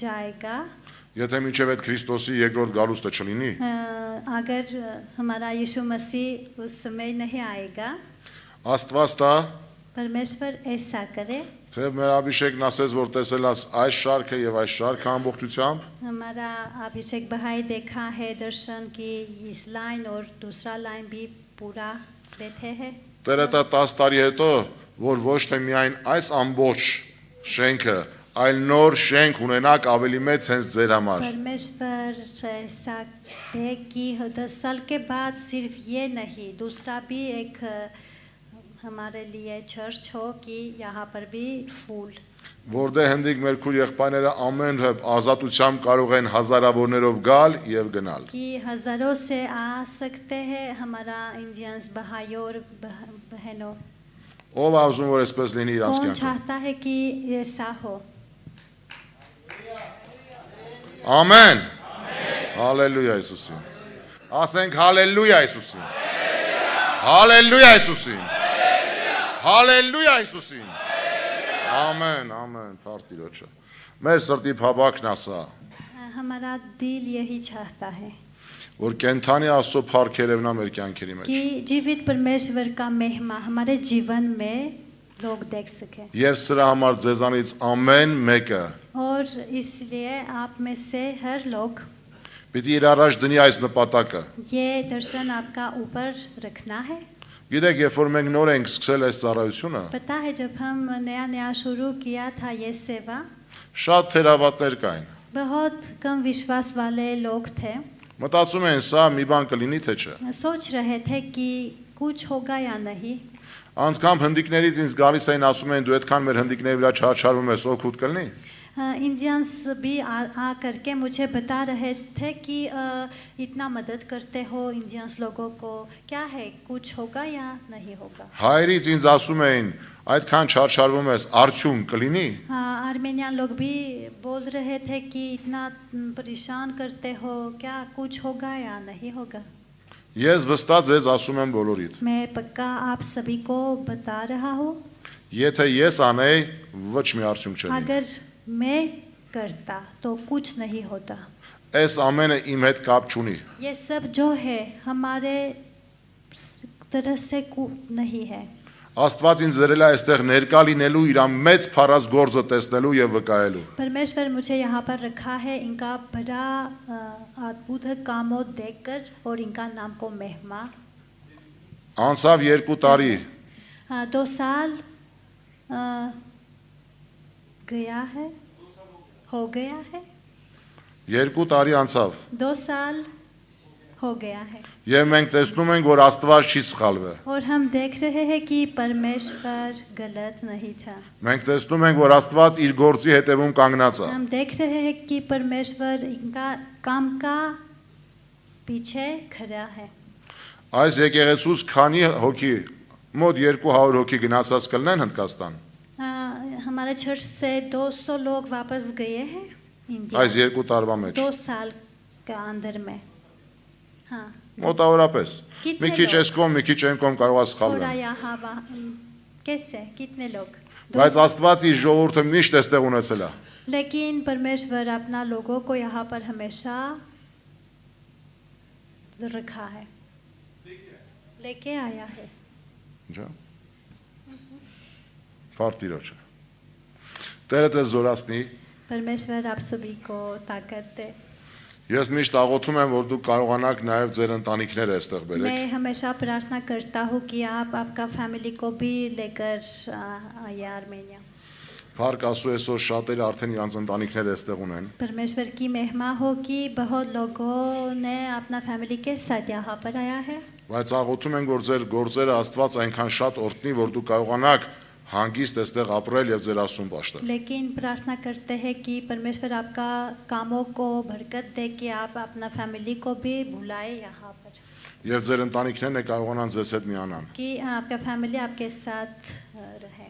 Speaker 3: जाएगा
Speaker 7: եթե մինչև այդ Քրիստոսի երկրորդ գալուստը չլինի,
Speaker 3: अगर हमारा यीशु मसीह उस समय नहीं आएगा
Speaker 7: Աստված տա,
Speaker 3: परमेश्वर ऐसा करे
Speaker 7: թե մեր Աբիշեկն ասես, որ տեսել ես այս շարքը եւ այս շարքը ամբողջությամբ,
Speaker 3: हमारा अभिषेक भाई देखा है दर्शन की इस लाइन और दूसरा लाइन भी पूरा बैठे हैं
Speaker 7: Տերը տա 10 տարի հետո, որ ոչ թե միայն այս ամբողջ շենքը, այլ նոր շենք ունենաք ավելի մեծ հենց ձեր համար։
Speaker 3: परमेश्वर ऐसा है कि 10 साल के बाद सिर्फ ये नहीं दूसरा भी एक हमारे लिए चर्च हो कि यहाँ पर भी फूल
Speaker 7: Որտեղ հնդիկ մեր քույր եղբայրները ամեն հեւ ազատությամբ կարող են հազարավորներով գալ եւ գնալ։
Speaker 3: कि हजारों से आ सकते हैं हमारा इंडियंस भाइयों और बहनों
Speaker 7: Ով է ուզում որ այսպես լինի իրանց
Speaker 3: कौन
Speaker 7: կյանքում։
Speaker 3: चाहता है कि ऐसा हो
Speaker 7: Ամեն։ Հալելույա Իսուսին։ Ասենք հալելույա Իսուսին։ Հալելույա Իսուսին։ Հալելույա Իսուսին։ Ամեն, ամեն, Փարտիրոջը։ Մեր սրտի փաբակն ասա,
Speaker 3: हमारा दिल यही चाहता है
Speaker 7: որ կենթանի Աստծո փառքերևնա մեր կյանքերի մեջ։
Speaker 3: कि जीवित परमेश्वर का महिमा हमारे जीवन में लोग देख सके
Speaker 7: Եվ սրա համար ձեզանից ամեն մեկը
Speaker 3: और इसलिए आप में से हर लोग
Speaker 7: պիտի իր առաջ դնի այս նպատակը։
Speaker 3: ये दर्शन आपका ऊपर रखना है
Speaker 7: Գիտեք, երբ որ մենք նոր ենք սկսել այս ծառայությունը,
Speaker 3: पता है जब हम नया शुरू किया था ये सेवा
Speaker 7: շատ թերավատներ կային։
Speaker 3: बहुत कम विश्वास वाले लोग थे
Speaker 7: Մտածում են, սա մի բան կլինի թե չէ։
Speaker 3: सोच रहे थे कि कुछ होगा या नहीं
Speaker 7: Անկամ հնդիկներից ինձ գալիս էին ասում են դու այդքան մեր հնդիկների վրա չարչարվում ես, օգուտ կլինի։
Speaker 3: इंडियंस भी आ करके मुझे बता रहे थे कि इतना मदद करते हो इंडियंस लोगों को क्या है कुछ होगा या नहीं होगा
Speaker 7: Հայրից ինձ ասում էին, այդքան չարչարվում ես, արդյուն կլինի։
Speaker 3: आर्मेनियन लोग भी बोल रहे थे कि इतना परेशान करते हो क्या कुछ होगा या नहीं होगा
Speaker 7: Ես վստահ ձեզ ասում եմ բոլորիդ։
Speaker 3: मैं पक्का आप सभी को बता रहा हूँ
Speaker 7: Եթե ես անեի, ոչ մի արդյունք չլինի։
Speaker 3: अगर मैं करता तो कुछ नहीं होता
Speaker 7: Այս ամենը իմ հետ կապ չունի։
Speaker 3: ये सब जो है हमारे तरह से नहीं है
Speaker 7: Աստված ինձ դրել է այստեղ ներկա լինելու իր մեծ փառած գործը տեսնելու եւ վկայելու։
Speaker 3: परमेश्वर मुझे यहाँ पर रखा है इनका बड़ा अद्भुत कामों देखकर और इनका नाम को महिमा
Speaker 7: Անցավ 2 տարի,
Speaker 3: 2 साल गया है हो गया है
Speaker 7: 2 տարի անցավ։
Speaker 3: 2 साल हो गया है
Speaker 7: Եվ մենք տեսնում ենք, որ Աստված չի սխալվել։
Speaker 3: और हम देख रहे हैं कि परमेश्वर गलत नहीं था
Speaker 7: Մենք տեսնում ենք, որ Աստված իր գործի հետևում կանգնած է։
Speaker 3: हम देख रहे हैं कि परमेश्वर इनका काम का पीछे खड़ा है
Speaker 7: Այս եկեղեցուց քանի հոգի, մոտ 200 հոգի գնացած կլինեն Հնդկաստան։
Speaker 3: हमारे चर्च से 200 लोग वापस गए हैं इंडिया
Speaker 7: Այս 2 տարվա մեջ։
Speaker 3: 2 साल का अंदर में हाँ
Speaker 7: Մոտավորապես։
Speaker 3: Գիտե
Speaker 7: Մի քիչ
Speaker 3: լավ։
Speaker 7: այս կողմ, մի քիչ այն կողմ կարող է
Speaker 3: थोड़ा
Speaker 7: սխալվել։
Speaker 3: यहाँ कैसे कितने लोग
Speaker 7: Բայց Աստված իր ժողովուրդը միշտ այստեղ ունեցել է։
Speaker 3: लेकिन परमेश्वर अपना लोगों को यहाँ पर हमेशा रखा है लेके आया है
Speaker 7: Ջա։ Պարտիրոջը։ Տերը դες զորացնի։
Speaker 3: परमेश्वर आप सभी को ताकत दे
Speaker 7: Ես միշտ աղոթում եմ, որ դուք կարողանաք նաև ձեր ընտանիքները այստեղ բերեք։
Speaker 3: मैं हमेशा प्रार्थना करता हूँ कि आप आपका फैमिली को भी लेकर आइए आर्मेनिया
Speaker 7: Փառք Աստծո, այսօր շատերը արդեն իրանց ընտանիքները այստեղ ունեն։
Speaker 3: परमेश्वर की महिमा हो कि बहुत लोगों ने अपना फैमिली के साथ यहाँ पर आया है।
Speaker 7: Բայց աղոթում ենք, որ ձեր գործերը Աստված այնքան շատ օրհնի, որ դուք կարողանաք հանգիստ այստեղ ապրել եւ ձեր Աստծուն պաշտել։
Speaker 3: लेकिन प्रार्थना करते हैं कि परमेश्वर आपका कामों को बरकत दे कि आप अपना फैमिली को भी बुलाए यहाँ पर,
Speaker 7: Եվ ձեր ընտանիքներն է կարողանան ձեզ հետ միանան։
Speaker 3: कि आपका फैमिली आपके साथ रहे।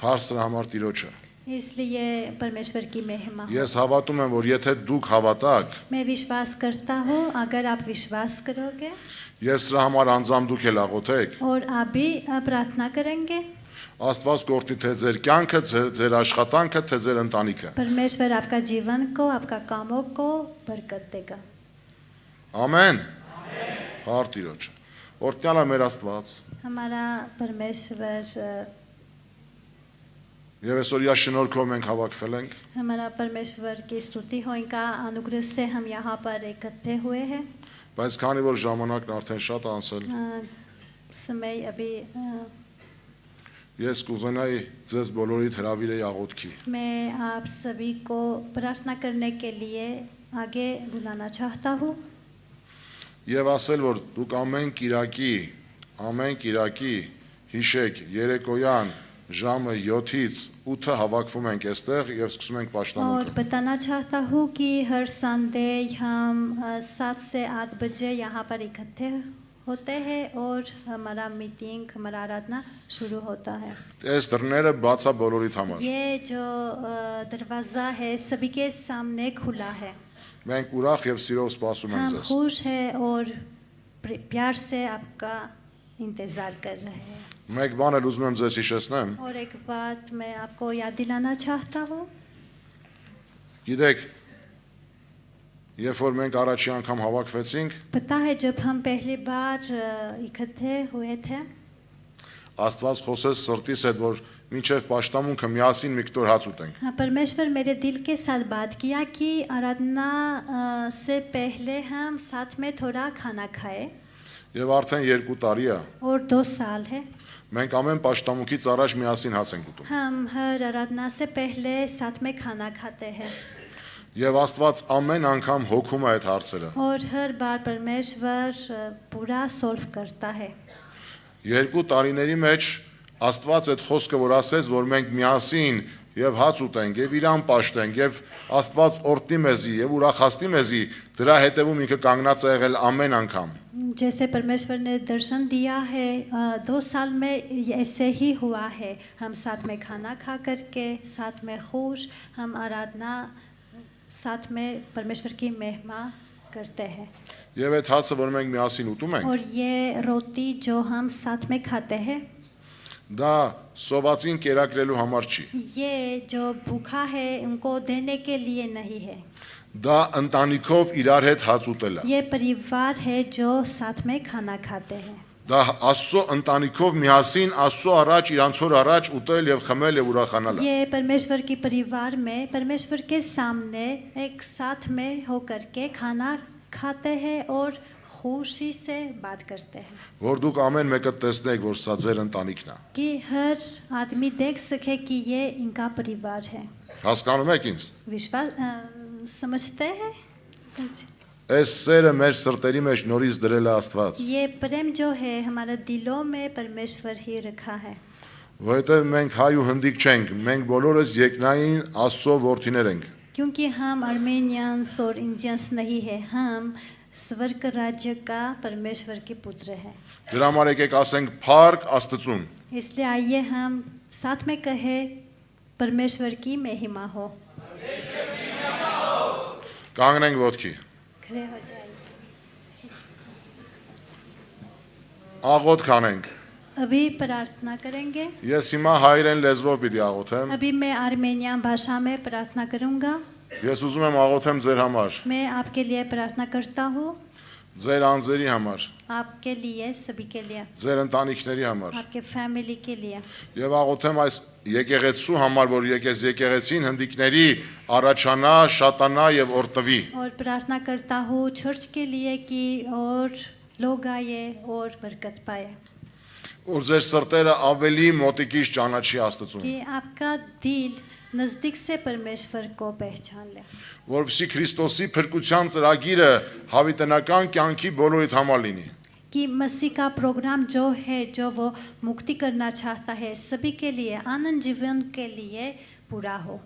Speaker 7: Փառսը համար Տիրոջը։
Speaker 3: इसलिए परमेश्वर की महिमा हो।
Speaker 7: Ես հավատում եմ, որ եթե դուք հավատաք,
Speaker 3: मैं विश्वास करता हूँ अगर आप विश्वास करोगे
Speaker 7: եւ սրա համար անձամբ դուք էլ աղոթեք,
Speaker 3: और आप भी प्रार्थना करेंगे,
Speaker 7: Աստված կօրհնի թե ձեր կյանքը, ձեր աշխատանքը, թե ձեր ընտանիքը։
Speaker 3: परमेश्वर आपका जीवन को, आपका कामों को बरकत देगा।
Speaker 7: Ամեն։ Փառք Տիրոջը։ Օրհնյալա մեր Աստված։
Speaker 3: हमारा परमेश्वर,
Speaker 7: Եվ այսօր իա շնորհքով մենք հավաքվել ենք,
Speaker 3: हमारा परमेश्वर की स्तुति हो, इनका अनुग्रह से हम यहाँ पर इकट्ठे हुए हैं।
Speaker 7: բայց քանի որ ժամանակն արդեն շատ է անցել,
Speaker 3: समय अभी
Speaker 7: ես կուզենայի ձեզ բոլորիդ հրավիրեի աղոթքի։
Speaker 3: मैं आप सभी को प्रार्थना करने के लिए आगे बुलाना चाहता हूँ
Speaker 7: Եվ ասել, որ դուք ամեն Կիրակի հիշեք երեկոյան ժամը 7-ից 8-ը հավաքվում ենք այստեղ եւ սկսում ենք
Speaker 3: और
Speaker 7: պաշտամունքը։
Speaker 3: बताना चाहता हूँ कि हर संडे हम 7 से 8 बजे यहाँ पर इकट्ठे होते हैं और हमारा मीटिंग, हमारा आराधना शुरू होता है।
Speaker 7: Այս դռները բաց է բոլորիդ համար։
Speaker 3: ये जो दरवाज़ा है सभी के सामने खुला है।
Speaker 7: Մենք ուրախ եւ սիրով սպասում ենք
Speaker 3: हम
Speaker 7: ձեզ։
Speaker 3: खुश हैं और प्यार से आपका इंतज़ार कर रहे हैं।
Speaker 7: Մեկ բան էլ ուզում եմ ձեզ հիշեցնեմ,
Speaker 3: और एक बात मैं आपको याद दिलाना चाहता हूँ,
Speaker 7: գիտեք, երբ որ մենք առաջի անգամ հավաքվեցինք,
Speaker 3: पता है जब हम पहली बार इकट्ठे हुए थे,
Speaker 7: Աստված խոսեց սրտիս հետ, որ մինչև պաշտամունքը միասին մի կտոր հաց ուտենք։
Speaker 3: हाँ, परमेश्वर मेरे दिल के साथ बात किया कि आराधना से पहले हम साथ में थोड़ा खाना खाए।
Speaker 7: Եվ արդեն 2 տարի է
Speaker 3: और 2 साल है
Speaker 7: մենք ամեն պաշտամունքից առաջ միասին հաց ենք ուտում։
Speaker 3: हम हर आराधना से पहले साथ में खाना खाते हैं
Speaker 7: Եվ Աստված ամեն անգամ հոգում է այդ հարցերը։
Speaker 3: और हर बार परमेश्वर पूरा सॉल्व करता है।
Speaker 7: 2 տարիների մեջ Աստված այդ խոսքը որ ասեց, որ մենք միասին եւ հաց ուտենք եւ իրան պաշտենք եւ Աստված օրհնի մեզի եւ ուրախացնի մեզի, դրա հետեւում ինքը կանգնած է եղել ամեն անգամ։
Speaker 3: जैसे परमेश्वर ने दर्शन दिया है 2 साल में ऐसे ही हुआ है। हम साथ में खाना खा करके साथ में खुश, हम आराधना साथ में परमेश्वर की महिमा करते हैं।
Speaker 7: Եվ այդ հացը որ մենք միասին ուտում ենք,
Speaker 3: और ये रोटी जो हम साथ में खाते हैं,
Speaker 7: դա սովածին կերակրելու համար չի։
Speaker 3: ये जो भूखा है उनको देने के लिए नहीं है,
Speaker 7: Դա ընտանիքով իրար հետ հաց ուտելը։
Speaker 3: ये परिवार है जो साथ में खाना खाते हैं।
Speaker 7: Դա Աստծո ընտանիքով միասին Աստծո առաջ իրանցոր առաջ ուտել եւ խմել եւ ուրախանալը։
Speaker 3: ये परमेश्वर की परिवार में परमेश्वर के सामने एक साथ में होकर के खाना खाते हैं और खुशी से बात करते हैं,
Speaker 7: Որ դուք ամեն մեկը տեսնեք, որ սա ձեր ընտանիքն է։
Speaker 3: कि हर आदमी देख सके कि ये इनका परिवार है।
Speaker 7: Հասկանում եք ինձ։
Speaker 3: विश्वास समझते हैं?
Speaker 7: Այս սերը մեր սրտերի մեջ նորից դրել է Աստված։
Speaker 3: ये प्रेम जो है हमारे दिलों में परमेश्वर ही रखा है,
Speaker 7: Որովհետեւ մենք հայ ու հնդիկ չենք, մենք բոլորս երկնային Աստծո որդիներ ենք։
Speaker 3: क्योंकि हम अर्मेनियंस और इंडियंस नहीं है, हम स्वर्ग राज्य का परमेश्वर के पुत्र हैं।
Speaker 7: Դրա համար եկեք ասենք Փառք Աստծուն։
Speaker 3: इसलिए आइए हम साथ में कहें परमेश्वर की महिमा हो।
Speaker 7: Կանգնենք ոտքի։
Speaker 3: खड़े हो जाइए।
Speaker 7: Աղոթ կանենք։
Speaker 3: अभी प्रार्थना करेंगे।
Speaker 7: Ես հիմա հայերեն լեզվով պիտի աղոթեմ։
Speaker 3: अभी मैं आर्मेनिया भाषा में प्रार्थना करूंगा।
Speaker 7: Ես ուզում եմ աղոթեմ ձեր համար,
Speaker 3: मैं आपके लिए प्रार्थना करता हूँ,
Speaker 7: ձեր անձերի համար,
Speaker 3: आपके लिए, सभी के लिए,
Speaker 7: ձեր ընտանիքների համար։
Speaker 3: आपके फैमिली के लिए।
Speaker 7: Եվ աղոթեմ այս եկեղեցու համար, որ եկեղեցին հնդիկների առաջանա, շատանա եւ օրտնվի։
Speaker 3: और प्रार्थना करता हूँ चर्च के लिए कि और लोग आए और बरकत पाए।
Speaker 7: որ ձեր սրտերը ավելի մոտիկից ճանաչի Աստծուն,
Speaker 3: कि आपका दिल नजदीक से परमेश्वर को पहचान ले,
Speaker 7: որովհետեւ Քրիստոսի փրկության ծրագիրը հավիտենական կյանքի բոլորիդ համար լինի։
Speaker 3: कि मसीह का प्रोग्राम जो है, जो वो मुक्ति करना चाहता है सभी के लिए, आनंद जीवन के लिए पूरा हो।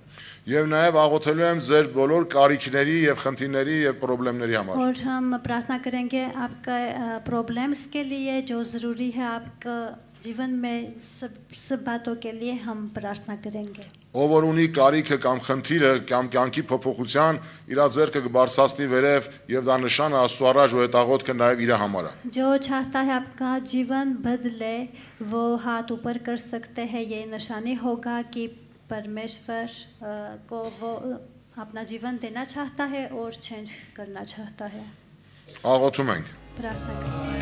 Speaker 7: Եվ նաև աղոթելու եմ ձեր բոլոր կարիքների եւ խնդիրների եւ խնդիրների համար։
Speaker 3: और हम प्रार्थना करेंगे आपका प्रॉब्लम्स के लिए, जो ज़रूरी है आपका जीवन में, सब बातों के लिए हम प्रार्थना करेंगे।
Speaker 7: Ով որ ունի կարիքը կամ խնդիրը կամ կյանքի փոփոխության, իր ձեռքը կբարձրացնի վերև եւ դա նշանը Աստծո առաջ ու այդ աղոթքը նաև իր համար է։
Speaker 3: जो चाहता है आपका जीवन बदले वो हाथ ऊपर कर सकते हैं, ये निशानी होगा कि परमेश्वर को वो अपना जीवन देना चाहता है और चेंज करना चाहता है।
Speaker 7: Աղոթում ենք։
Speaker 3: प्रार्थना करें।